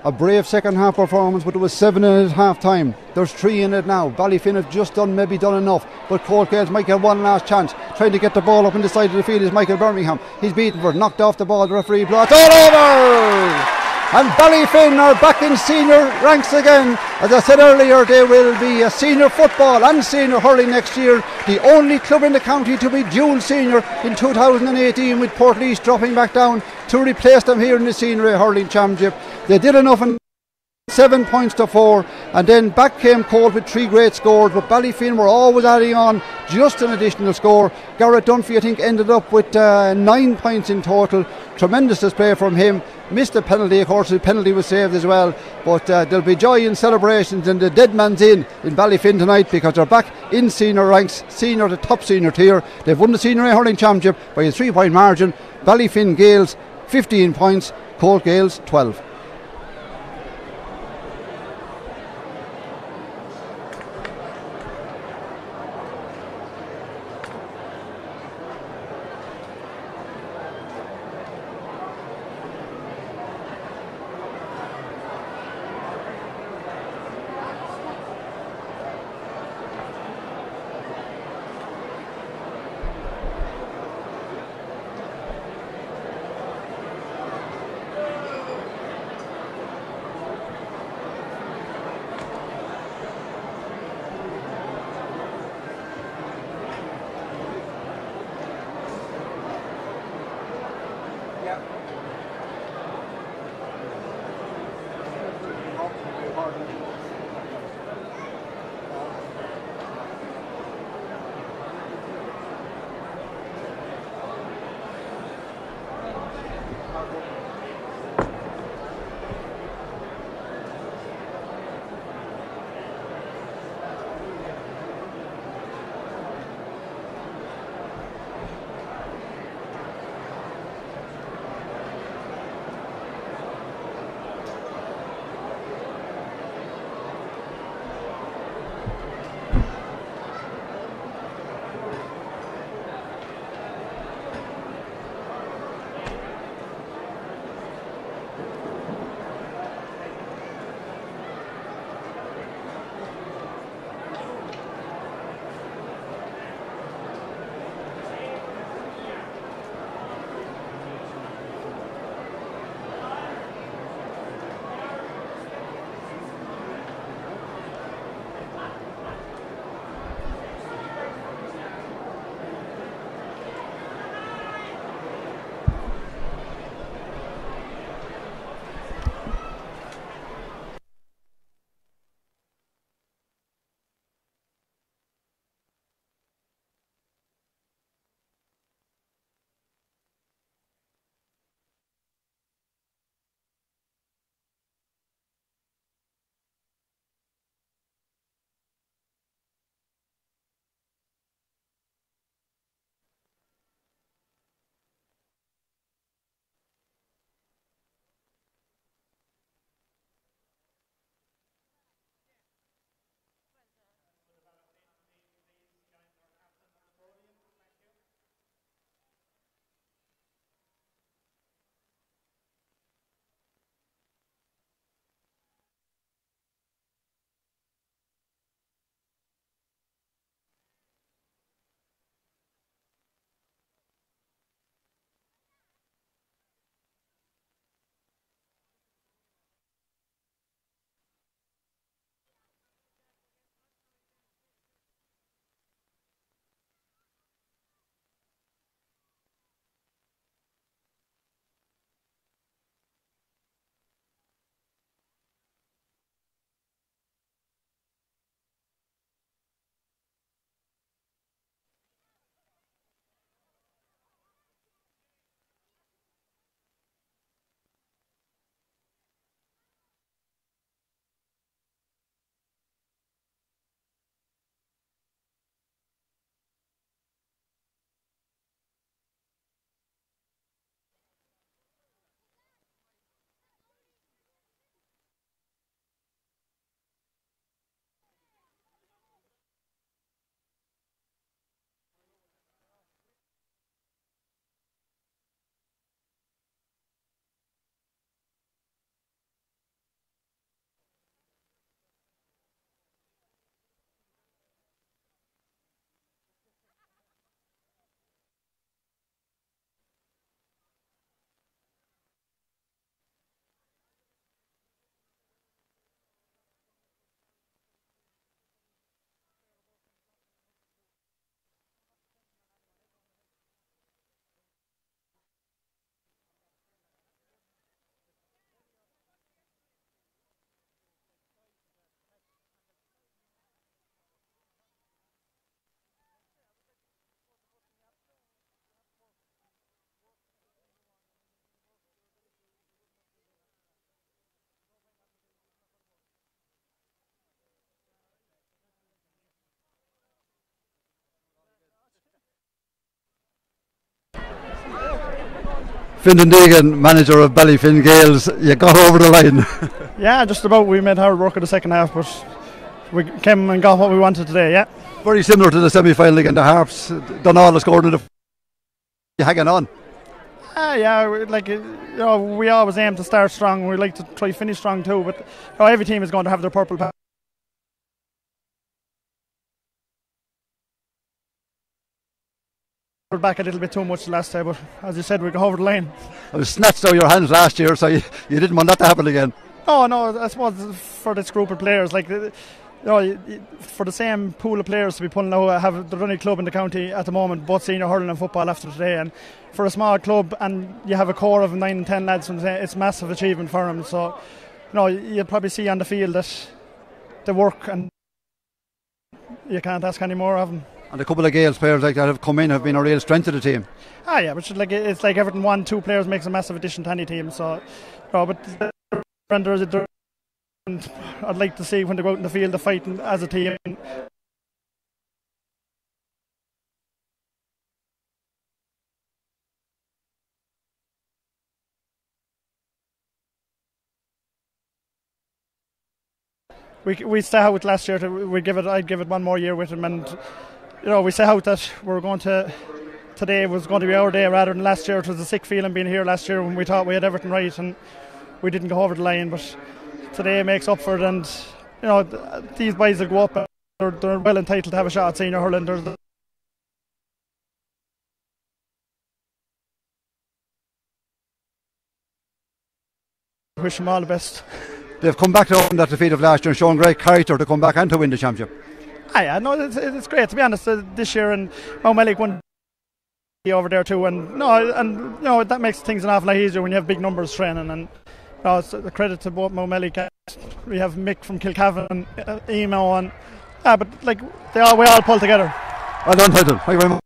A brave second half performance, but it was 7 in at half time. There's 3 in it now. Ballyfin have just done enough, but Colt Gales might get one last chance. Trying to get the ball up in the side of the field is Michael Birmingham. He's beaten for it, knocked off the ball. The referee blows all over. And Ballyfin are back in senior ranks again. As I said earlier, they will be a senior football and senior hurling next year. The only club in the county to be dual senior in 2018, with Portlaoise dropping back down to replace them here in the senior hurling championship. They did enough in 7 points to 4, and then back came Colt with 3 great scores, but Ballyfin were always adding on just an additional score. Garrett Dunphy, I think, ended up with 9 points in total. Tremendous display from him. Missed a penalty, of course. The penalty was saved as well, but there'll be joy and celebrations in the dead man's inn in Ballyfin tonight, because they're back in senior ranks, the top senior tier. They've won the senior hurling championship by a 3-point margin. Ballyfin Gales 15 points, Colt Gales 12. Fintan Deegan, manager of Ballyfin Gales, you got over the line. Yeah, just about. We made hard work of the second half, but we came and got what we wanted today, yeah. Very similar to the semi-final again, the Harps done all the scoring in the hanging on. Yeah, we always aim to start strong. We like to try finish strong too, but every team is going to have their purple patch. We're back a little bit too much last time, but as you said, we got over the line. It was snatched out of your hands last year, so you didn't want that to happen again. No, I suppose for this group of players, for the same pool of players to be pulling out, have the only club in the county at the moment, both senior hurling and football after today, and for a small club, and you have a core of 9 and 10 lads from the, it's a massive achievement for them. So, you'll probably see on the field that the work, and you can't ask any more of them. And a couple of Gales players like that have come in, have been a real strength to the team. Yeah, but it's like everything, 1-2 players makes a massive addition to any team. So, but I'd like to see when they go out in the field, they're fighting as a team. We set out last year. I'd give it one more year with him, and we set out that today was going to be our day rather than last year. It was a sick feeling being here last year when we thought we had everything right and we didn't go over the line. But today makes up for it, and these boys will go up. They're well entitled to have a shot at senior hurling. Wish them all the best. They've come back to open that defeat of last year and shown great character to come back and to win the championship. It's great, to be honest. This year, and Malik won over there too, and that makes things an awful lot easier when you have big numbers training. And it's a credit to both Malik. We have Mick from Kilcavan and Emo, and but we all pull together. Well done, Title. Thank you very much.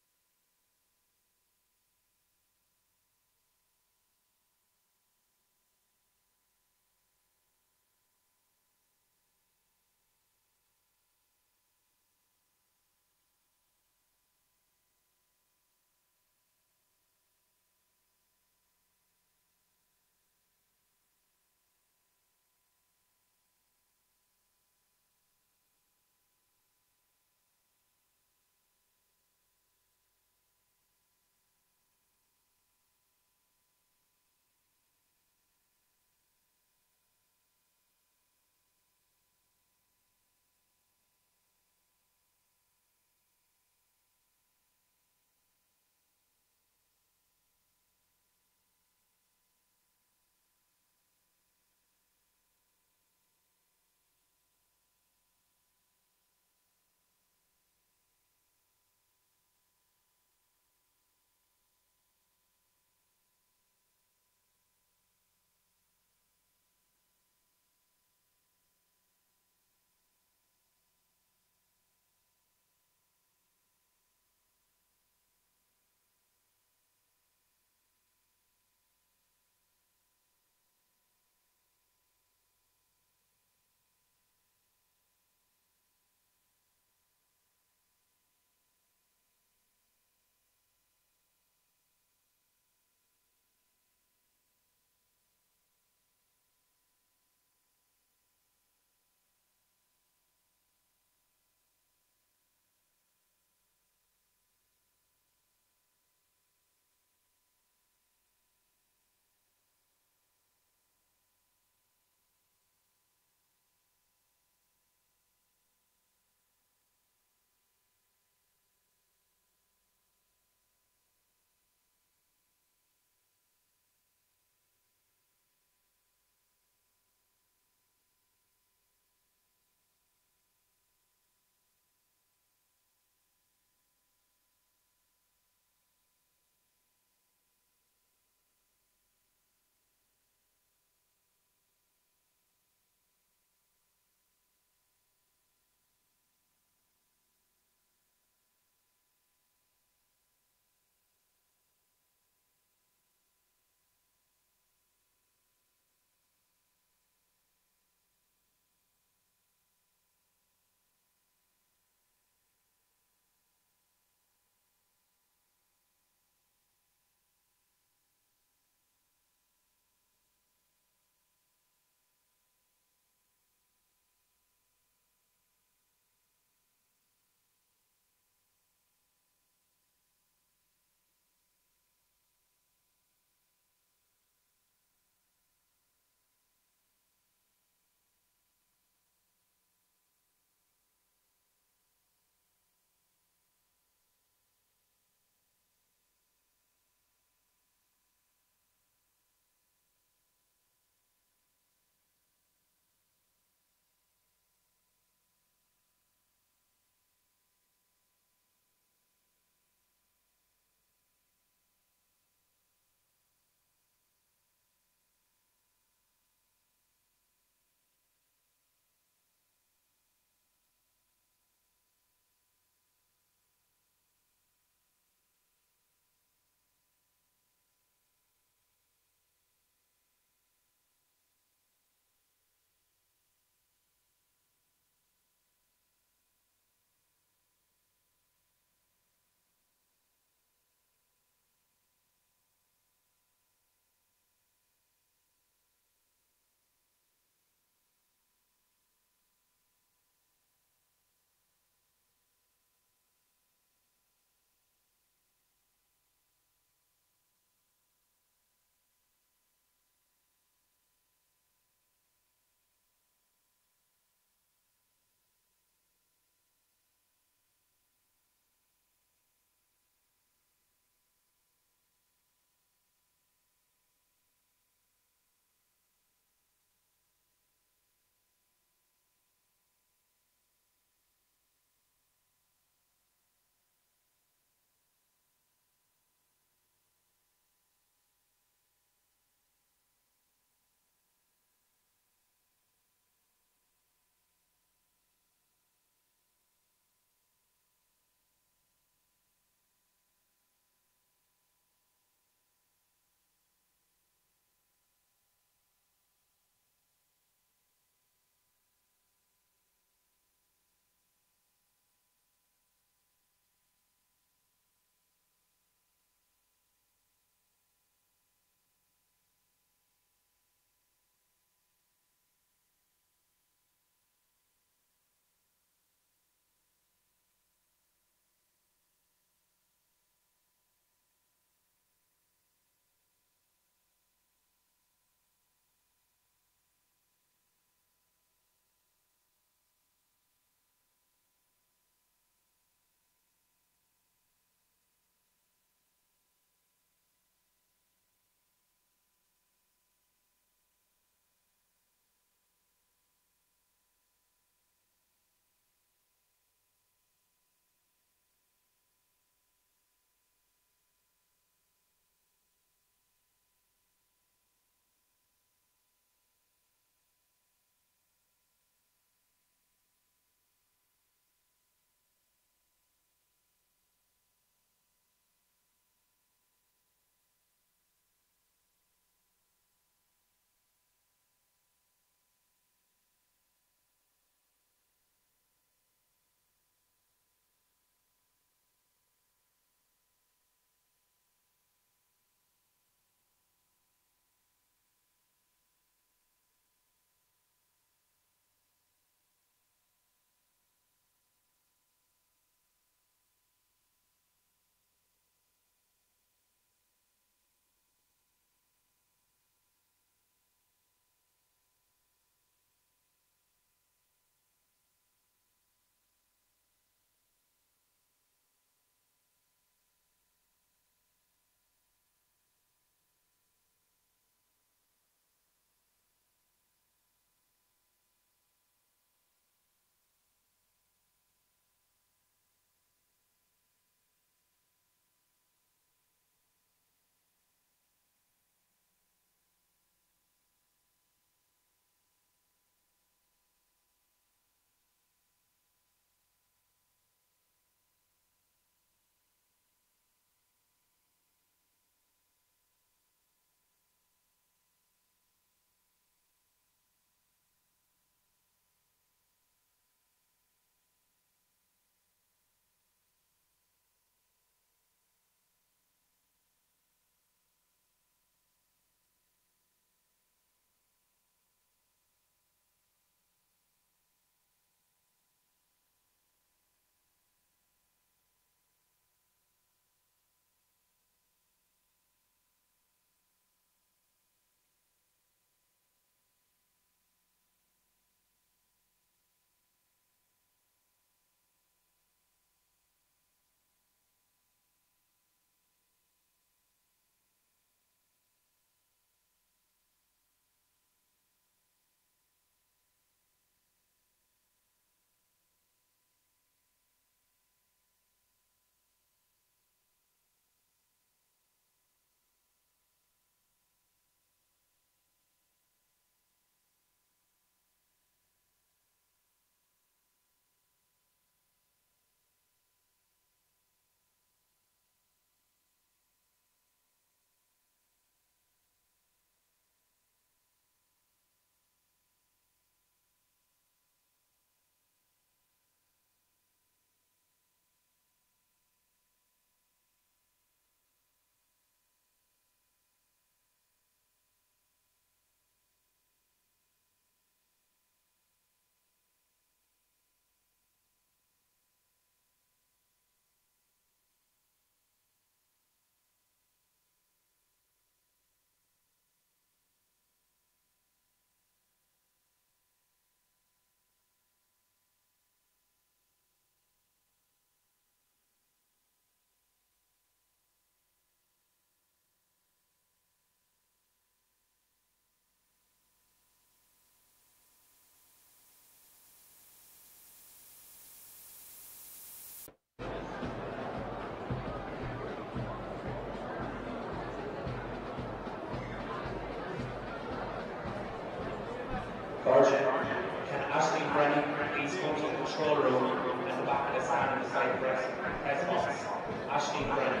and side press box. Ashley Brennan.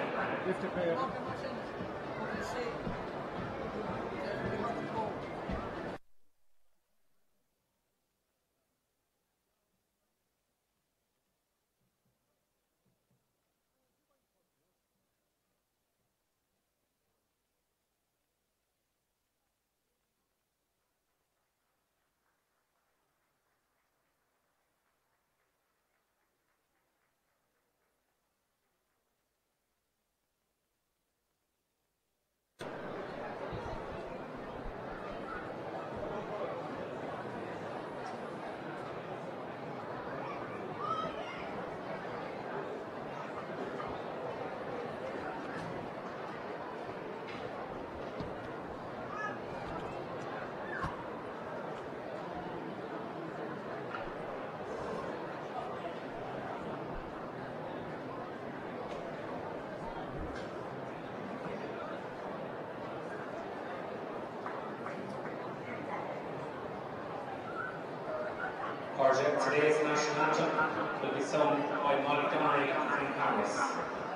Today's national anthem will be sung by Molly Donnery and Paris.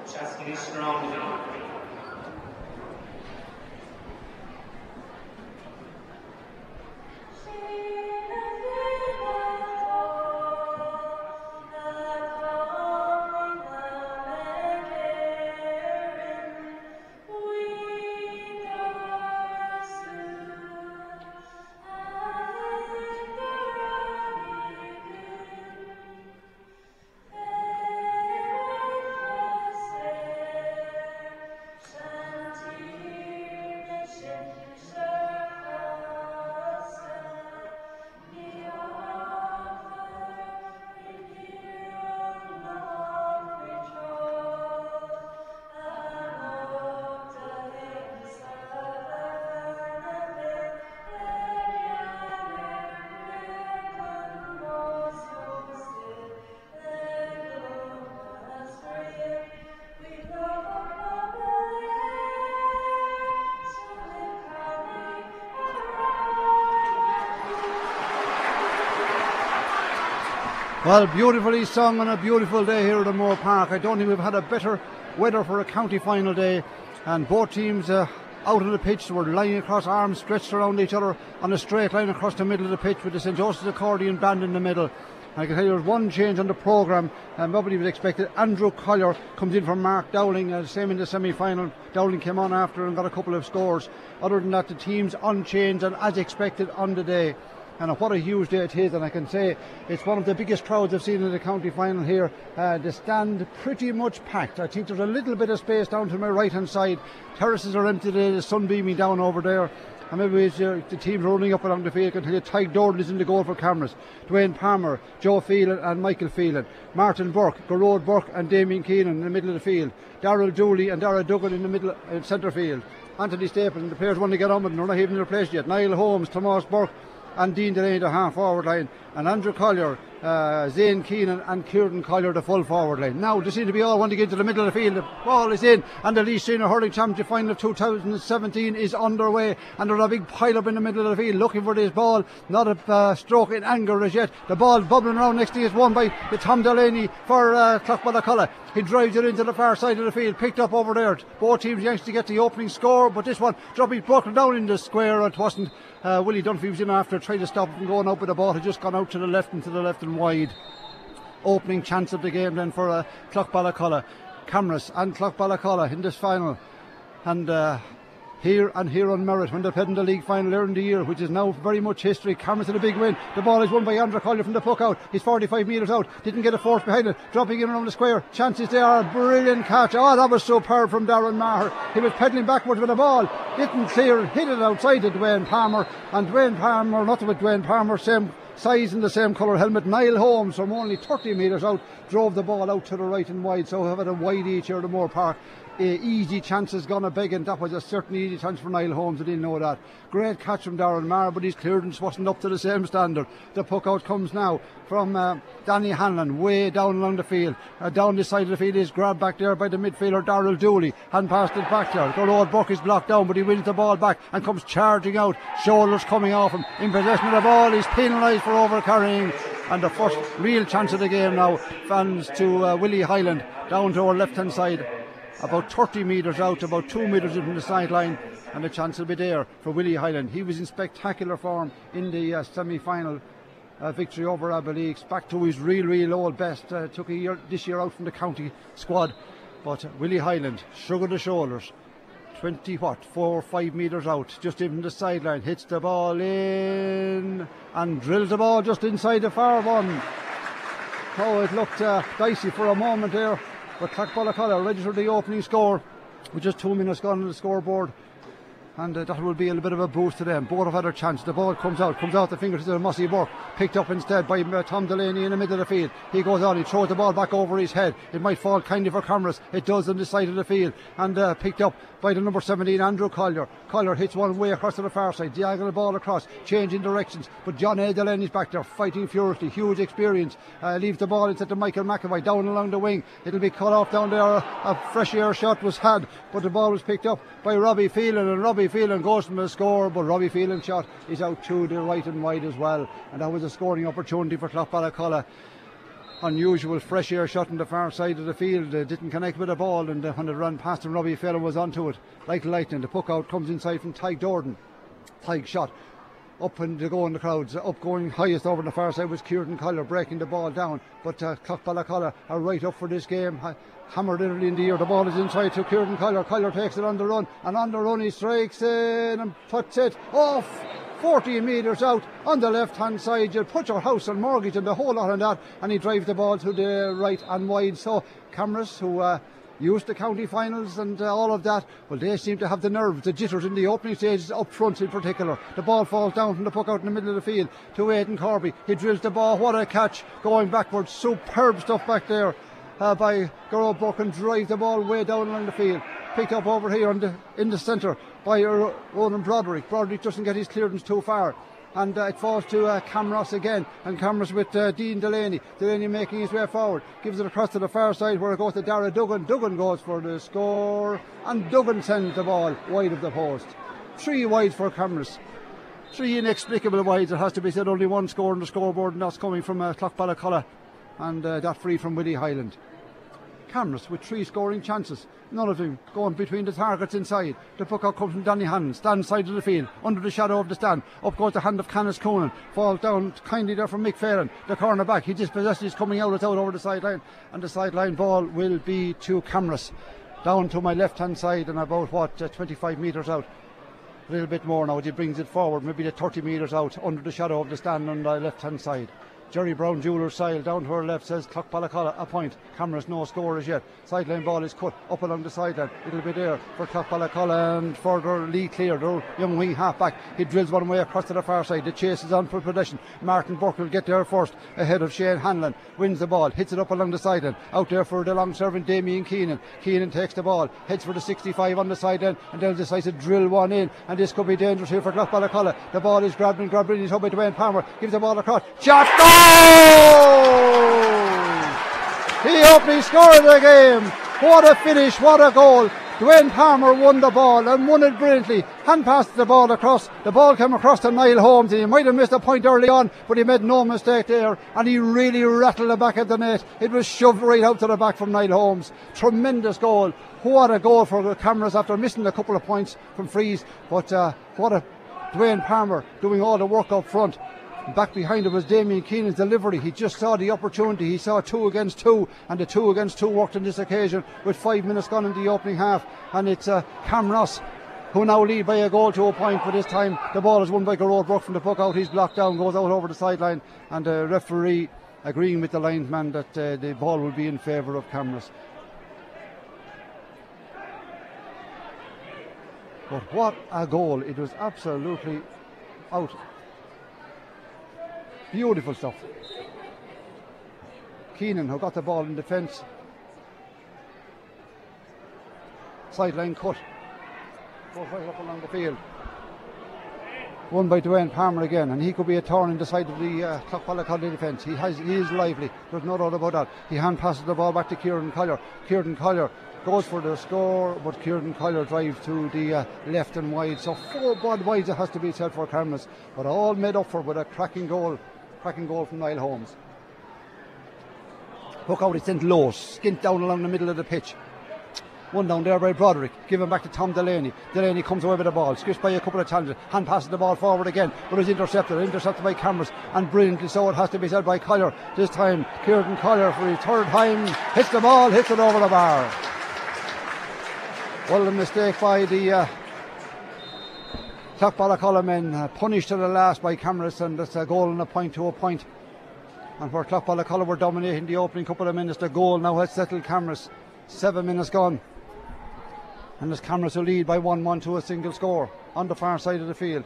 Chaskin Strong. Well, beautifully sung on a beautiful day here at the Moore Park. I don't think we've had a better weather for a county final day, and both teams out on the pitch were lying across, arms stretched around each other on a straight line across the middle of the pitch with the St. Joseph's accordion band in the middle. I can tell you there's one change on the programme, and nobody was expected. Andrew Collier comes in for Mark Dowling, same in the semi-final. Dowling came on after and got a couple of scores. Other than that, the team's unchanged and as expected on the day. And what a huge day it is, and I can say it's one of the biggest crowds I've seen in the county final here. The stand pretty much packed. I think there's a little bit of space down to my right hand side. Terraces are empty today, the sun beaming down over there. And maybe it's, the teams running up along the field. I can tell you Tyke Dordan is in the goal for cameras. Dwayne Palmer, Joe Phelan and Michael Phelan. Martin Burke, Garrod Burke and Damien Keenan in the middle of the field. Darrell Dooley and Dara Duggan in the middle centre field. Anthony Stapleton, the players want to get on with them, they're not even replaced yet. Niall Holmes, Tomas Burke and Dean Delaney the half forward line, and Andrew Collier, Zane Keenan and Kieran Collier the full forward line. Now they seem to be all wanting to get into the middle of the field. The ball is in, and the Laois Senior Hurling Championship final of 2017 is underway, and there's a big pile up in the middle of the field looking for this ball. Not a stroke in anger as yet. The ball bubbling around next to you is won by Tom Delaney for Clough-Ballacolla. He drives it into the far side of the field, picked up over there. Both teams yanks to get the opening score, but this one dropping broken down in the square. It wasn't Willie Dunphy was in after, tried to stop it from going out with the ball. Had just gone out to the left and wide. Opening chance of the game then for Clough-Ballacolla. Cameras and Clough-Ballacolla in this final, and here on merit when they played in the league final earlier in the year, which is now very much history. Cameras had a big win. The ball is won by Andrew Collier from the puck out. He's 45 metres out, didn't get a force behind it, dropping in around the square. Chances there, brilliant catch. Oh, that was superb from Darren Maher. He was pedalling backwards with the ball, didn't clear, hit it outside to Dwayne Palmer, and Dwayne Palmer, nothing with Dwayne Palmer, same size and the same colour helmet. Niall Holmes from only 30 metres out drove the ball out to the right and wide, so have had a wide each here at the Moore Park. Easy chances gone a begging. That was a certain easy chance for Niall Holmes. I didn't know that. Great catch from Darren Maher, but his clearance wasn't up to the same standard. The puck out comes now from Danny Hanlon, way down along the field. Down this side of the field is grabbed back there by the midfielder Darrell Dooley. Hand passed it back there. Garrod Burke is blocked down, but he wins the ball back and comes charging out. Shoulders coming off him. In possession of the ball, he's penalised for over carrying. And the first real chance of the game now fans to Willie Highland down to our left hand side, about 30 metres out, about 2 metres in from the sideline, and the chance will be there for Willie Highland. He was in spectacular form in the semi-final victory over Abberleaks, back to his real old best. Took this year out from the county squad, but Willie Highland shrugged the shoulders. 4 or 5 metres out, just in from the sideline, hits the ball in and drills the ball just inside the far one. Oh, it looked dicey for a moment there, but Clackballacalla registered the opening score with just 2 minutes gone on the scoreboard, and that will be a little bit of a boost to them. Both have had a chance. The ball comes out the fingers of Mossy Burke, picked up instead by Tom Delaney in the middle of the field. He goes on, he throws the ball back over his head. It might fall kindly for Commerce. It does on the side of the field, and picked up by the number 17, Andrew Collier. Collier hits one way across to the far side, diagonal ball across, changing directions, but John A. Delaney's back there fighting furiously, huge experience. Leaves the ball instead to Michael McAvoy down along the wing. It'll be cut off down there. A fresh air shot was had, but the ball was picked up by Robbie Phelan, and Robbie Phelan goes from the score, but Robbie Phelan's shot is out to the right and wide as well, and that was a scoring opportunity for Clackballacalla. Unusual fresh air shot on the far side of the field, didn't connect with the ball, and when it ran past him, Robbie Phelan was onto it like lightning. The puck out comes inside from Tig Dordan. Tig shot up and to go in the crowds. Up going highest over on the far side was Kieran Collier breaking the ball down, but Clackballacalla are right up for this game. Hammered early in the year, the ball is inside to Kieran Collier. Collier takes it on the run, and on the run he strikes in and puts it off 40 metres out on the left hand side. You'll put your house and mortgage and the whole lot on that, and he drives the ball to the right and wide. So Camrus, who used the county finals and all of that, well, they seem to have the nerves, the jitters in the opening stages up front in particular. The ball falls down from the puck out in the middle of the field to Aidan Corby. He drills the ball, what a catch, going backwards, superb stuff back there by Gerald Buck, and drive the ball way down along the field. Picked up over here in the centre by Ronan Broderick. Broderick doesn't get his clearance too far, and it falls to Camross again, and Camross with Dean Delaney. Delaney making his way forward, gives it across to the far side where it goes to Dara Duggan. Duggan goes for the score, and Duggan sends the ball wide of the post. 3 wide for Camross. 3 inexplicable wides, it has to be said. Only 1 score on the scoreboard, and that's coming from Clackballacalla, and that free from Willie Highland. Camrus with 3 scoring chances, none of them going between the targets inside. The puck out comes from Danny Hannon, stand side of the field, under the shadow of the stand. Up goes the hand of Canis Coonan, falls down kindly there from Mick Phelan, the corner back. He dispossesses, coming out, it's out over the sideline, and the sideline ball will be to Camrus, down to my left hand side, and about 25 metres out. A little bit more now, he brings it forward, maybe the 30 metres out, under the shadow of the stand on the left hand side. Jerry Brown Jeweller's Sile down to her left says Clackballacalla a point. Cameras no score as yet. Sideline ball is cut up along the sideline. It'll be there for Clackballacalla, and further Lee Clear, their young wing half back. He drills one way across to the far side. The chase is on for possession. Martin Burke will get there first ahead of Shane Hanlon. Wins the ball, hits it up along the sideline. Out there for the long serving Damien Keenan. Keenan takes the ball, heads for the 65 on the sideline, and then decides to drill one in. And this could be dangerous here for Clackballacalla. The ball is grabbed in his hub by Dwayne Palmer. Gives the ball across. Shot! Goal! He openly scored the game. What a finish, what a goal. Dwayne Palmer won the ball and won it brilliantly. Hand passed the ball across. The ball came across to Niall Holmes, and he might have missed a point early on, but he made no mistake there, and he really rattled the back of the net. It was shoved right out to the back from Niall Holmes. Tremendous goal. What a goal for the Cameras after missing a couple of points from frees. But what a Dwayne Palmer doing all the work up front. Back behind it was Damien Keenan's delivery. He just saw the opportunity. He saw 2 against 2, and the 2 against 2 worked on this occasion with 5 minutes gone in the opening half. And it's Cam Ross who now lead by a goal to a point. But this time the ball is won by Gerard Brook from the puck out. He's blocked down, goes out over the sideline, and the referee agreeing with the linesman that the ball will be in favour of Camrus. But what a goal. It was absolutely out. Beautiful stuff. Keenan, who got the ball in defence. Sideline cut. Goes right up along the field. Won by Dwayne Palmer again, and he could be a thorn in the side of the Clackballacalla defence. He is lively, there's no doubt about that. He hand passes the ball back to Kieran Collier. Kieran Collier goes for the score, but Kieran Collier drives to the left and wide. So 4 broad wides, it has to be said, for Cameras, but all made up for with a cracking goal cracking goal from Niall Holmes. Hook out, it's sent Laois, skint down along the middle of the pitch. One down there by Broderick, given back to Tom Delaney. Delaney comes away with the ball, skips by a couple of challenges, hand passes the ball forward again, but is intercepted by Cameras, and brilliantly so it has to be said by Collier. This time, Kieran Collier for his third time, hits the ball, hits it over the bar. Well, a mistake by the Clough-Ballacolla men, punished to the last by Cameras, and it's a goal and a point to a point. And where Clough-Ballacolla were dominating the opening couple of minutes, the goal now has settled Cameras. 7 minutes gone. And there's Cameras who lead by 1-1 to a single score on the far side of the field.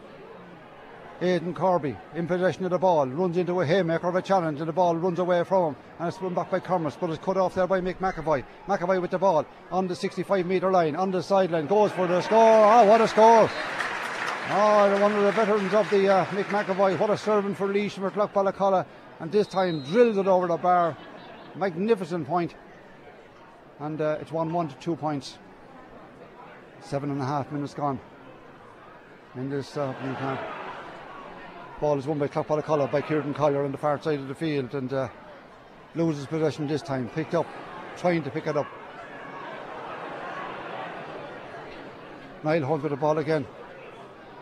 Aidan Corby in possession of the ball, runs into a haymaker of a challenge, and the ball runs away from him, and it's run back by Cameras, but it's cut off there by Mick McAvoy. McAvoy with the ball on the 65-metre line, on the sideline, goes for the score. Oh, what a score! Oh, one of the veterans of the Mick McAvoy. What a servant for Laois for Clough-Ballacolla, and this time drills it over the bar. Magnificent point. And it's 1-1 to 2 points. 7.5 minutes gone in this ball is won by Clough-Ballacolla by Kieran Collier on the far side of the field, and loses possession this time, picked up, trying to pick it up. Niall Holmes with the ball again.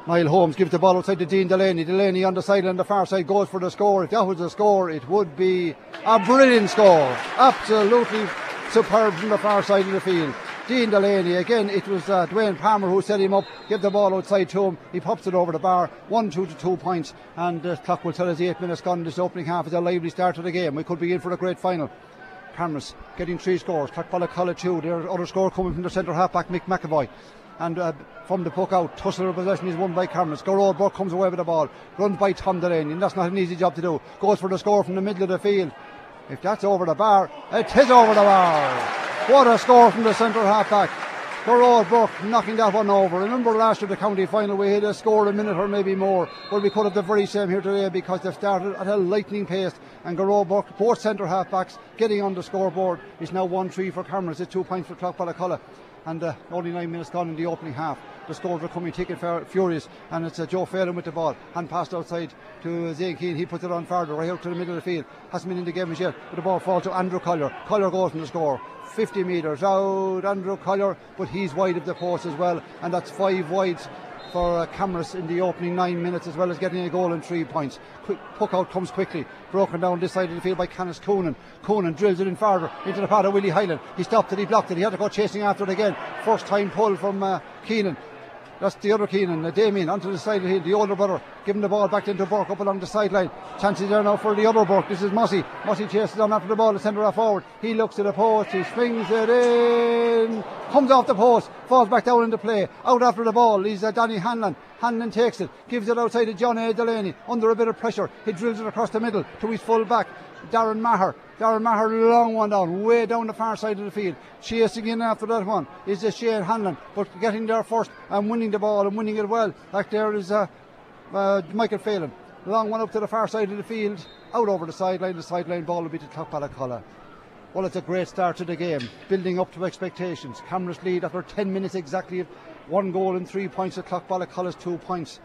Niall Holmes gives the ball outside to Dean Delaney. Delaney on the sideline, on the far side, goes for the score. If that was a score, it would be a brilliant score. Absolutely superb from the far side of the field. Dean Delaney, again, it was Dwayne Palmer who set him up, gave the ball outside to him, he pops it over the bar, 1-2 to 2 points, and the clock will tell us 8 minutes gone in this opening half. It's a lively start to the game. We could be in for a great final. Cameras getting 3 scores, Clough-Ballacolla 2, their other score coming from the centre half-back Mick McAvoy. And from the puck out, tussle of possession is won by Cameras. Garrod Burke comes away with the ball, runs by Tom Delaney, and that's not an easy job to do. Goes for the score from the middle of the field. If that's over the bar, it is over the bar. What a score from the centre half-back. Garrod Burke knocking that one over. Remember last year the county final we had a score a minute or maybe more. Well, we could have the very same here today because they've started at a lightning pace, and Garrod Burke, both centre half-backs, getting on the scoreboard. It's now 1-3 for Cameras. It's 2 points for Clough-Ballacolla. And only 9 minutes gone in the opening half. The scores are coming thick and furious, and it's Joe Phelan with the ball, hand passed outside to Zane Keane. He puts it on further, right out to the middle of the field. Hasn't been in the game as yet, but the ball falls to Andrew Collier. Collier goes from the score, 50 metres out, Andrew Collier, but he's wide of the post as well, and that's 5 wides for Cameras in the opening 9 minutes, as well as getting a goal and 3 points. Puck out comes quickly, broken down this side of the field by Canis Coonan. Coonan drills it in further into the path of Willie Hyland. He stopped it, he blocked it, he had to go chasing after it again. First time pull from Keenan. That's the other Keenan, Damien, onto the side of the hill, the older brother, giving the ball back into Burke up along the sideline. Chances there now for the other Burke. This is Mossy. Mossy chases on after the ball, the centre half forward. He looks at the post, he swings it in, comes off the post, falls back down into play. Out after the ball, he's Danny Hanlon. Hanlon takes it, gives it outside to John A. Delaney. Under a bit of pressure, he drills it across the middle to his full back, Darren Maher. Darren Maher, long one down, way down the far side of the field. Chasing in after that one is Shane Hanlon, but getting there first and winning the ball and winning it well. Back there is Michael Phelan. Long one up to the far side of the field, out over the sideline ball will be to Clough-Ballacolla. Well, it's a great start to the game, building up to expectations. Cameras lead after 10 minutes exactly, 1 goal and 3 points at Clough-Ballacolla's 2 points.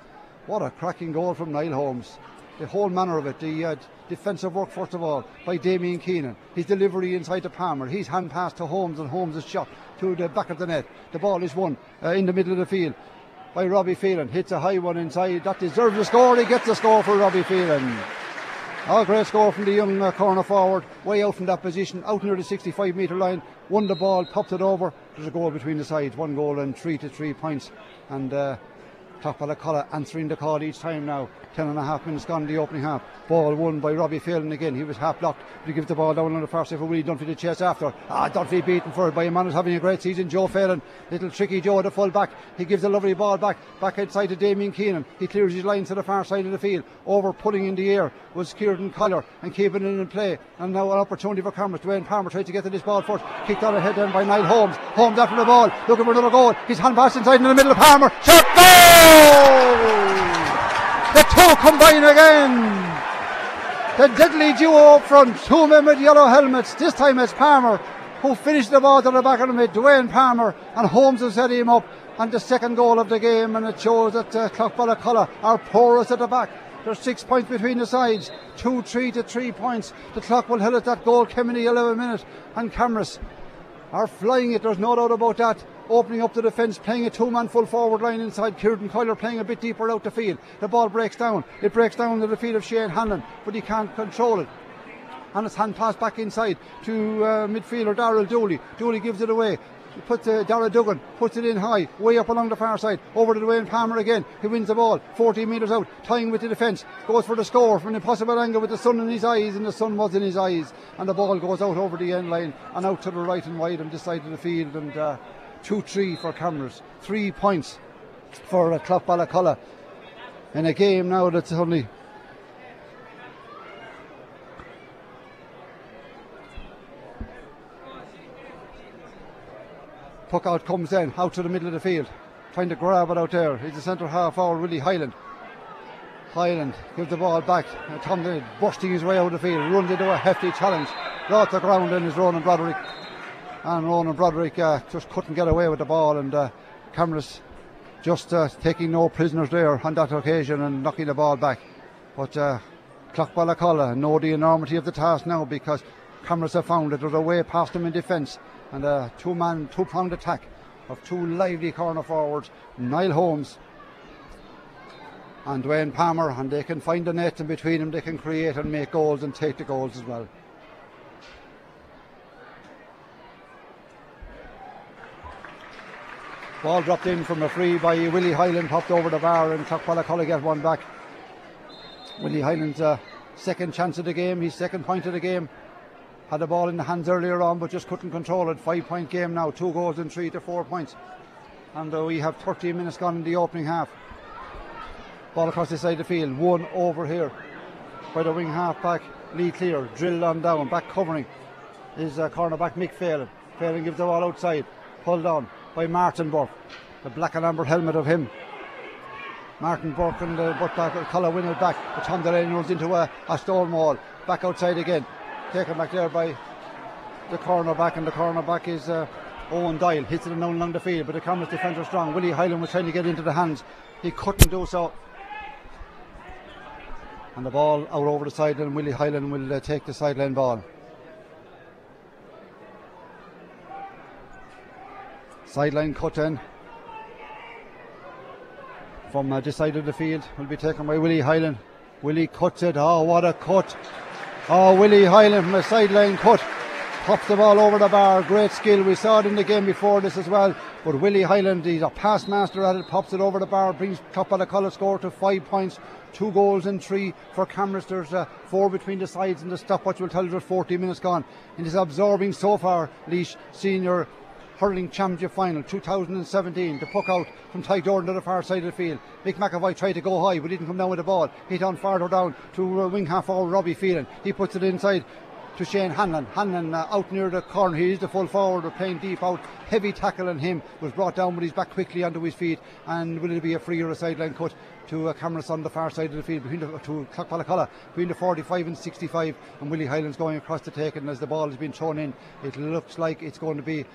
What a cracking goal from Niall Holmes. The whole manner of it, the defensive work first of all by Damien Keenan, his delivery inside to Palmer, his hand pass to Holmes, and Holmes' shot to the back of the net. The ball is won in the middle of the field by Robbie Phelan, hits a high one inside, that deserves a score. He gets a score for Robbie Phelan. A great score from the young corner forward, way out from that position, out near the 65-metre line, won the ball, popped it over. There's a goal between the sides, 1 goal and 3 points, and Clough-Ballacolla answering the call each time now. 10.5 minutes gone in the opening half. Ball won by Robbie Phelan again. He was half blocked, but he gives the ball down on the far side for Willie Dunphy to chase after. Dunphy beaten for it by a man who's having a great season, Joe Phelan. Little tricky Joe, the full back. He gives a lovely ball back outside to Damien Keenan. He clears his lines to the far side of the field. Over pulling in the air was Kieran Collier and keeping it in play. And now an opportunity for Cameras. Dwayne Palmer tried to get to this ball first. Kicked out ahead then by Niall Holmes. Holmes after the ball, looking for another goal. His hand pass inside in the middle of Palmer. Shot, goal! The two combine again. The deadly duo up front, 2 men with yellow helmets. This time it's Palmer who finished the ball to the back of the mid. Dwayne Palmer, and Holmes has set him up. And the second goal of the game, and it shows that Clough-Ballacolla are porous at the back. There's 6 points between the sides. 2-3 to 3 points. The clock will hit at that goal. Kemeny 11 minutes. And Cameras are flying it. There's no doubt about that. Opening up the defence, playing a two-man full forward line inside. Kieran Coyler playing a bit deeper out the field. The ball breaks down. It breaks down to the feet of Shane Hanlon, but he can't control it. And it's hand pass back inside to midfielder Darrell Dooley. Dooley gives it away. He puts Dara Duggan, puts it in high, way up along the far side, over to Dwayne Palmer again. He wins the ball, 14 metres out, tying with the defence, goes for the score from an impossible angle with the sun in his eyes, and the sun was in his eyes, and the ball goes out over the end line and out to the right and wide on this side of the field, and 2-3 for Cameras, 3 points for Clough Ballacolla in a game now that's only puck out comes then, out to the middle of the field, trying to grab it out there. He's the centre half forward, Willie Hyland. Hyland gives the ball back. Tom bursting his way out of the field, runs into a hefty challenge. Brought the ground in is Ronan Broderick. And Ronan Broderick just couldn't get away with the ball, and Cameras just taking no prisoners there on that occasion and knocking the ball back. But Clough Ballacolla know the enormity of the task now, because Cameras have found that there's a way past them in defence, and a two-pronged attack of two lively corner forwards, Niall Holmes and Dwayne Palmer, and they can find the net, and between them they can create and make goals and take the goals as well. Ball dropped in from a free by Willie Hyland, popped over the bar, and Clough Ballacolla get one back. Willie Hyland's second chance of the game, his second point of the game. Had the ball in the hands earlier on, but just couldn't control it. 5 point game now, 2 goals and 3 to 4 points. And we have 13 minutes gone in the opening half. Ball across the side of the field, one over here by the wing half back, Lee Clear, drilled on down, back covering is cornerback Mick Phelan. Phelan gives the ball outside, pulled on by Martin Burke, the black and amber helmet of him. Martin Burke and the Ballacolla win it back, but Tom Delaney runs into a stone wall, back outside again. Taken back there by the cornerback, and the cornerback is Owen Doyle. Hits it down along the field, but the Cameras defence are strong. Willie Hyland was trying to get into the hands. He couldn't do so. And the ball out over the sideline. Willie Hyland will take the sideline ball. Sideline cut in from this side of the field. Will be taken by Willie Hyland. Willie cuts it. Oh, what a cut! Oh, Willie Hyland from a sideline cut, pops the ball over the bar. Great skill. We saw it in the game before this as well. But Willie Hyland, he's a pass master at it, pops it over the bar, brings Clough Ballacolla score to 5 points, 2 goals and 3 for Cameras. There's 4 between the sides, and the stopwatch will tell you there's 40 minutes gone. And is absorbing so far Laois Senior Hurling Championship Final 2017. The puck out from Ty Jordan to the far side of the field. Mick McAvoy tried to go high, but didn't come down with the ball. Hit on farther down to wing half forward Robbie Phelan. He puts it inside to Shane Hanlon. Hanlon out near the corner. He is the full forward, playing deep out. Heavy tackle on him, was brought down, but he's back quickly onto his feet. And will it be a free or a sideline cut to Cameras on the far side of the field, to Clough Ballacolla, between the 45 and 65, and Willie Hyland's going across the take, and as the ball has been thrown in, it looks like it's going to be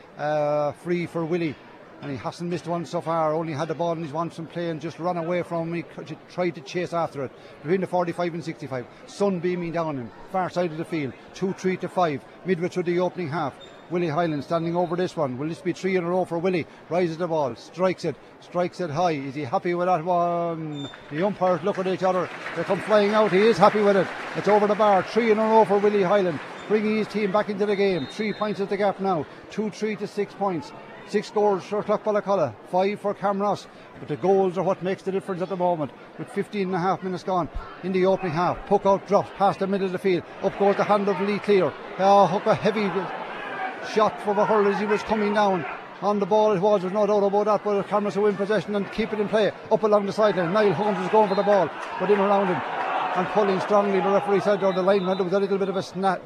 free for Willie, and he hasn't missed one so far. Only had the ball in his once from play and just run away from him. He tried to chase after it between the 45 and 65. Sun beaming down him, far side of the field, 2-3 to 5, midway through the opening half. Willie Hyland standing over this one. Will this be 3 in a row for Willie? Rises the ball, strikes it high. Is he happy with that one? The umpires look at each other. They come flying out. He is happy with it. It's over the bar. 3 in a row for Willie Hyland, bringing his team back into the game. 3 points at the gap now. 2-3 to 6 points. 6 goals for Clough Ballacolla, 5 for Camross. But the goals are what makes the difference at the moment, with 15 and a half minutes gone in the opening half. Puck out drops past the middle of the field. Up goes the hand of Lee Clear. Hook a heavy shot for the hurl as he was coming down. On the ball it was, there's no doubt about that, but the Cameras will win possession and keep it in play. Up along the sideline, Niall Holmes is going for the ball, but in around him and pulling strongly. The referee said there the lineman, there was a little bit of a snatch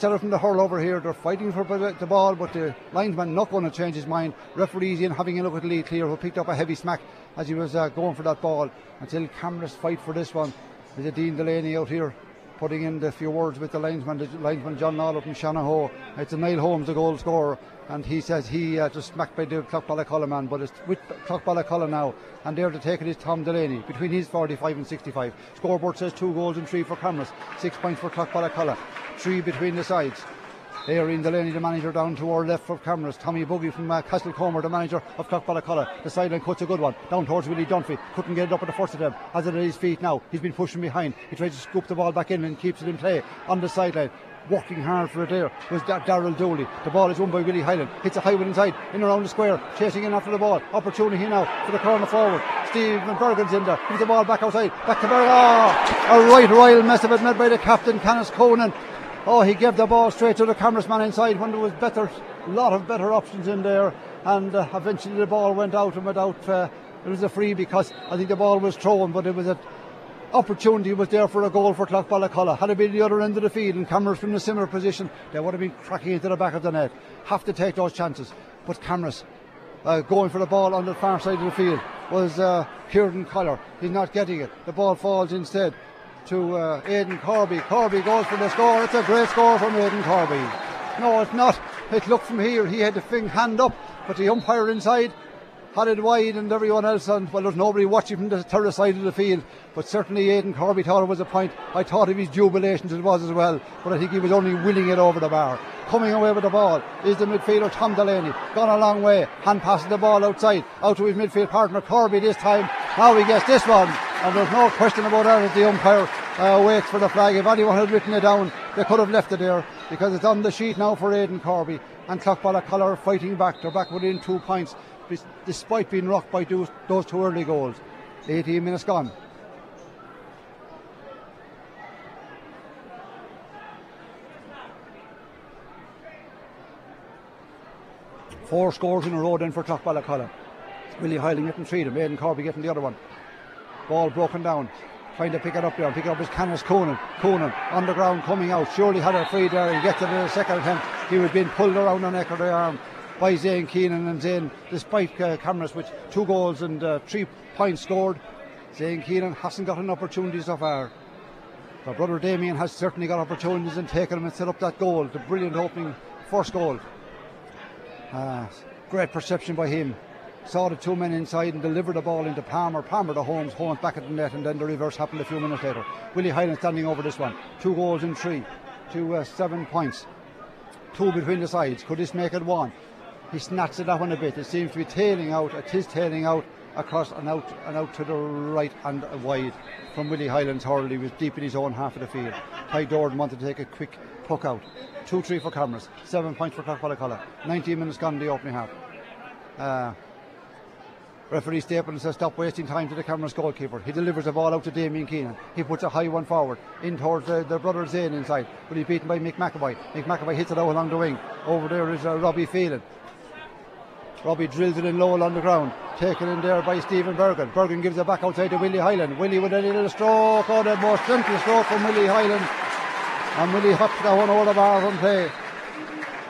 at it from the hurl over here. They're fighting for the ball, but the linesman not going to change his mind. Referee's in having a look at Lee Clear, who picked up a heavy smack as he was going for that ball, until Cameras fight for this one. There's a Dean Delaney out here putting in the few words with the linesman John Lawler and Shanaho. It's a Niall Holmes, the goal scorer, and he says he just smacked by the Clough-Ballacolla man, but it's with Clough-Ballacolla now, and there to take it is Tom Delaney between his 45 and 65. Scoreboard says 2 goals and 3 for Camras, 6 points for Clough-Ballacolla, 3 between the sides. Erin Delaney, the manager, down to our left for Camras. Tommy Buggy from Castlecomer, the manager of Clough-Ballacolla. The sideline cuts a good one down towards Willie Dunphy. Couldn't get it up at the first attempt. Has it at his feet now. He's been pushing behind. He tries to scoop the ball back in and keeps it in play on the sideline. Working hard for it there was Darryl Dooley. The ball is won by Willie Hyland. Hits a high one inside, in around the square, chasing in after the ball. Opportunity now for the corner forward. Stephen Bergen's in there. Gives the ball back outside. Back to Bergen. A right royal mess of it made by the captain, Canis Conan. Oh, he gave the ball straight to the cameraman inside when there was a lot of better options in there, and eventually the ball went out, and it was a free because I think the ball was thrown, but it was an opportunity was there for a goal for Clough-Ballacolla. Had it been the other end of the field and Camras from a similar position, they would have been cracking into the back of the net. Have to take those chances, but Camras going for the ball on the far side of the field was Kieran Collar. He's not getting it. The ball falls instead to Aidan Corby. Corby goes for the score. It's a great score from Aidan Corby. No, it's not. It looked from here. He had the hand up, but the umpire inside had it wide, and everyone else there's nobody watching from the third side of the field, but certainly Aidan Corby thought it was a point. I thought of his jubilations it was as well, but I think he was only willing it over the bar. Coming away with the ball is the midfielder Tom Delaney. Gone a long way, hand passing the ball outside, out to his midfield partner Corby this time. Now he gets this one, and there's no question about that as the umpire waits for the flag. If anyone had written it down, they could have left it there, because it's on the sheet now for Aidan Corby, and Clough-Ballacolla are fighting back. They're back within 2 points, despite being rocked by those 2 early goals. 18 minutes gone. Four scores in a row then for Clough-Ballacolla. Willie Hyling getting 3 of them, Aidan Corby getting the other one. Ball broken down, trying to pick it up there, and pick it up is Canis Conan. Conan on the ground coming out, surely had a free there. He gets it in the second attempt. He was being pulled around the neck of the arm by Zane Keenan, and Zane, despite Camras with 2 goals and 3 points scored, Zane Keenan hasn't got an opportunity so far. But brother Damien has certainly got opportunities and taken him and set up that goal, the brilliant opening first goal. Great perception by him. Saw the 2 men inside and delivered the ball into Palmer to Holmes back at the net, and then the reverse happened a few minutes later. Willie Hyland standing over this one. 2 goals and 3 to 7 points. 2 between the sides. Could this make it 1? He snatched at that one a bit. It seems to be tailing out. It is tailing out across and out to the right and wide from Willie Hyland's hurl. He was deep in his own half of the field. Ty Dordan wanted to take a quick puck out. 2-3 for Camras. 7 points for Clough-Ballacolla. 19 minutes gone in the opening half. Referee Stapleton says stop wasting time to the Camras goalkeeper. He delivers the ball out to Damien Keenan. He puts a high one forward in towards the brother Zane inside, but he's beaten by Mick McAvoy. Mick McAvoy hits it out along the wing. Over there is Robbie Phelan. Robbie drills it in low on the ground, taken in there by Stephen Bergen. Bergen gives it back outside to Willie Hyland. Willie with a little stroke, the most gentle stroke from Willie Hyland, and Willie hopped that one over the bar from play.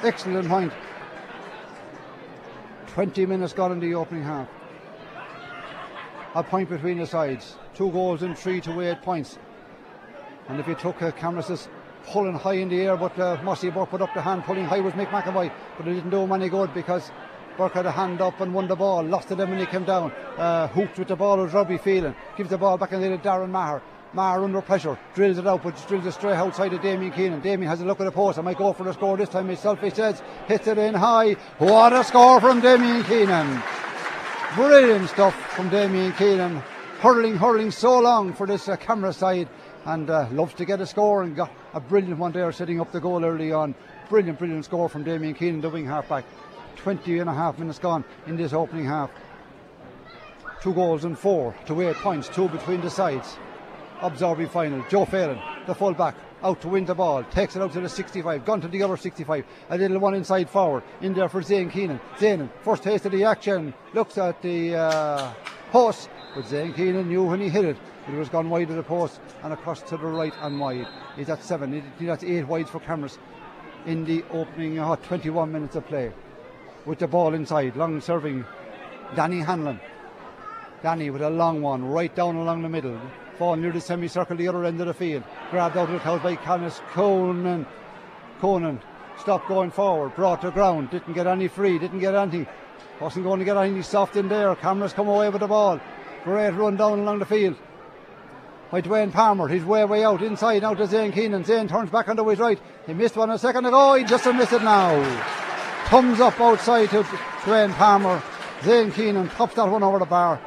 Excellent point. 20 minutes gone in the opening half. A point between the sides. 2 goals and 3 to 8 points. And if you took Camras pulling high in the air, but Mossy Burke put up the hand, pulling high was Mick McAvoy, but it didn't do him any good because Burke had a hand up and won the ball, lost it then when he came down. Hooked with the ball was Robbie Phelan, gives the ball back in to Darren Maher. Maher under pressure, drills it out, but drills it straight outside of Damien Keenan. Damien has a look at the post. I might go for the score this time myself, he says. Hits it in high. What a score from Damien Keenan. Brilliant stuff from Damien Keenan. Hurling so long for this camera side, and loves to get a score, and got a brilliant one there setting up the goal early on. Brilliant score from Damien Keenan, the wing half back. 20 and a half minutes gone in this opening half. 2 goals and 4 to 8 points, 2 between the sides. Absorbing final, Joe Phelan, the full back, out to win the ball, takes it out to the 65, gone to the other 65, a little one inside forward, in there for Zane Keenan. Zane, first taste of the action, looks at the post, but Zane Keenan knew when he hit it, it was gone wide of the post and across to the right and wide. He's at 7, that's 8 wides for Camras in the opening 21 minutes of play. With the ball inside, long serving Danny Hanlon. Danny with a long one right down along the middle. Fall near the semicircle, the other end of the field. Grabbed out of the crowd by Canis Conan. Conan stopped going forward, brought to ground, didn't get any free, didn't get anything. Wasn't going to get anything soft in there. Cameras come away with the ball. Great run down along the field by Dwayne Palmer. He's way out inside now to Zane Keenan. Zane turns back onto his right. He missed one a second ago. He just missed it now. Thumbs up outside to Dwayne Palmer. Zane Keenan pops that one over the bar.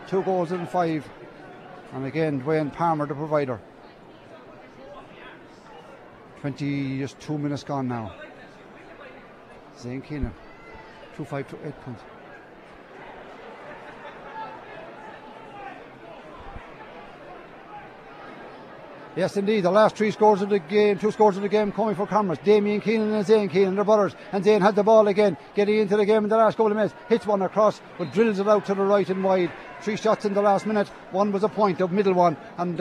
2 goals in 5. And again, Dwayne Palmer, the provider. 2 minutes gone now. Zane Keenan, 2-5 to 8 points. Yes, indeed, the last 3 scores of the game, 2 scores of the game coming for Cameras. Damien Keenan and Zane Keenan, their brothers. And Zane had the ball again, getting into the game in the last couple of minutes. Hits one across, but drills it out to the right and wide. 3 shots in the last minute. One was a point, a middle one, and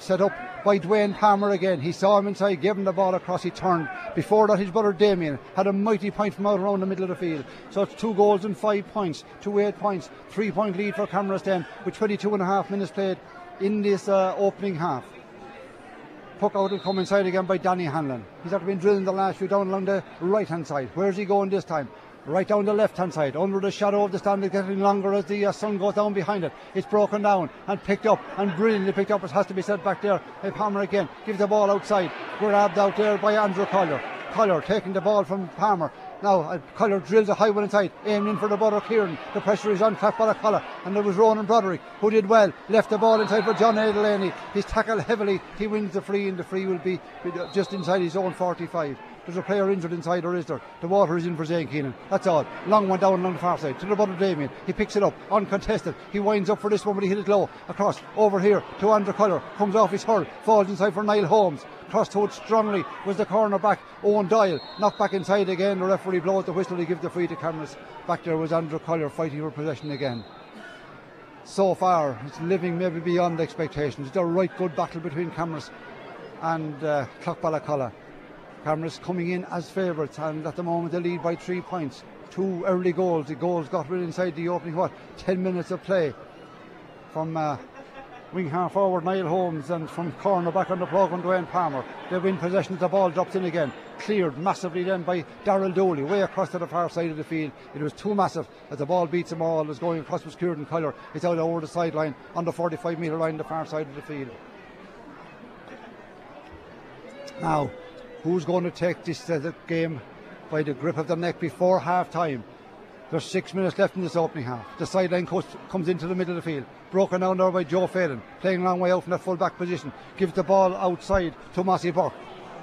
set up by Dwayne Palmer again. He saw him inside, gave him the ball across, he turned. Before that, his brother Damien had a mighty point from out around the middle of the field. So it's 2 goals and 5 points, 8 points, 3-point lead for Cameras then, with 22.5 minutes played in this opening half. Puck out and come inside again by Danny Hanlon. He's after been drilling the last few down along the right hand side. Where's he going this time? Right down the left hand side, under the shadow of the stand. It's getting longer as the sun goes down behind it. It's broken down and picked up, and brilliantly picked up. It has to be set back there. Palmer again gives the ball outside, grabbed out there by Andrew Collier. Collier taking the ball from Palmer. Now Collier drills a high one inside, aiming in for the brother Kieran. The pressure is on Collier, and there was Ronan Broderick who did well, left the ball inside for John A. Delaney. He's tackled heavily, he wins the free, and the free will be just inside his own 45. There's a player injured inside, or is there? The water is in for Zane Keenan. That's all. Long one down along the far side to the brother Damien. He picks it up, uncontested. He winds up for this one, but he hit it low. Across, over here to Andrew Collier. Comes off his hurl, falls inside for Niall Holmes. Cross to it strongly was the corner back, Owen Doyle. Knocked back inside again. The referee blows the whistle. He gives the free to Cameras. Back there was Andrew Collier fighting for possession again. So far, it's living maybe beyond expectations. It's a right good battle between Cameras and Clough-Ballacolla. Cameras coming in as favourites, and at the moment they lead by 3 points. 2 early goals. The goals got rid inside the opening 10 minutes of play from wing half forward Niall Holmes, and from corner back on the programme Dwayne Palmer. They win possession as the ball drops in again. Cleared massively then by Darryl Dooley, way across to the far side of the field. It was too massive as the ball beats them all. It was going across with Kieran Collier. It's out over the sideline on the 45 metre line, the far side of the field. Now, who's going to take this game by the grip of the neck before half time? There's 6 minutes left in this opening half. The sideline comes into the middle of the field. Broken down there by Joe Phelan, playing a long way out from that full back position. Gives the ball outside to Mossy Burke.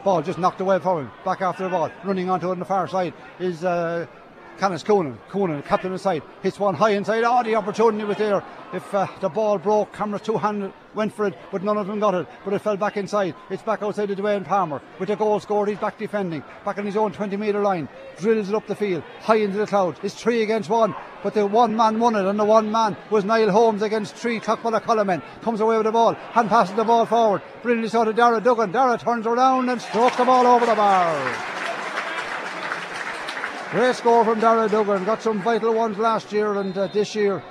Ball just knocked away from him. Back after the ball. Running onto it on the far side is Canis Coonan, captain aside, hits one high inside. Oh, the opportunity was there. If the ball broke, Cameras two-handed went for it, but none of them got it. But it fell back inside. It's back outside to Dwayne Palmer. With the goal scored, he's back defending. Back on his own 20-metre line. Drills it up the field, high into the clouds. It's 3 against 1, but the one man won it, and the one man was Niall Holmes against 3 Clough-Ballacolla men. Comes away with the ball, hand passes the ball forward. Brilliantly saw to Dara Duggan. Dara turns around and strokes the ball over the bar. Great score from Dara Duggan. Got some vital ones last year, and this year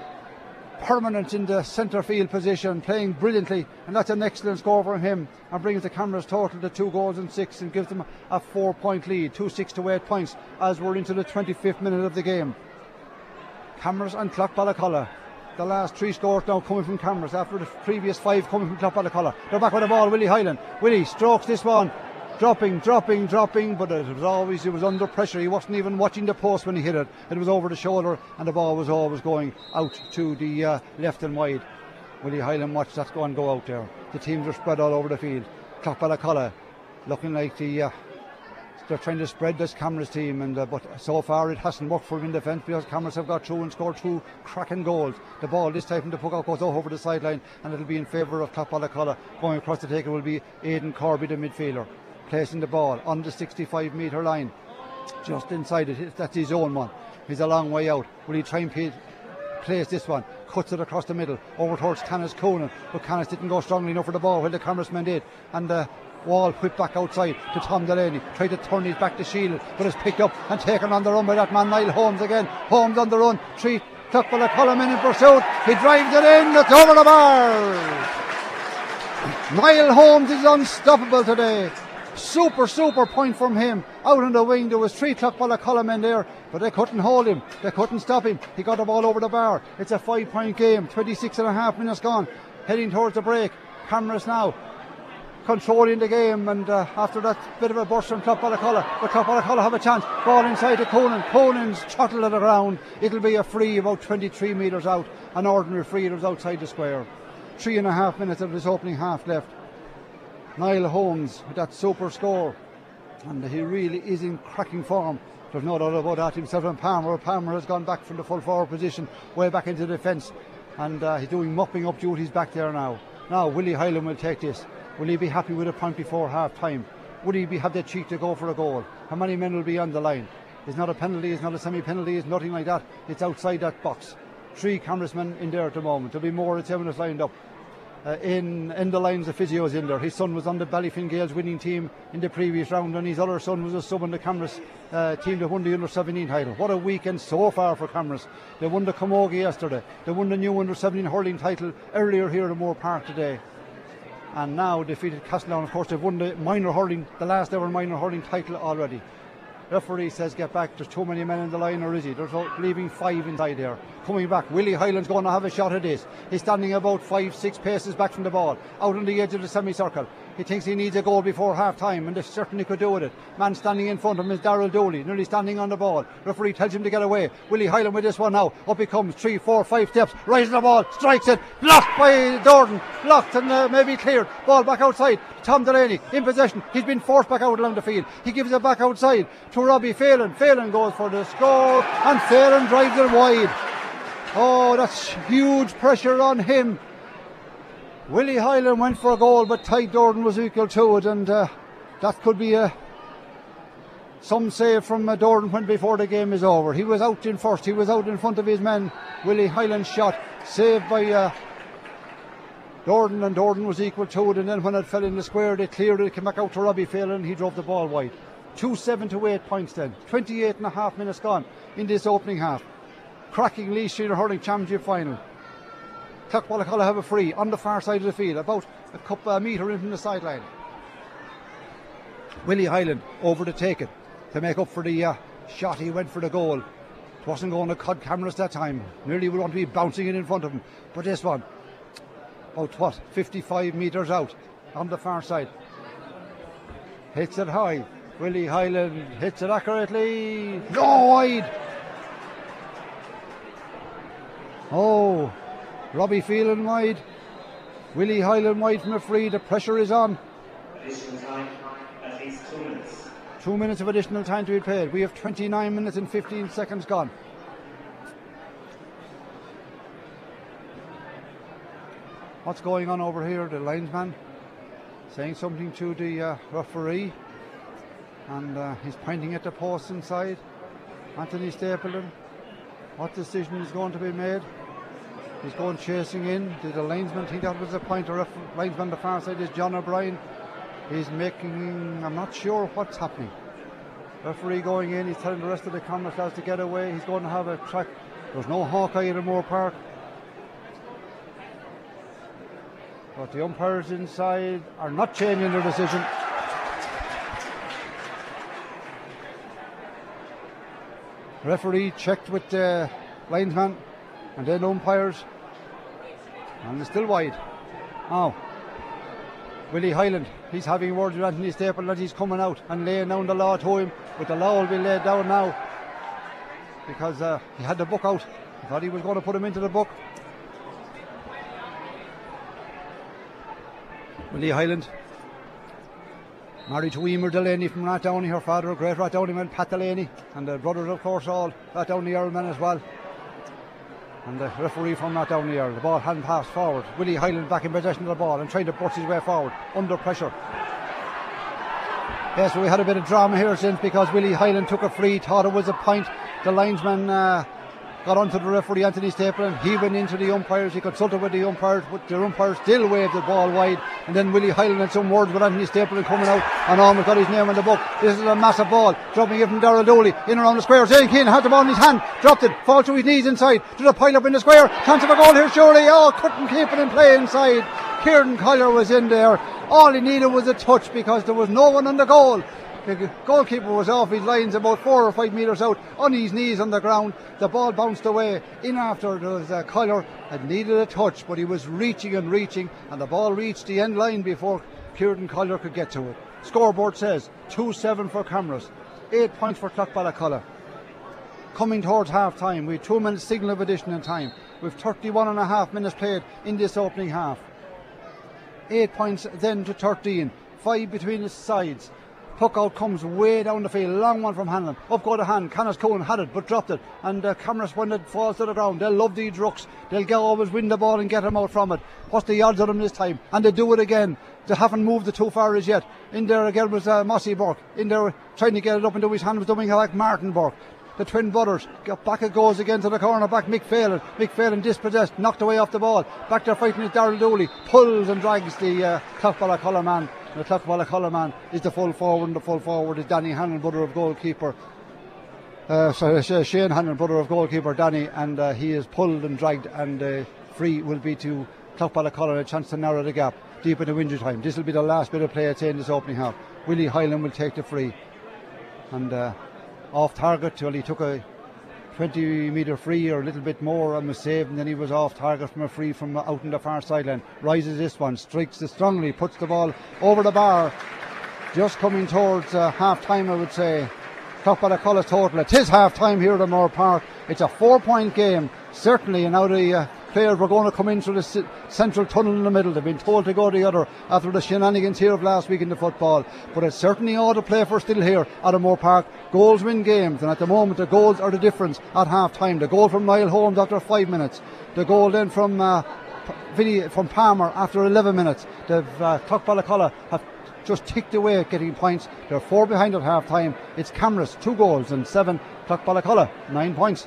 permanent in the centre field position, playing brilliantly, and that's an excellent score from him, and brings the Cameras total to 2 goals and 6 and gives them a 4-point lead, 2-6 to 8 points as we're into the 25th minute of the game. Cameras and Clough-Ballacolla. The last 3 scores now coming from Cameras after the previous 5 coming from Clough-Ballacolla. They're back with the ball. Willie Hyland. Willie strokes this one. Dropping, but it was under pressure. He wasn't even watching the post when he hit it. It was over the shoulder, and the ball was always going out to the left and wide. Willie Hyland watched that go out there. The teams are spread all over the field. Clough-Ballacolla looking like they're trying to spread this Cameras team, and but so far it hasn't worked for them in defence, because Cameras have got through and scored 2 cracking goals. The ball this time from the puck out goes over the sideline, and it'll be in favour of Clough-Ballacolla. Going across the take, it will be Aidan Corby, the midfielder, placing the ball on the 65-metre line, just inside it. That's his own one. He's a long way out. Will he try and place this one? Cuts it across the middle over towards Canis Coonan, but Canis didn't go strongly enough for the ball, while the Cameras men did, and the Wall whipped back outside to Tom Delaney. Tried to turn his back to shield, but it's picked up and taken on the run by that man Niall Holmes again. Holmes on the run. 3 Tuckballa-Cullinan in pursuit. He drives it in. It's over the bar. Niall Holmes is unstoppable today. Super point from him. Out on the wing, there was 3 Tuckballa-Cullinan there, but they couldn't hold him. They couldn't stop him. He got the ball over the bar. It's a 5-point game. 26.5 minutes gone. Heading towards the break. Cameras now controlling the game, and after that bit of a burst from Tuckballa-Cullinan, but Tuckballa-Cullinan have a chance. Ball inside to Conan. Conan's throttled to the ground. It'll be a free about 23 metres out. An ordinary free. It was outside the square. 3.5 minutes of this opening half left. Niall Holmes with that super score, and he really is in cracking form. There's no doubt about that. Himself and Palmer has gone back from the full forward position way back into the defence, and he's doing mopping up duties back there now. Now Willie Hyland will take this. Will he be happy with a point before half time? Would he have the cheek to go for a goal? How many men will be on the line? It's not a penalty, it's not a semi-penalty, it's nothing like that. It's outside that box. 3 cameramen in there at the moment. There'll be more attendants lined up. In the lines, the physio's in there. His son was on the Ballyfin Gales winning team in the previous round, and his other son was a sub on the Cameras team that won the under-17 title. What a weekend so far for Cameras. They won the Camogie yesterday. They won the new under-17 hurling title earlier here at Moore Park today, and now defeated Castledown. Of course, they've won the minor hurling, the last ever minor hurling title already. Referee says get back. There's too many men in the line, or is he? There's leaving 5 inside there. Coming back, Willie Hyland's going to have a shot at this. He's standing about 5-6 paces back from the ball, out on the edge of the semicircle. He thinks he needs a goal before half time, and they certainly could do with it. Man standing in front of him is Darrell Dooley, nearly standing on the ball. Referee tells him to get away. Willie Hyland with this one now. Up he comes, 3, 4, 5 steps, rises the ball, strikes it, blocked by Dordan, blocked and maybe cleared. Ball back outside. Tom Delaney in possession. He's been forced back out along the field. He gives it back outside to Robbie Phelan. Phelan goes for the score, and Phelan drives it wide. Oh, that's huge pressure on him. Willie Hyland went for a goal, but Ty Dordan was equal to it, and that could be some save from Dordan when before the game is over. He was out in first. He was out in front of his men. Willie Hyland's shot saved by Dordan, and Dordan was equal to it, and then when it fell in the square, they cleared it, came back out to Robbie Phelan, he drove the ball wide. 2-7 to 8 points then. 28.5 minutes gone in this opening half. Cracking Laois Senior Hurling Championship final. Tuckballa-Cullinan have a free on the far side of the field, about a couple of metre in from the sideline. Willie Hyland over to take it to make up for the shot. He went for the goal. It wasn't going to cut Cameras that time. Nearly would want to be bouncing it in front of him. But this one, about 55 metres out on the far side. Hits it high. Willie Hyland hits it accurately. No, wide. Oh, Robbie Phelan wide. Willie Hyland wide from the free. The pressure is on. Additional time, at least 2 minutes. 2 minutes of additional time to be played. We have 29 minutes and 15 seconds gone. What's going on over here? The linesman saying something to the referee, and he's pointing at the post inside. Anthony Stapleton. What decision is going to be made? He's going chasing in. Did the linesman think that was a point? The linesman on the far side is John O'Brien. He's making, I'm not sure what's happening. Referee going in, he's telling the rest of the camera lads to get away. He's going to have a track. There's no Hawkeye at Moore Park. But the umpires inside are not changing their decision. Referee checked with the linesman and then umpires, and it's still wide. Now Willie Hyland, he's having words with Anthony Stapleton as he's coming out and laying down the law to him, but the law will be laid down now because he had the book out. He thought he was going to put him into the book. Willie Hyland, married to Emer Delaney from Rathdowney. Her father, a great Rathdowney man, Pat Delaney, and the brothers, of course, all Rathdowney Earl men as well. And the referee from Rathdowney Earl. The ball hand passed forward. Willie Hyland back in possession of the ball and trying to burst his way forward under pressure. Yes, we had a bit of drama here since because Willie Hyland took a free, thought it was a point. The linesman got got onto the referee Anthony Stapleton. He went into the umpires, he consulted with the umpires, but the umpires still waved the ball wide. And then Willie Hyland had some words with Anthony Stapleton coming out and almost got his name on the book. This is a massive ball, dropping it from Darrell Dooley in around the square. Zane Keane had the ball in his hand, dropped it, falls to his knees inside, to the pile up in the square. Chance of a goal here surely. Oh, couldn't keep it in play inside. Kieran Collier was in there. All he needed was a touch because there was no one on the goal. The goalkeeper was off his lines about 4 or 5 metres out, on his knees on the ground. The ball bounced away. In after there was Collier had needed a touch, but he was reaching, and the ball reached the end line before Kieran Collier could get to it. Scoreboard says 2-7 for Camrose, 8 points for Clough-Ballacolla. Coming towards half time, we have 2 minutes signal of addition in time. We've 31.5 minutes played in this opening half. 8 points then to 13, 5 between the sides. Puck out comes way down the field, long one from Hanlon. Up go the hand, Connors Cohen had it but dropped it. And Camrose, when it falls to the ground, they'll love these rucks. They'll always win the ball and get him out from it. What's the odds of them this time? And they do it again. They haven't moved it too far as yet. In there again was Mossy Burke. In there trying to get it up into his hand was doing like Martin Burke. The twin brothers, back it goes again to the corner back, Mick Phelan. Mick Phelan dispossessed, knocked away off the ball. Back there fighting is Darrell Dooley, pulls and drags the Clough-Ballacolla man. The Clough-Ballacolla man is the full forward, and the full forward is Danny Hanlon, brother of goalkeeper. Shane Hanlon, brother of goalkeeper Danny, and he is pulled and dragged, and free will be to Clough-Ballacolla, a chance to narrow the gap deep into injury time. This will be the last bit of play I'd say in this opening half. Willie Hyland will take the free, and off target till he took a 20-metre free or a little bit more and was saved, and then he was off target from a free from out in the far sideline. Rises this one, strikes it strongly, puts the ball over the bar. Just coming towards half time, I would say. Clough-Ballacolla's total. It is half time here at Moore Park. It's a 4-point game, certainly, and now the players were going to come in through the central tunnel in the middle. They've been told to go the other after the shenanigans here of last week in the football. But it's certainly all to play for still here at Moore Park. Goals win games, and at the moment the goals are the difference at half time. The goal from Niall Holmes after 5 minutes. The goal then from Palmer after 11 minutes. The Clough-Ballacolla have just ticked away at getting points. They're 4 behind at half time. It's Camrose 2 goals and 7. Clough-Ballacolla 9 points.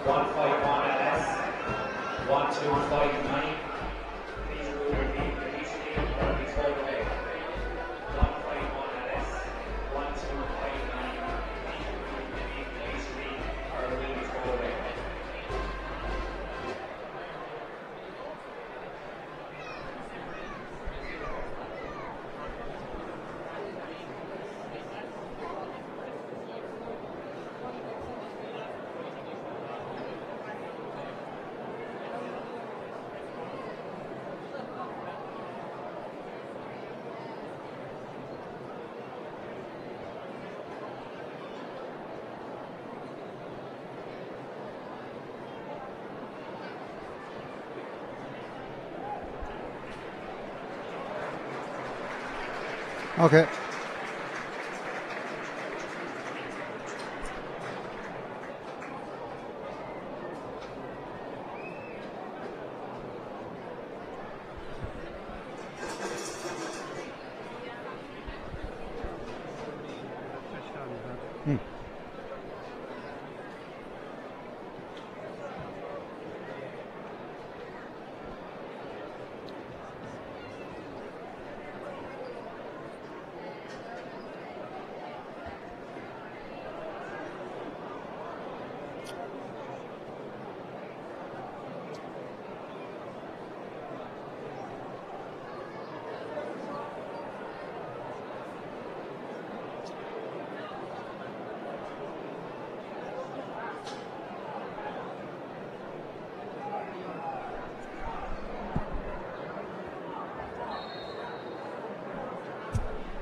151 LS, 1259. Please move your feet immediately or be told away. 151 LS, 1259. Please move your feet immediately or be told away. Okay.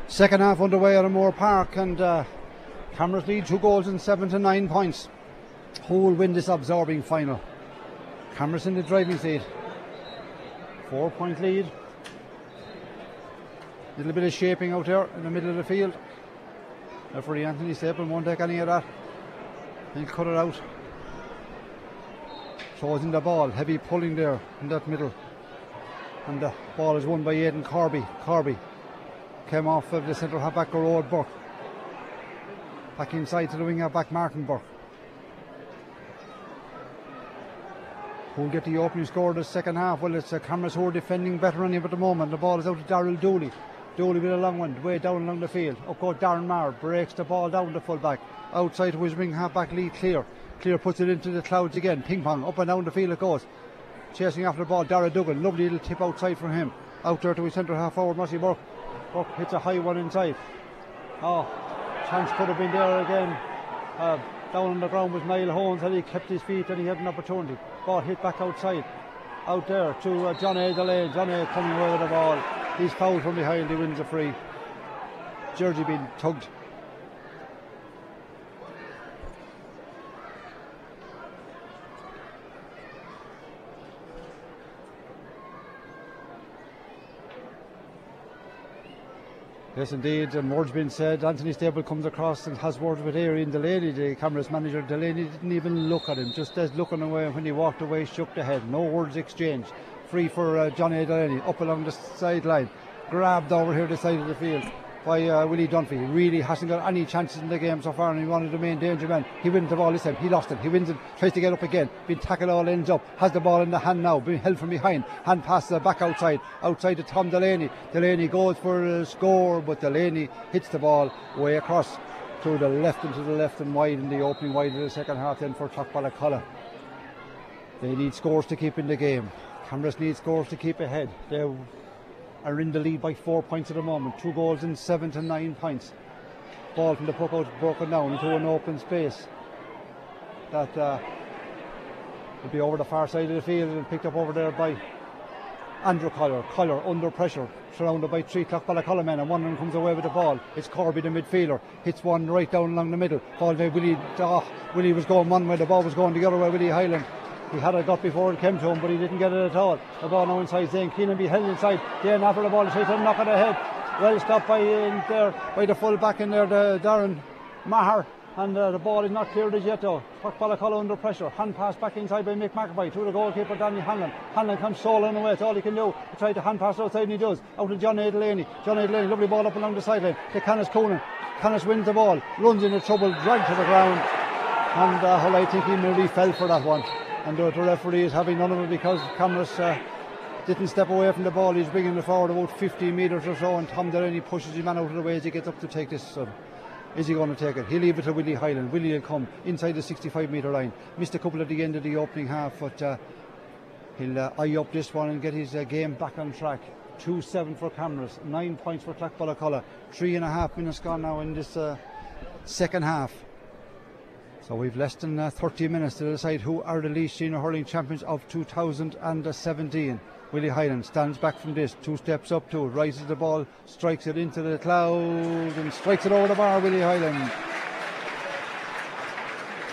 Second half underway at Moore Park, and Cameras lead 2 goals and 7 to 9 points. Who will win this absorbing final? Cameras in the driving seat. 4 point lead. Little bit of shaping out there in the middle of the field. Referee Anthony Stapleton won't take any of that. He'll cut it out. Throws in the ball, heavy pulling there in that middle. And the ball is won by Aidan Corby. Corby came off of the centre half back Road Burke. Back inside to the wing half back Martin Burke. Who'll get the opening score of the second half? Well, it's Cameras who are defending better on him at the moment. The ball is out to Darryl Dooley. Dooley with a long one, way down along the field. Up goes Darren Marr, breaks the ball down the full back. Outside to his wing half back Lee Clear. Clear puts it into the clouds again. Ping pong, up and down the field it goes. Chasing after the ball, Dara Duggan. Lovely little tip outside from him. Out there to his centre half forward, Mossy Burke. Burke hits a high one inside. Oh, chance could have been there again. Down on the ground was Niall Holmes, and he kept his feet and he had an opportunity. Ball hit back outside. Out there to John A. Delane. John A. coming away with the ball. He's fouled from behind, he wins a free. Jersey being tugged. Yes, indeed, and words being said. Anthony Stapleton comes across and has words with Arian Delaney, the Cameras manager. Delaney didn't even look at him, just as looking away. When he walked away, shook the head. No words exchanged. Free for Johnny Delaney, up along the sideline. Grabbed over here the side of the field by Willie Dunphy. Really hasn't got any chances in the game so far, and he wanted the main danger man. He wins the ball this time, he lost it, he wins it, tries to get up again, been tackled all ends up, has the ball in the hand now, being held from behind, hand pass back outside to Tom Delaney. Delaney goes for a score, but Delaney hits the ball way across to the left and wide in the opening wide of the second half then for Clough-Ballacolla. They need scores to keep in the game. Cameras need scores to keep ahead. They are in the lead by 4 points at the moment. 2 goals and 7 to 9 points. Ball from the puck out broken down into an open space. That will be over the far side of the field and picked up over there by Andrew Collier. Collier under pressure, surrounded by 3 Clough-Ballacolla men, and one of them comes away with the ball. It's Corby, the midfielder, hits one right down along the middle. Ball by Willie. Willie was going one way, the ball was going the other way. Willie Hyland. He had it got before it came to him, but he didn't get it at all. The ball now inside. Zane Keenan be held inside. Then after the ball, he tries to knock it ahead. Well stopped by the full back in there, Darren Maher. And the ball is not cleared as yet though. Clough-Ballacolla under pressure. Hand pass back inside by Mick McAvoy to the goalkeeper Danny Hanlon. Hanlon comes soloing away. It's all he can do. He tried to hand pass outside and he does. Out to John A. Delaney. John A. Delaney, lovely ball up along the sideline. To Canis Coonan. Canis wins the ball. Runs into trouble. Dragged to the ground. And Hull, I think he nearly fell for that one. And the referee is having none of it because Cameras didn't step away from the ball. He's bringing it forward about 15 metres or so, and Tom Delaney pushes his man out of the way as he gets up to take this. Is he going to take it? He'll leave it to Willie Hyland. Willie will come inside the 65-metre line. Missed a couple at the end of the opening half, but he'll eye up this one and get his game back on track. 2-7 for Cameras, 9 points for Clackballacolla. 3.5 minutes gone now in this second half. So we've less than 30 minutes to decide who are the Laois Senior Hurling Champions of 2017. Willie Hyland stands back from this, 2 steps up to it, rises the ball, strikes it into the clouds and strikes it over the bar. Willie Hyland,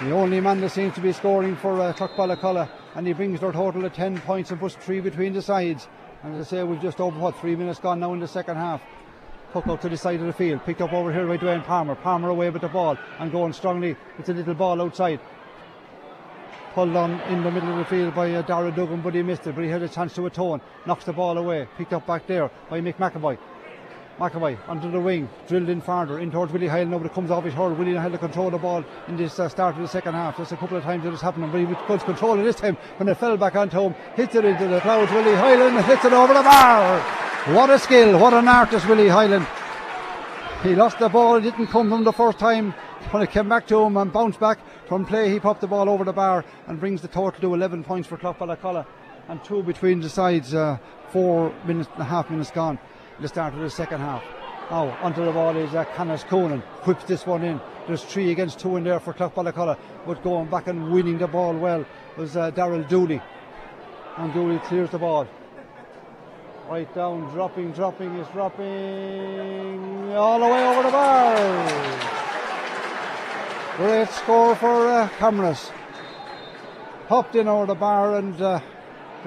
the only man that seems to be scoring for Clackballacolla, and he brings their total to 10 points and puts 3 between the sides. And as I say, we've just over 3 minutes gone now in the second half. Puck out to the side of the field, picked up over here by Dwayne Palmer. Palmer away with the ball and going strongly with the little ball outside. Pulled on in the middle of the field by Dara Duggan, but he missed it. But he had a chance to atone. Knocks the ball away. Picked up back there by Mick McAvoy. McAvoy under the wing, drilled in farther, in towards Willie Hyland. Now it comes off his hurl. Willie had to control the ball in this start of the second half. Just a couple of times it was happening, but he was good control it this time when it fell back onto him. Hits it into the clouds. Willie Hyland hits it over the bar. What a skill, what an artist, Willie Hyland. He lost the ball, it didn't come from the first time. When it came back to him and bounced back from play, he popped the ball over the bar and brings the total to 11 points for Clackballacolla and 2 between the sides. 4.5 minutes gone at the start of the second half. Now onto the ball is Canis Coonan, whips this one in. There's 3 against 2 in there for Clackballacolla, but going back and winning the ball well was Darryl Dooley, and Dooley clears the ball. Right down, dropping all the way over the bar. Great score for Cameras. Popped in over the bar, and the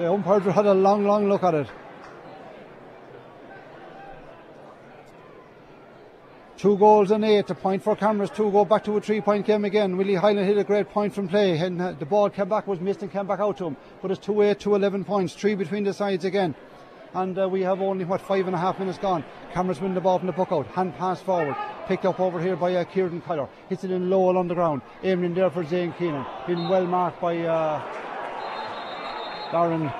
umpires had a long look at it. 2 goals and 8, a point for Cameras. 2 go back to a 3-point game again. Willie Hyland hit a great point from play, and the ball came back, was missed and came back out to him. But it's 2-8 to 11 points, 3 between the sides again. And we have only 5.5 minutes gone. Cameras win the ball from the puck out. Hand pass forward, picked up over here by Kieran Kyler. Hits it in low on the ground, aiming in there for Zane Keenan. Been well marked by Darren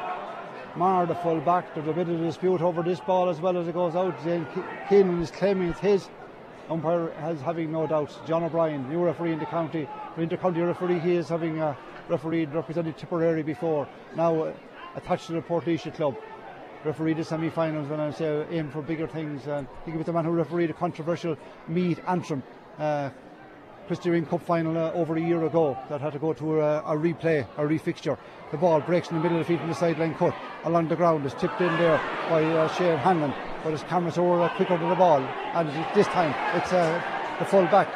Marr, the full back. There's a bit of dispute over this ball as well as it goes out. Zane Keenan is claiming it's his. Umpire has having no doubts. John O'Brien, new referee in the county, inter-county referee. He is having refereed, represented Tipperary before. Now attached to the Port Laois club. Refereed the semi-finals, when I say aim for bigger things. I think it was the man who refereed a controversial Meath Antrim Christy Ring Cup final over a year ago that had to go to a replay, a refixture. The ball breaks in the middle of the field from the sideline cut along the ground. Is tipped in there by Shane Hanlon, but his Cameras over quicker to the ball, and this time it's the full back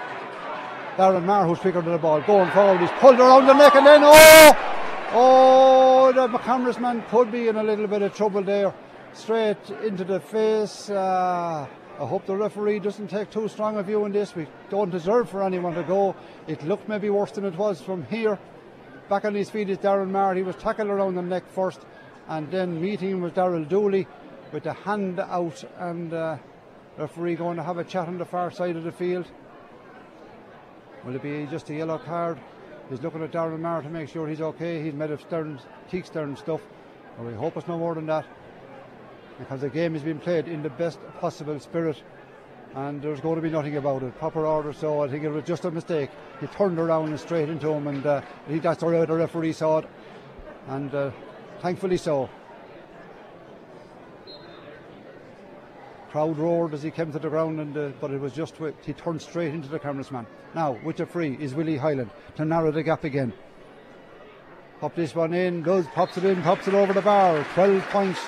Darren Marr who's quicker to the ball, going forward. He's pulled around the neck, and then the Cameras man could be in a little bit of trouble there, straight into the face. I hope the referee doesn't take too strong a view in this. We don't deserve for anyone to go. It looked maybe worse than it was from here. Back on his feet is Darren Marr. He was tackled around the neck first, and then meeting him was Darryl Dooley with the hand out, and referee going to have a chat on the far side of the field. Will it be just a yellow card? He's looking at Darren Marr to make sure he's okay. He's made of teak stern stuff. Well, we hope it's no more than that, because the game has been played in the best possible spirit, and there's going to be nothing about it. Proper order, so I think it was just a mistake. He turned around and straight into him, and I think that's the way the referee saw it, and thankfully so. Crowd roared as he came to the ground, and but it was just he turned straight into the Cameras man. Now with the free is Willie Hyland to narrow the gap again. Pop this one in, pops it in, pops it over the bar. 12 points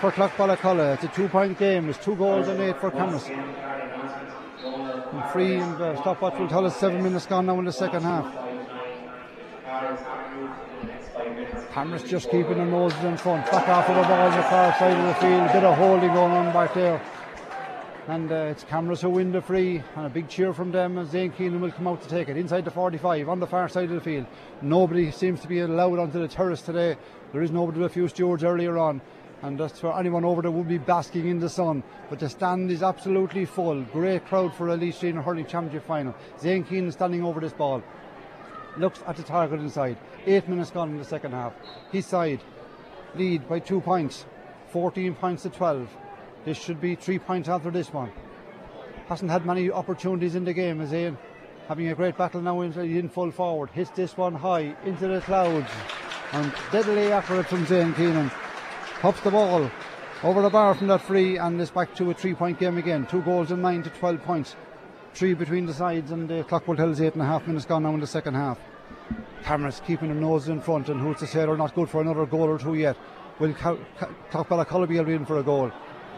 for Clackballacolla. It's a 2-point game. It's 2 goals and 8 for Cameras. And free and stopwatch will tell us 7 minutes gone now in the second half. Cameras just keeping their noses in front. Back off of the ball on the far side of the field. A bit of holding going on back there. And it's Cameras who win the free, and a big cheer from them as Zane Keenan will come out to take it inside the 45 on the far side of the field. Nobody seems to be allowed onto the terrace today. There is nobody, a few stewards earlier on, and that's for anyone over there would be basking in the sun. But the stand is absolutely full. Great crowd for a Laois Senior Hurling Championship final. Zane Keenan standing over this ball. looks at the target inside. 8 minutes gone in the second half. His side lead by 2 points, 14 points to 12. This should be 3 points after this one. Hasn't had many opportunities in the game, is Ian. Having a great battle now in full forward. Hits this one high into the clouds. And deadly accurate from Zane Keenan. Pops the ball over the bar from that free, and is back to a 3-point game again. 2 goals and 9 to 12 points. 3 between the sides, and the clock will tell us 8.5 minutes gone now in the second half. Cameras keeping their noses in front, and who's to say they're not good for another goal or two yet. Will Clough be in for a goal?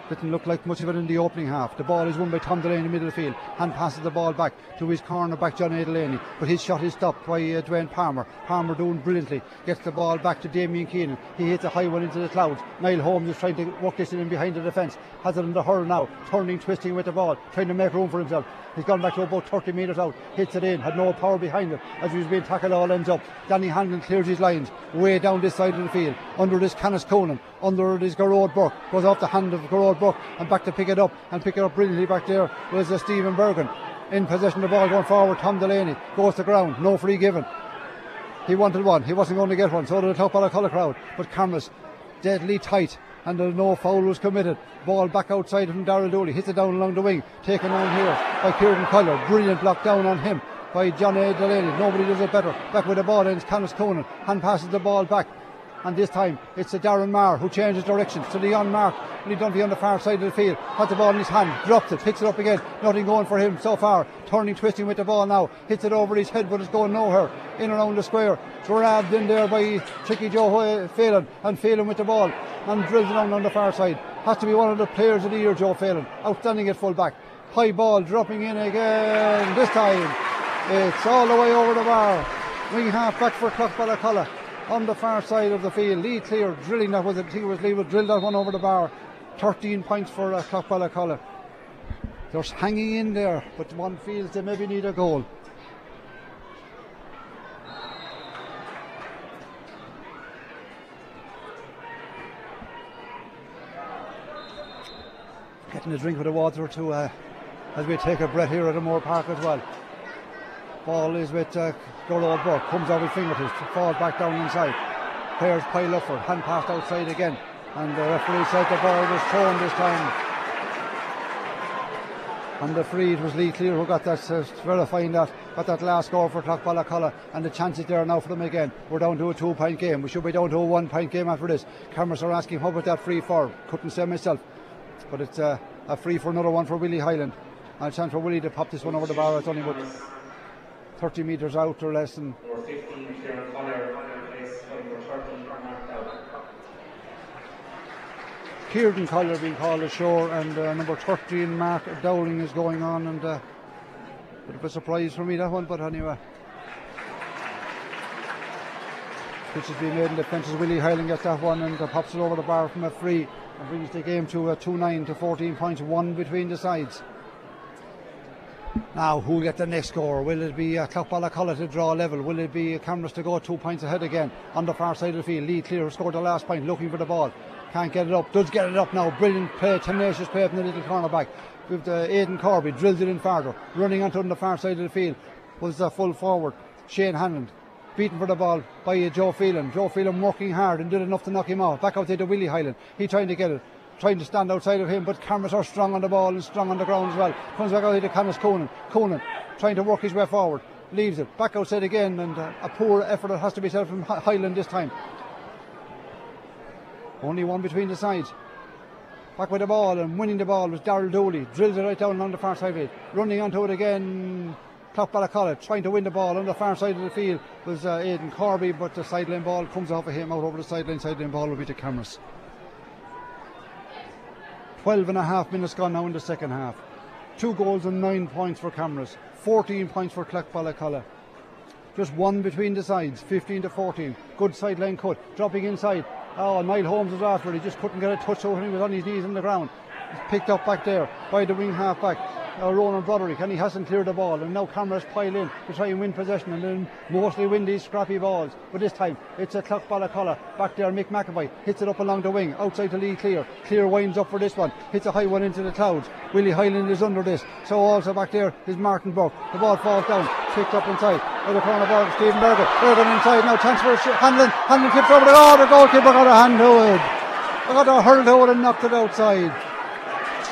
Didn't look like much of it in the opening half. The ball is won by Tom Delaney in the middle of the field. Hand passes the ball back to his cornerback John A. Delaney, but his shot is stopped by Dwayne Palmer. Palmer doing brilliantly. Gets the ball back to Damien Keenan. He hits a high one into the clouds. Niall Holmes is trying to work this in behind the defence. Has it in the hurl now. Turning, twisting with the ball. Trying to make room for himself. He's gone back to about 30 metres out. Hits it in. Had no power behind it. As he was being tackled, all ends up. Danny Hanlon clears his lines. Way down this side of the field. Under this Canis Conan. Under it is Garrod Burke. Goes off the hand of Garrod Burke. And back to pick it up. And pick it up brilliantly back there was Stephen Bergen. In possession of the ball going forward. Tom Delaney goes to ground. No free given. He wanted one. He wasn't going to get one. So did the top of the colour crowd. But cameras deadly tight. And no foul was committed. Ball back outside from Darrell Dooley. Hits it down along the wing. Taken on here by Kieran Collier. Brilliant block down on him by John A. Delaney. Nobody does it better. Back with the ball ends Canis Conan. Hand passes the ball back. And this time it's Darren Marr who changes directions to Leon Mark. Lee Dunphy on the far side of the field. Has the ball in his hand. Drops it. Picks it up again. Nothing going for him so far. Turning, twisting with the ball now. Hits it over his head, but it's going nowhere. In around the square. Grabbed in there by Tricky Joe Phelan. And Phelan with the ball. And drills it on the far side. Has to be one of the players of the year, Joe Phelan. Outstanding at full back. High ball dropping in again. This time it's all the way over the bar. Wing half back for Clough on the far side of the field. Lee Clear drilling that, was it? He was Lee would drill that one over the bar. 13 points for Clough. They're hanging in there, but one feels they maybe need a goal. Getting a drink of the water or two as we take a breath here at the Moore Park as well. Ball is with Garrod Burke, comes out with fingertips, falls back down inside. Players pile up for it, hand passed outside again, and the referee said the ball was thrown this time. And the free, it was Lee Clear who got that, verifying that, got that last score for Clough, and the chance is there now for them again. We're down to a 2-point game. We should be down to a 1-point game after this. Cameras are asking, how about that free for? Couldn't say myself. But it's a free for another one for Willie Hyland. And a chance for Willie to pop this one over the bar. It's only about 30 metres out or less. And number 15, Kieran Collier, place number 13, marked out. Kieran Collier being called ashore, and number 13, Mark Dowling, is going on. And bit of a surprise for me, that one, but anyway. Which is being made in defence as Willie Hyland gets that one and pops it over the bar from a free. And brings the game to 2-9 to 14 points, 1 between the sides. Now, who'll get the next score? Will it be Clough to draw level? Will it be Cameras to go 2 points ahead again on the far side of the field? Lee Clear scored the last point, looking for the ball. Can't get it up, does get it up now. Brilliant play, tenacious play from the little cornerback. With Aidan Corby, drills it in farther. Running onto on the far side of the field was full forward, Shane Hanlon. Beaten for the ball by Joe Phelan. Joe Phelan working hard and did enough to knock him off. Back out there to Willie Hyland. He trying to get it, trying to stand outside of him, but Cameras are strong on the ball and strong on the ground as well. Comes back out here to Canis Conan. Conan trying to work his way forward. Leaves it. Back outside again, and a poor effort that has to be said from Hyland this time. Only 1 between the sides. Back with the ball and winning the ball was Darrell Dooley. Drills it right down on the far side of it. Running onto it again. Clough trying to win the ball on the far side of the field was Aidan Corby, but the sideline ball comes off of him out over the sideline ball will be to Cameras. 12.5 minutes gone now in the second half. 2 goals and 9 points for Cameras, 14 points for Clough. Just 1 between the sides, 15 to 14. Good sideline cut, dropping inside. Oh, Niall Holmes was after it. He just couldn't get a touch over him. He was on his knees on the ground. He's picked up back there by the wing half back. Ronan Broderick, and he hasn't cleared the ball, and now cameras pile in to try and win possession and then mostly win these scrappy balls. But this time it's a Clough Balacolla. Back there Mick McAvoy hits it up along the wing outside to Lee Clear. Clear winds up for this one, hits a high one into the clouds. Willie Highland is under this, so also back there is Martin Burke. The ball falls down, picked up inside by the corner ball, Stephen Berger. Berger inside now, chance for Hanlon tips over the goalkeeper got a hand to it. Got a hurl to it and knocked it outside.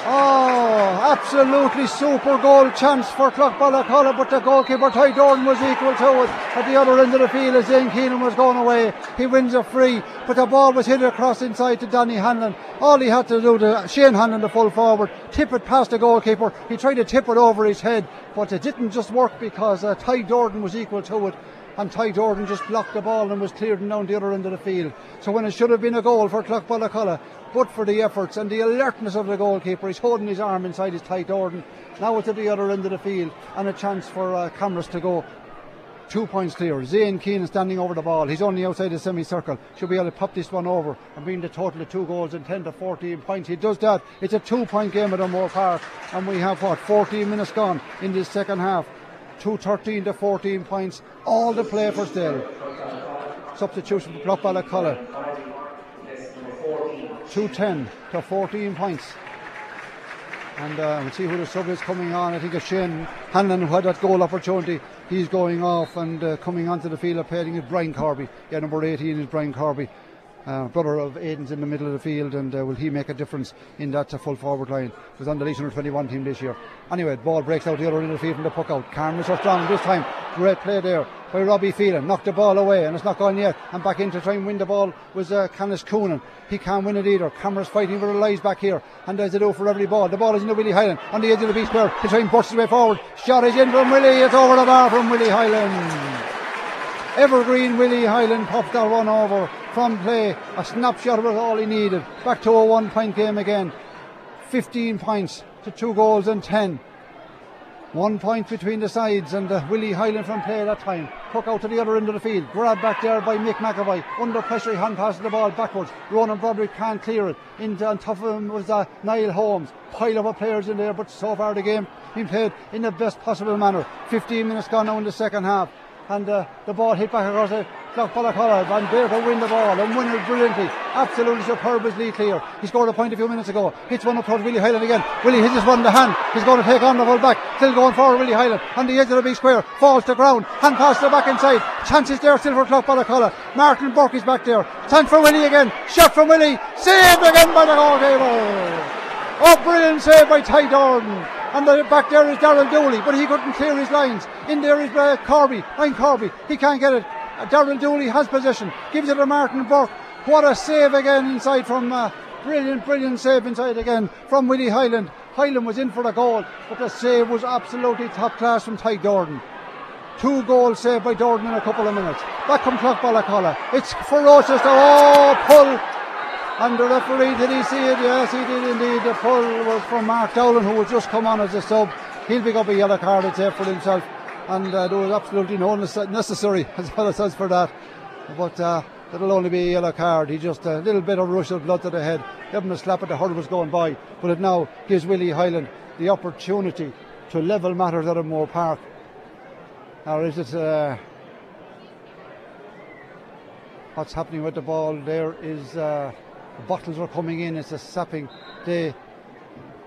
Oh, absolutely super goal chance for Clough Balacolla, but the goalkeeper Ty Dorn was equal to it at the other end of the field as Zane Keenan was going away. He wins a free, but the ball was hit across inside to Danny Hanlon. All he had to do to Shane Hanlon, the full forward, tip it past the goalkeeper. He tried to tip it over his head, but it didn't just work because Ty Dorn was equal to it. And Ty Dorn just blocked the ball and was cleared down the other end of the field. So when it should have been a goal for Clough Balacolla, but for the efforts and the alertness of the goalkeeper, he's holding his arm inside his Ty Dorn. Now it's at the other end of the field and a chance for Cameras to go 2 points clear. Zane Keane standing over the ball. He's only outside the semicircle. Should be able to pop this one over and bring the total of 2 goals and 10 to 14 points. He does that. It's a 2-point game at O'Moore Park, and we have 14 minutes gone in this second half. 13 to 14 points, all the play for still. Substitution for Clough Balacolla. 10 to 14 points. And we'll see who the sub is coming on. I think it's Shane Hanlon who had that goal opportunity. He's going off, and coming onto the field of playing is Brian Corby. Yeah, number 18 is Brian Corby. Brother of Aidan's in the middle of the field, and will he make a difference in that full forward line? He was on the Laois under 21 team this year. Anyway, ball breaks out the other end of the field from the puck out. Cameras are strong this time. Great play there by Robbie Phelan. Knocked the ball away, and it's not gone yet. And back in to try and win the ball was Canis Coonan. He can't win it either. Cameras fighting for their lives back here, and as they do for every ball. The ball is in the Willie Highland on the edge of the B square. He tries and pushes his way forward. Shot is in from Willie. It's over the bar from Willie Highland. Evergreen Willie Highland popped that one over from play. A snapshot was all he needed. Back to a 1-point game again. 15 points to 2 goals and 10. 1 point between the sides, and Willie Highland from play that time. Puck out to the other end of the field. Grabbed back there by Mick McAvoy. Under pressure, he hand passes the ball backwards. Ronan Broderick can't clear it. On top of him was Niall Holmes. Pile of players in there, but so far the game been played in the best possible manner. 15 minutes gone now in the second half. And the ball hit back across the Clough Balacolla, and there to win the ball and win it brilliantly. Absolutely superb as Lee Clear. He scored a point a few minutes ago. Hits one up towards Willie Highland again. Willie hits this one in the hand. He's going to take on the full back. Still going forward, Willie Highland on the edge of the big square. Falls to ground. Hand pass to the back inside. Chances there still for Clough Balacolla. Martin Burke is back there. Chance for Willie again. Shot from Willie. Saved again by the goalkeeper. Oh, brilliant save by Ty Dorn. And back there is Darryl Dooley, but he couldn't clear his lines. In there is Ryan Corby. He can't get it. Darryl Dooley has possession. Gives it to Martin Burke. What a save again inside from brilliant save inside again from Willie Highland. Highland was in for the goal, but the save was absolutely top class from Ty Dorn. 2 goals saved by Dorn in a couple of minutes. Back from Clough Balacolla. It's ferocious. Pull. And the referee, did he see it? Yes, he did indeed. The pull was from Mark Dowling, who had just come on as a sub. He'll pick up a yellow card, I'd say, for himself. And there was absolutely no necessary, as well as for that. But it'll only be a yellow card. He just a little bit of rush of blood to the head. Gave him a slap at the hurl was going by. But it now gives Willie Highland the opportunity to level matters at O'Moore Park. Or is it... what's happening with the ball? There is... bottles are coming in. It's a sapping day,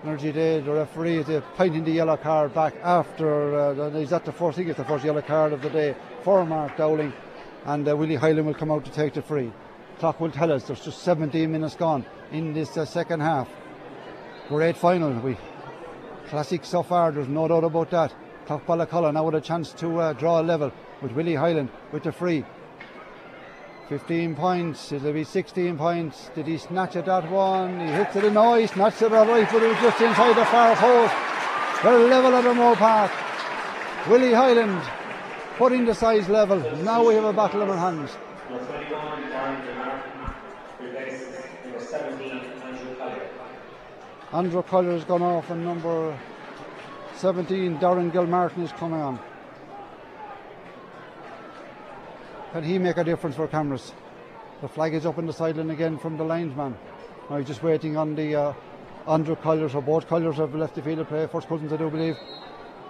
energy day. The referee is pointing the yellow card back after is that the first thing? It's the first yellow card of the day for Mark Dowling, and Willie Highland will come out to take the free. Clock will tell us there's just 17 minutes gone in this second half. Great final. Classic so far, there's no doubt about that. Clough Balacolla now with a chance to draw a level with Willie Highland with the free. 15 points, it'll be 16 points. Did he snatch at that one? He hits it in. No, he snatched it all right, but it was just inside the far post. Well, level at O'Moore Park. Willie Highland putting the size level. Now we have a battle in our hands. Number 21, Darren Martin, replaces number 17, Andrew Collier. Andrew Collier has gone off, and number 17, Darren Gilmartin, is coming on. Can he make a difference for Cameras? The flag is up in the sideline again from the linesman. Now he's just waiting on the Andrew Colliers, or both Colliers have left the field of play, first cousins I do believe.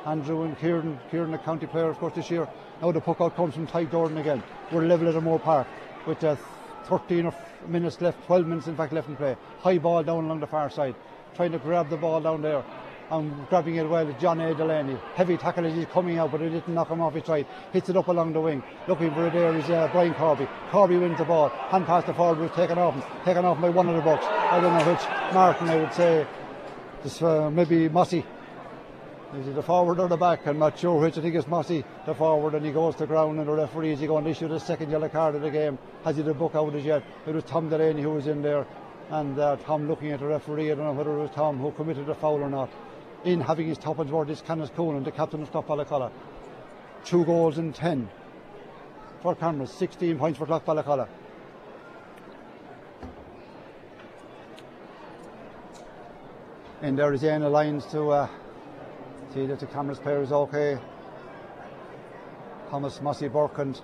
Andrew and Kieran, a county player of course this year. Now the puck out comes from Ty Jordan again. We're level at Moore Park with 13 minutes left, 12 minutes in fact left in play. High ball down along the far side, trying to grab the ball down there. And grabbing it well is John A. Delaney. Heavy tackle as he's coming out, but he didn't knock him off his stride. Hits it up along the wing. Looking for it there is Brian Corby. Corby wins the ball. Hand pass the forward was taken off by one of the bucks. I don't know which. Martin, I would say. This maybe Mossy. Is it the forward or the back? I'm not sure which. I think it's Mossy, the forward, and he goes to ground, and the referee is going to issue the second yellow card of the game. Has he the book out as yet? It was Tom Delaney who was in there, and Tom looking at the referee. I don't know whether it was Tom who committed the foul or not. In having his top board is Canis Coonan, the captain of Clough-Ballacolla. 2 goals and 10 for Cameras, 16 points for Clough-Ballacolla. And there is Ian Lyons to see that the Cameras player is okay. Thomas, Mossy, Burke, and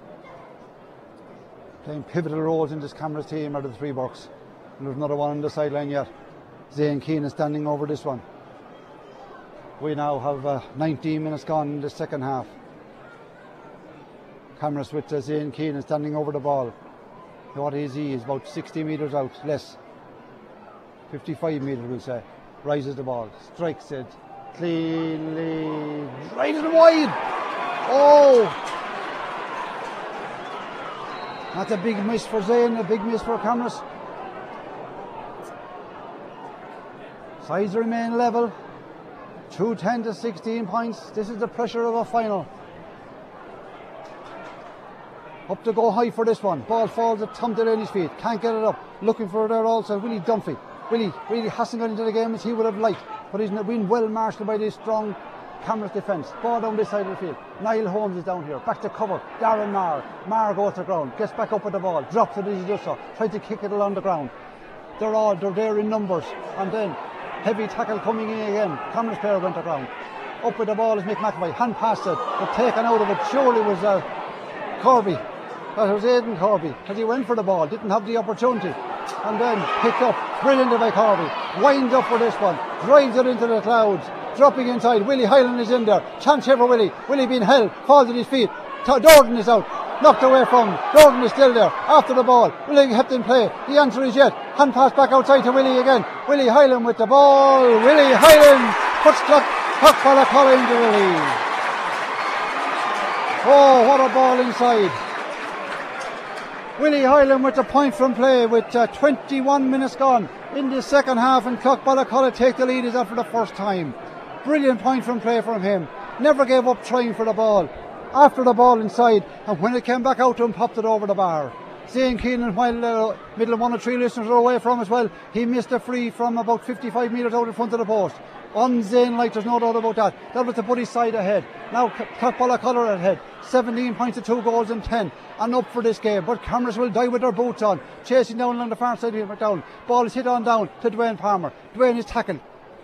playing pivotal roles in this Cameras team are the 3 bucks. And there's another one on the sideline yet. Zane Keenan standing over this one. We now have 19 minutes gone in the second half. Cameras with Zane Keenan standing over the ball. What is he? He's about 60 metres out, less. 55 metres we'll say. Rises the ball, strikes it cleanly, right and wide. Oh! That's a big miss for Zane, a big miss for Cameras. Sides remain level. 2-10 to 16 points. This is the pressure of a final. Up to go high for this one. Ball falls at Tom Delaney's feet. Can't get it up. Looking for it there also. Willie Dunphy. Willie really hasn't got into the game as he would have liked, but he's been well marshalled by this strong Cameras defence. Ball down this side of the field. Niall Holmes is down here. Back to cover. Darren Marr. Marr goes to ground. Gets back up with the ball. Drops it as he does so. Tries to kick it along the ground. They're there in numbers. And then heavy tackle coming in again. Cameras player went to ground. Up with the ball is Mick McAvoy. Hand past it, but taken out of it. Surely was Corby. That was Aidan Corby. As he went for the ball, didn't have the opportunity. And then picked up brilliantly by Corby. Winds up for this one. Drives it into the clouds. Dropping inside. Willie Hyland is in there. Chance here for Willie. Willie being held. Falls at his feet. Dordan is out. Knocked away from him. Dordan is still there. After the ball. Willie kept in play. The answer is yet. Hand pass back outside to Willie again. Willie Hyland with the ball. Willie Hyland puts Clough-Ballacolla into the lead. Oh, what a ball inside. Willie Hyland with the point from play with 21 minutes gone in the second half, and Clough-Ballacolla take the lead as that for the first time. Brilliant point from play from him. Never gave up trying for the ball. After the ball inside, and when it came back out to him, popped it over the bar. Zane Keenan, while middle of 1 or 3 listeners are away from as well, he missed a free from about 55 metres out in front of the post. On Zane, like there's no doubt about that. That was to put his side ahead. Now Clough-Ballacolla ahead. 17 points to 2 goals and 10. And up for this game. But Cameras will die with their boots on. Chasing down along the far side of down. Ball is hit on down to Dwayne Palmer. Dwayne is tackled.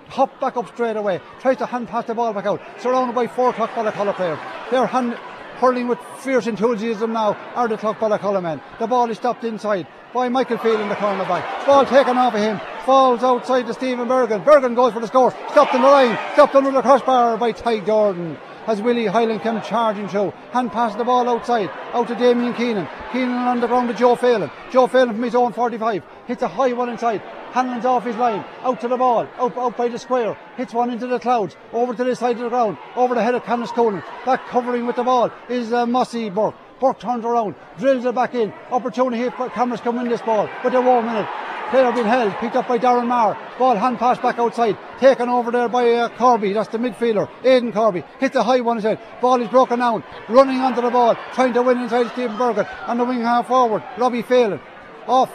Hop back up straight away. Tries to hand pass the ball back out. Surrounded by 4 Clough-Ballacolla players. They're hurling with fierce enthusiasm now are the Clough-Ballacolla men. The ball is stopped inside by Michael Phelan, the cornerback. Ball taken off of him. Falls outside to Stephen Bergen. Bergen goes for the score. Stopped in the line. Stopped under the crossbar by Ty Jordan. As Willie Hyland came charging through. Hand passes the ball outside. Out to Damien Keenan. Keenan on the ground to Joe Phelan. Joe Phelan from his own 45. Hits a high one inside. Hanlon's off his line. Out to the ball. Out by the square. Hits one into the clouds. Over to this side of the ground. Over the head of Canis Coonan. Back covering with the ball is Mossy Burke. Burke turns around. Drills it back in. Opportunity for Cameras come in this ball. But they won't win it. Player being held, picked up by Darren Marr. Ball hand pass back outside, taken over there by Corby. That's the midfielder, Aidan Corby. Hits a high one inside. Ball is broken down, running onto the ball, trying to win inside Stephen Bergen. On the wing half forward, Robbie Phelan.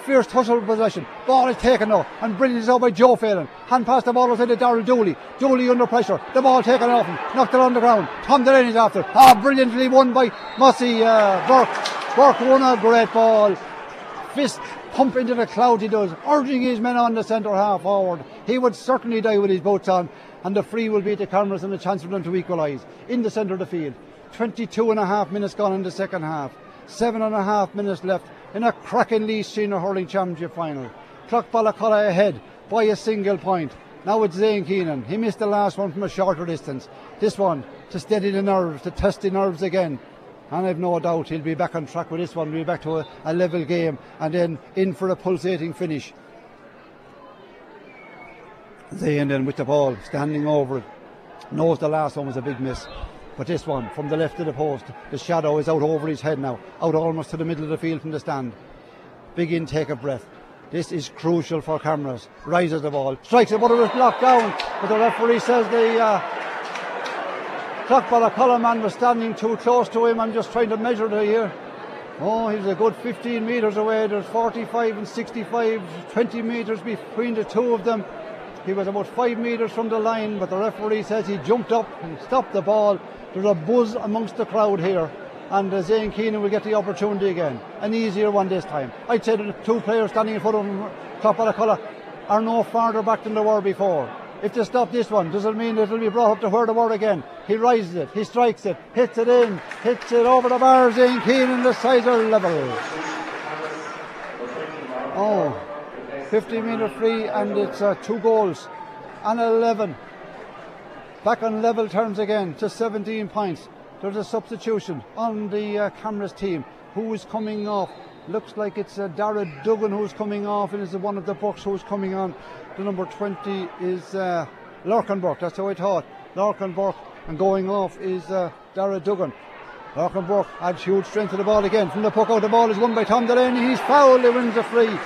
Fierce tussle possession. Ball is taken now, and brilliant is out by Joe Phelan. Hand pass the ball outside to Darryl Dooley. Dooley under pressure. The ball taken off him, knocked it on the ground. Tom Delaney's after. Brilliantly won by Mossy Burke. Burke won a great ball. Fist pump into the clouds he does, urging his men on the centre half forward. He would certainly die with his boots on, and the free will be at the Cameras and a chance for them to equalise in the centre of the field. 22.5 minutes gone in the second half. 7.5 minutes left in a cracking Laois Senior Hurling Championship final. Clough-Ballacolla ahead by a single point. Now it's Zane Keenan. He missed the last one from a shorter distance. This one to steady the nerves, to test the nerves again. And I've no doubt he'll be back on track with this one. We'll be back to a level game and then in for a pulsating finish. Zane then with the ball, standing over it. Knows the last one was a big miss. But this one, from the left of the post, the shadow is out over his head now. Out almost to the middle of the field from the stand. Big intake of breath. This is crucial for cameras. Rises the ball, strikes it, but it was blocked down. But the referee says the Clough-Ballacolla man was standing too close to him. I'm just trying to measure it here. Oh, he's a good 15 metres away. There's 45 and 65, 20 metres between the two of them. He was about 5 metres from the line, but the referee says he jumped up and stopped the ball. There's a buzz amongst the crowd here. And Zane Keenan will get the opportunity again. An easier one this time. I'd say that the two players standing in front of him, Clough-Ballacolla, are no farther back than they were before. If they stop this one, does it mean it will be brought up to where they were again? He rises it, he strikes it, hits it in, hits it over the bar. Zane Keenan, the sides are level. Oh, 15-metre free, and it's 2 goals and 11. Back on level terms again to 17 points. There's a substitution on the cameras team. Who is coming off? Looks like it's Dara Duggan who's coming off, and is one of the Bucks who's coming on. The number 20 is Lorcan Burke. That's how I thought. Lorcan Burke, and going off is Dara Duggan. Lorcan Burke adds huge strength to the ball again. From the puck out, the ball is won by Tom Delaney. He's fouled. He wins the free.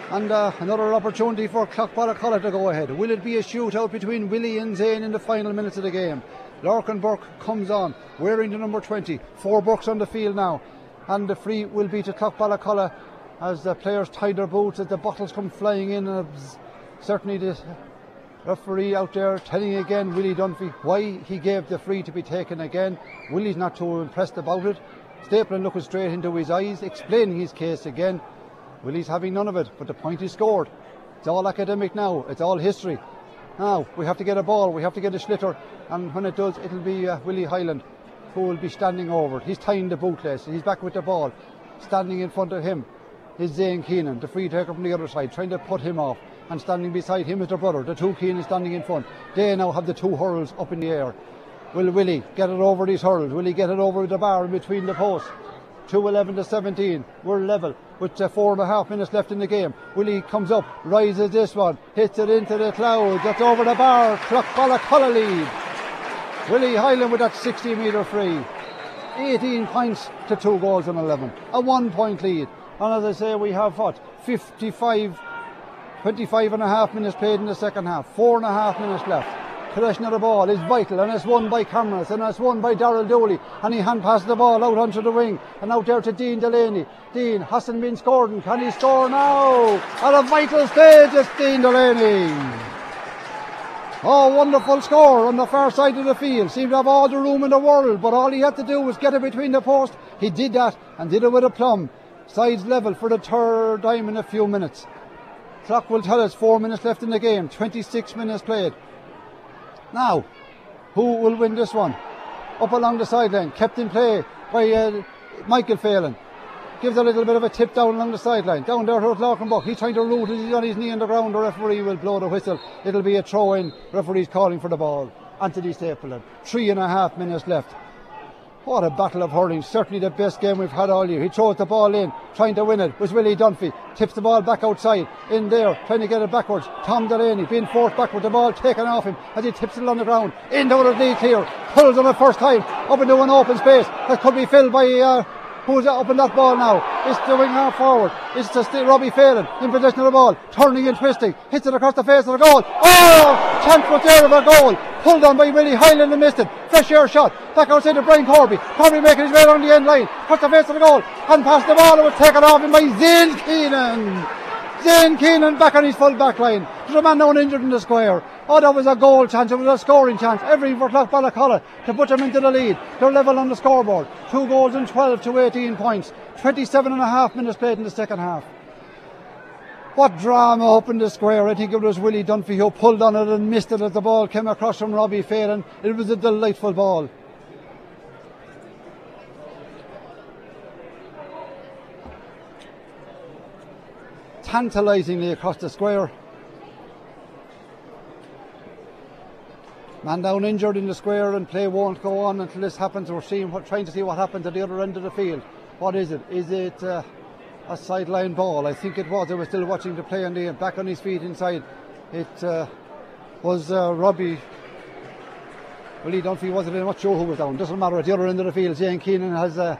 And another opportunity for Clough-Ballacolla to go ahead. Will it be a shootout between Willie and Zane in the final minutes of the game? Lorcan Burke comes on, wearing the number 20. 4 Burks on the field now. And the free will be to Clough-Ballacolla as the players tie their boots, as the bottles come flying in. And certainly the referee out there telling again Willie Dunphy why he gave the free to be taken again. Willie's not too impressed about it. Stapleton looking straight into his eyes, explaining his case again. Willie's having none of it, but the point is scored. It's all academic now, it's all history. Now we have to get a ball, we have to get a schlitter, and when it does, it'll be Willie Hyland who will be standing over it. He's tying the bootlace, he's back with the ball. Standing in front of him is Zane Keenan, the free taker from the other side, trying to put him off. And standing beside him is the brother, the 2 Keenan standing in front. They now have the 2 hurls up in the air. Will Willie get it over these hurls? Will he get it over the bar in between the posts? 2:11 to 17. We're level with 4.5 minutes left in the game. Willie comes up, rises this one, hits it into the clouds. That's over the bar. Clough-Ballacolla lead. Willie Hyland with that 60-metre free. 18 points to 2 goals and 11. A 1-point lead. And as I say, we have 25 and a half minutes played in the second half. 4.5 minutes left. Possession of the ball is vital, and it's won by Cameras, and it's won by Darrell Dooley, and he hand passes the ball out onto the wing and out there to Dean Delaney. Dean hasn't been scored, and can he score now? At a vital stage, it's Dean Delaney. Oh, wonderful score on the far side of the field. Seemed to have all the room in the world, but all he had to do was get it between the posts. He did that, and did it with aplomb. Sides level for the third time in a few minutes. Clock will tell us 4 minutes left in the game, 26 minutes played. Now, who will win this one? Up along the sideline, kept in play by Michael Phelan. Gives a little bit of a tip down along the sideline. Down there to Lorcan Burke. He's trying to root it. He's on his knee on the ground. The referee will blow the whistle. It'll be a throw in. Referee's calling for the ball. Anthony Stapleton. 3.5 minutes left. What a battle of hurling. Certainly the best game we've had all year. He throws the ball in, trying to win it. Was Willie Dunphy. Tips the ball back outside. In there, trying to get it backwards. Tom Delaney being forced backward. The ball taken off him as he tips it on the ground. In down the lead clear. Pulls on the first time. Up into an open space. That could be filled by who's up in that ball now? It's the wing half forward. It's just Robbie Phelan in possession of the ball. Turning and twisting. Hits it across the face of the goal. Oh! Chance was there of a goal. Pulled on by Willie Hyland and missed it. Fresh air shot. Back outside to Brian Corby. Corby making his way around the end line. Across the face of the goal. And past the ball. It was taken off him by Zane Keenan. Zane Keenan back on his full back line. There's a man now injured in the square. Oh, that was a goal chance. It was a scoring chance. Everything for Clough-Ballacolla to put them into the lead. They're level on the scoreboard. 2 goals and 12 to 18 points. 27.5 minutes played in the second half. What drama up in the square. I think it was Willie Dunphy who pulled on it and missed it as the ball came across from Robbie Phelan. It was a delightful ball. Tantalisingly across the square. Man down injured in the square, and play won't go on until this happens. We're trying to see what happens at the other end of the field. What is it? Is it a sideline ball? I think it was. I was still watching the play, and back on his feet inside. It was Robbie. Well, he don't feel wasn't very much sure who was down. Doesn't matter. At the other end of the field, Jane Keenan has a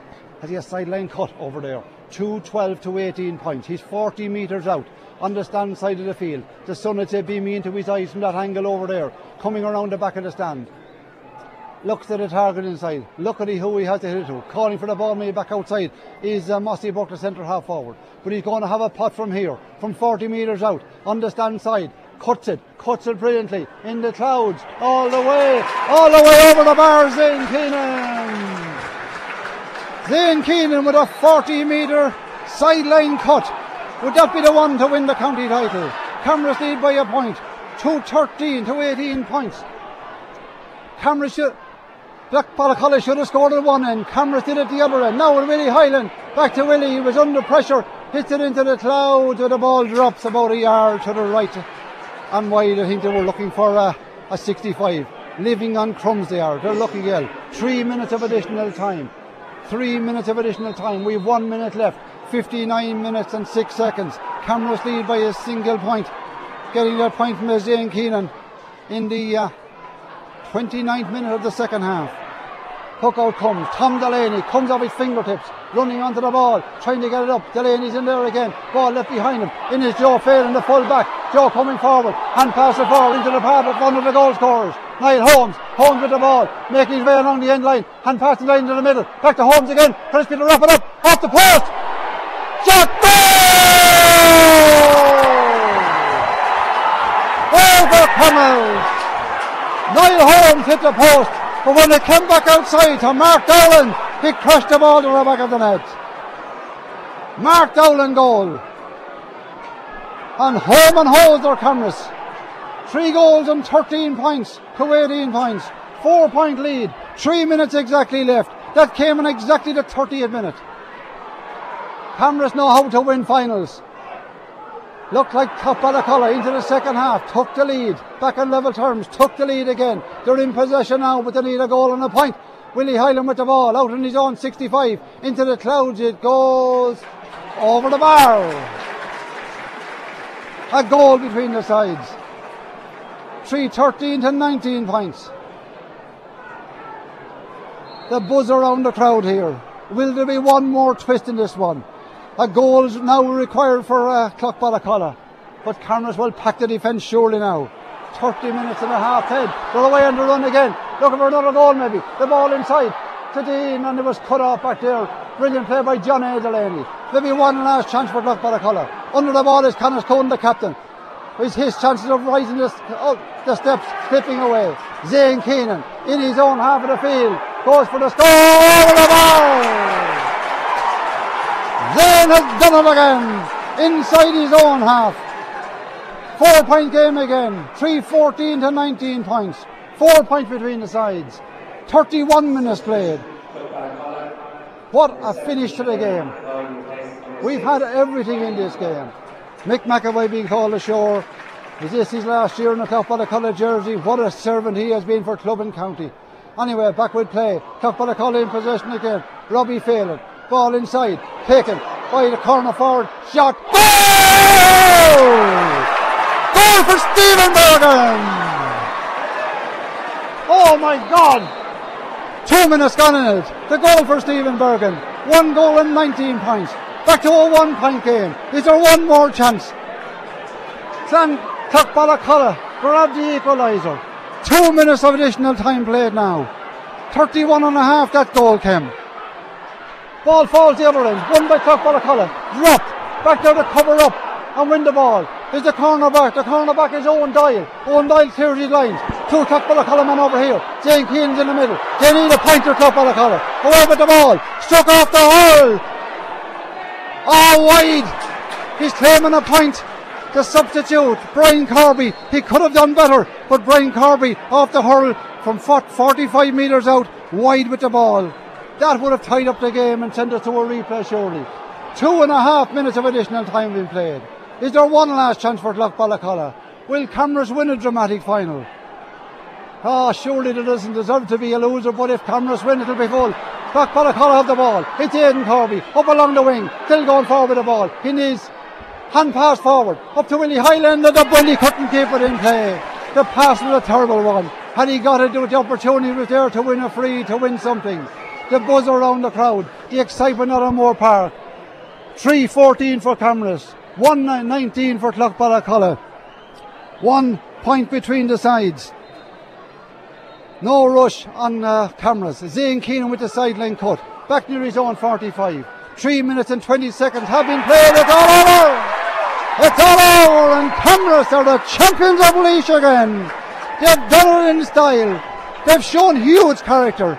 sideline cut over there. 12 to 18 points. He's 40 metres out on the stand side of the field. The sun would say beaming into his eyes from that angle over there, coming around the back of the stand. Looks at the target inside. Look at who he has to hit it to. Calling for the ball maybe back outside is Mossy Burke, the centre half forward. But he's going to have a putt from here, from 40 metres out on the stand side. Cuts it brilliantly in the clouds, all the way over the bar. Zane Keenan with a 40-metre sideline cut. Would that be the one to win the county title? Camrus lead by a point, 13 to 18 points. Black Ballycolly should have scored at one end. Camrus did at the other end. Now with Willie Hyland, back to Willie. He was under pressure, hits it into the clouds, where the ball drops about a yard to the right and wide. I think they were looking for a 65. Living on crumbs they are. They're lucky, yeah. 3 minutes of additional time. 3 minutes of additional time. We've 1 minute left. 59 minutes and 6 seconds. Camrus lead by a single point. Getting that point from Zane Keenan in the 29th minute of the second half. Hook out comes. Tom Delaney comes off his fingertips, running onto the ball, trying to get it up. Delaney's in there again. Ball left behind him. In is Joe Phelan, the full back. Joe coming forward. Hand pass it forward into the path of one of the goal scorers. Niall Holmes. Holmes with the ball, making his way along the end line. Hand pass the line into the middle. Back to Holmes again. Crispy to wrap it up. Off the post. Shot. Over Connells. Niall Holmes hit the post, but when it came back outside to Mark Dowland, he crashed the ball to the back of the net. Mark Dowland goal. And home and holds their Camrus. 3 goals and 13 points to 18 points. 4 point lead. 3 minutes exactly left. That came in exactly the 30th minute. Camrus know how to win finals. Looked like Top Ballycolly into the second half. Took the lead. Back on level terms. Took the lead again. They're in possession now, but they need a goal and a point. Willie Hyland with the ball. Out on his own 65. Into the clouds it goes. Over the bar. A goal between the sides. 13 to 19 points. The buzz around the crowd here. Will there be one more twist in this one? A goal is now required for Clough Ballycolly, but Camrus will pack the defence surely now. 30 minutes and a half head. They're away on the run again. Looking for another goal maybe. The ball inside to Dean, and it was cut off back there. Brilliant play by John A. Delaney. Maybe one last chance for Clough Ballycolly. Under the ball is Conor Cohn, the captain. It's his chances of rising the steps, slipping away. Zane Keenan in his own half of the field goes for the score. Over the ball. Zane has done it again, inside his own half. 4 point game again, 14 to 19 points, 4 points between the sides, 31 minutes played. What a finish to the game. We've had everything in this game. Mick McAvoy being called ashore. Is this his last year in the Clough Ballycolly jersey? What a servant he has been for club and county. Anyway, backward play, Clough Ballycolly in possession again. Robbie Phelan. Ball inside, taken by the corner forward, shot, goal! Goal for Stephen Bergen! Oh my God! 2 minutes gone in it. The goal for Stephen Bergen. 1 goal and 19 points. Back to a 1 point game. Is there one more chance? Clough Ballycolly grab the equaliser. 2 minutes of additional time played now. 31 and a half that goal came. Ball falls the other end, won by Clough Ballycolly. Dropped, back there to cover up and win the ball. Is the cornerback is Owen Doyle. Owen Doyle clears his lines. 2 Clough Ballycolly men over here. Jane Keenan's in the middle. They need a pointer, Clough Ballycolly. Away with the ball, struck off the hurl. Oh, wide. He's claiming a point. The substitute, Brian Corby. He could have done better, but Brian Corby off the hurl from 45 metres out, wide with the ball. That would have tied up the game and sent us to a replay surely. 2.5 minutes of additional time being played. Is there one last chance for Clough Ballycolly? Will Camrus win a dramatic final? Surely there doesn't deserve to be a loser, but if Camrus win, it'll be full. Clough-Ballacolla have the ball. It's Aidan Corby up along the wing, still going forward with the ball. He needs hand pass forward up to Willie Highlander. The bunny couldn't keep it in play. The pass was a terrible one. Had he got it, the opportunity was there to win a free, to win something. The buzz around the crowd, the excitement at Moore Park. 3-14 for Camrus, 1-19 for Clough-Ballacolla. 1 point between the sides. No rush on Camrus. Zane Keenan with the sideline cut. Back near his own 45. 3 minutes and 20 seconds have been played. It's all over! It's all over, and Camrus are the champions of Laois again. They've done it in style. They've shown huge character.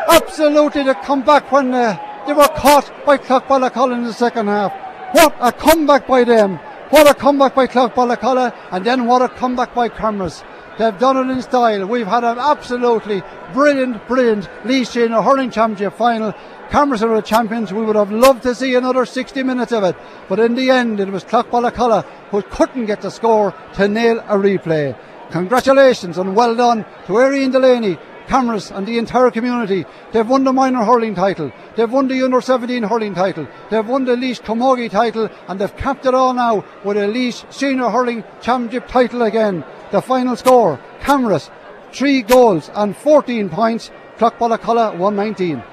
Absolutely, they come back when they were caught by Clough-Ballacolla in the second half. What a comeback by them. What a comeback by Clough-Ballacolla, and then what a comeback by Camrus. They've done it in style. We've had an absolutely brilliant Laois Senior Hurling Championship final. Camrus are the champions. We would have loved to see another 60 minutes of it, but in the end it was Clough-Ballacolla who couldn't get the score to nail a replay. Congratulations and well done to Arian Delaney, Camrus and the entire community. They've won the minor hurling title, they've won the under 17 hurling title, they've won the Laois Camogie title, and they've capped it all now with a Laois Senior Hurling Championship title again. The final score, Camrus 3 goals and 14 points, Clough-Ballacolla 119.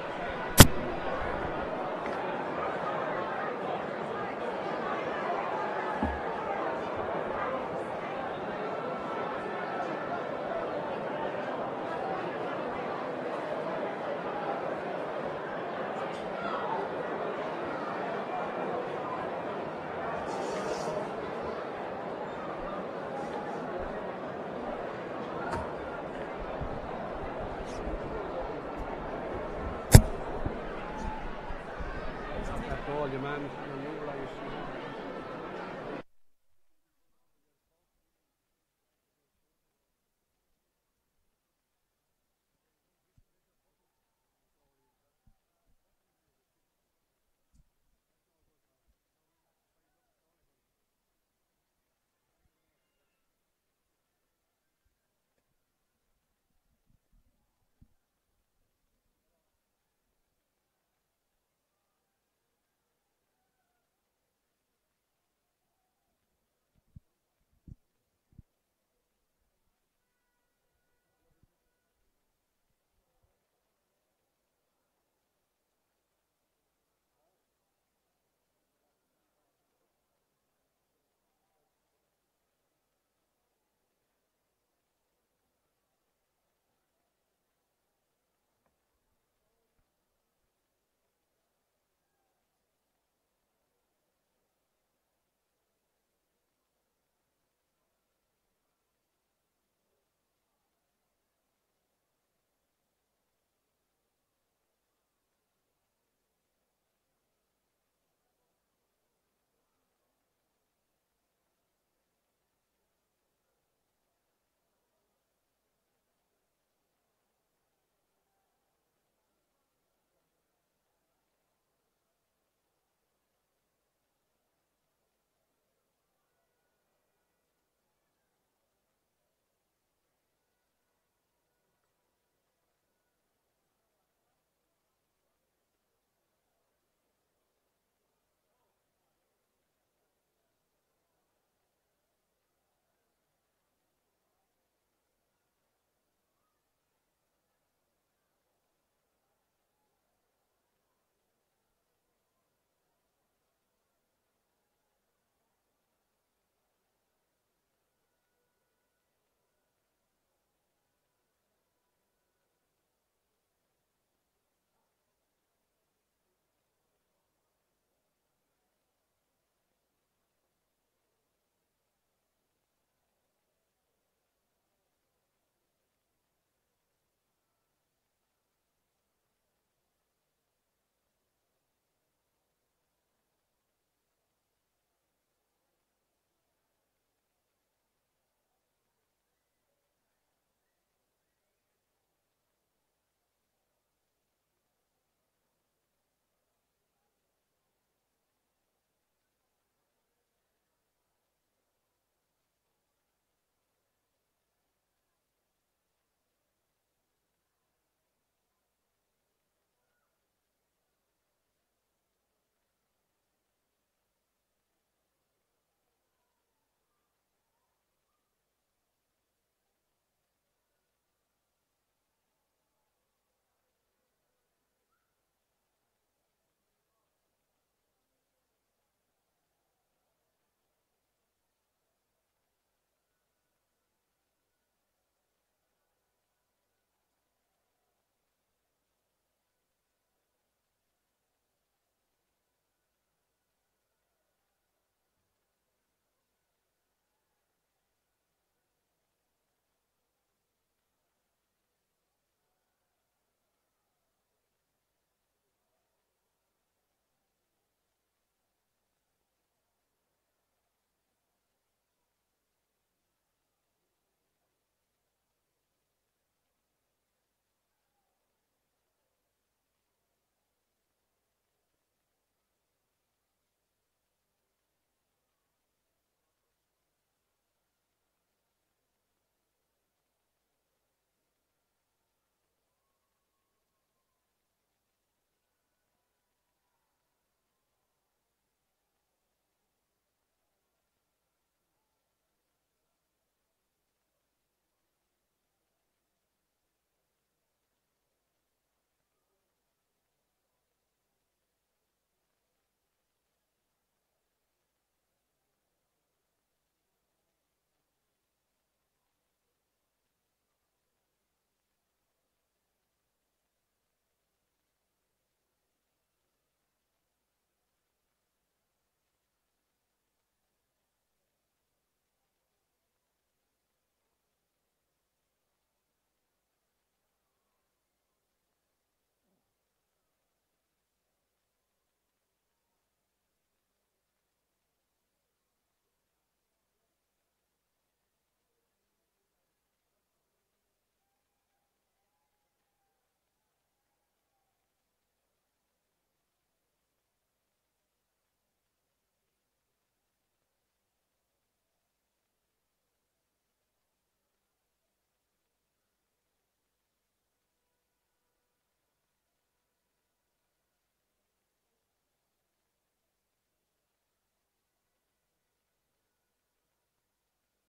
All your man, you realise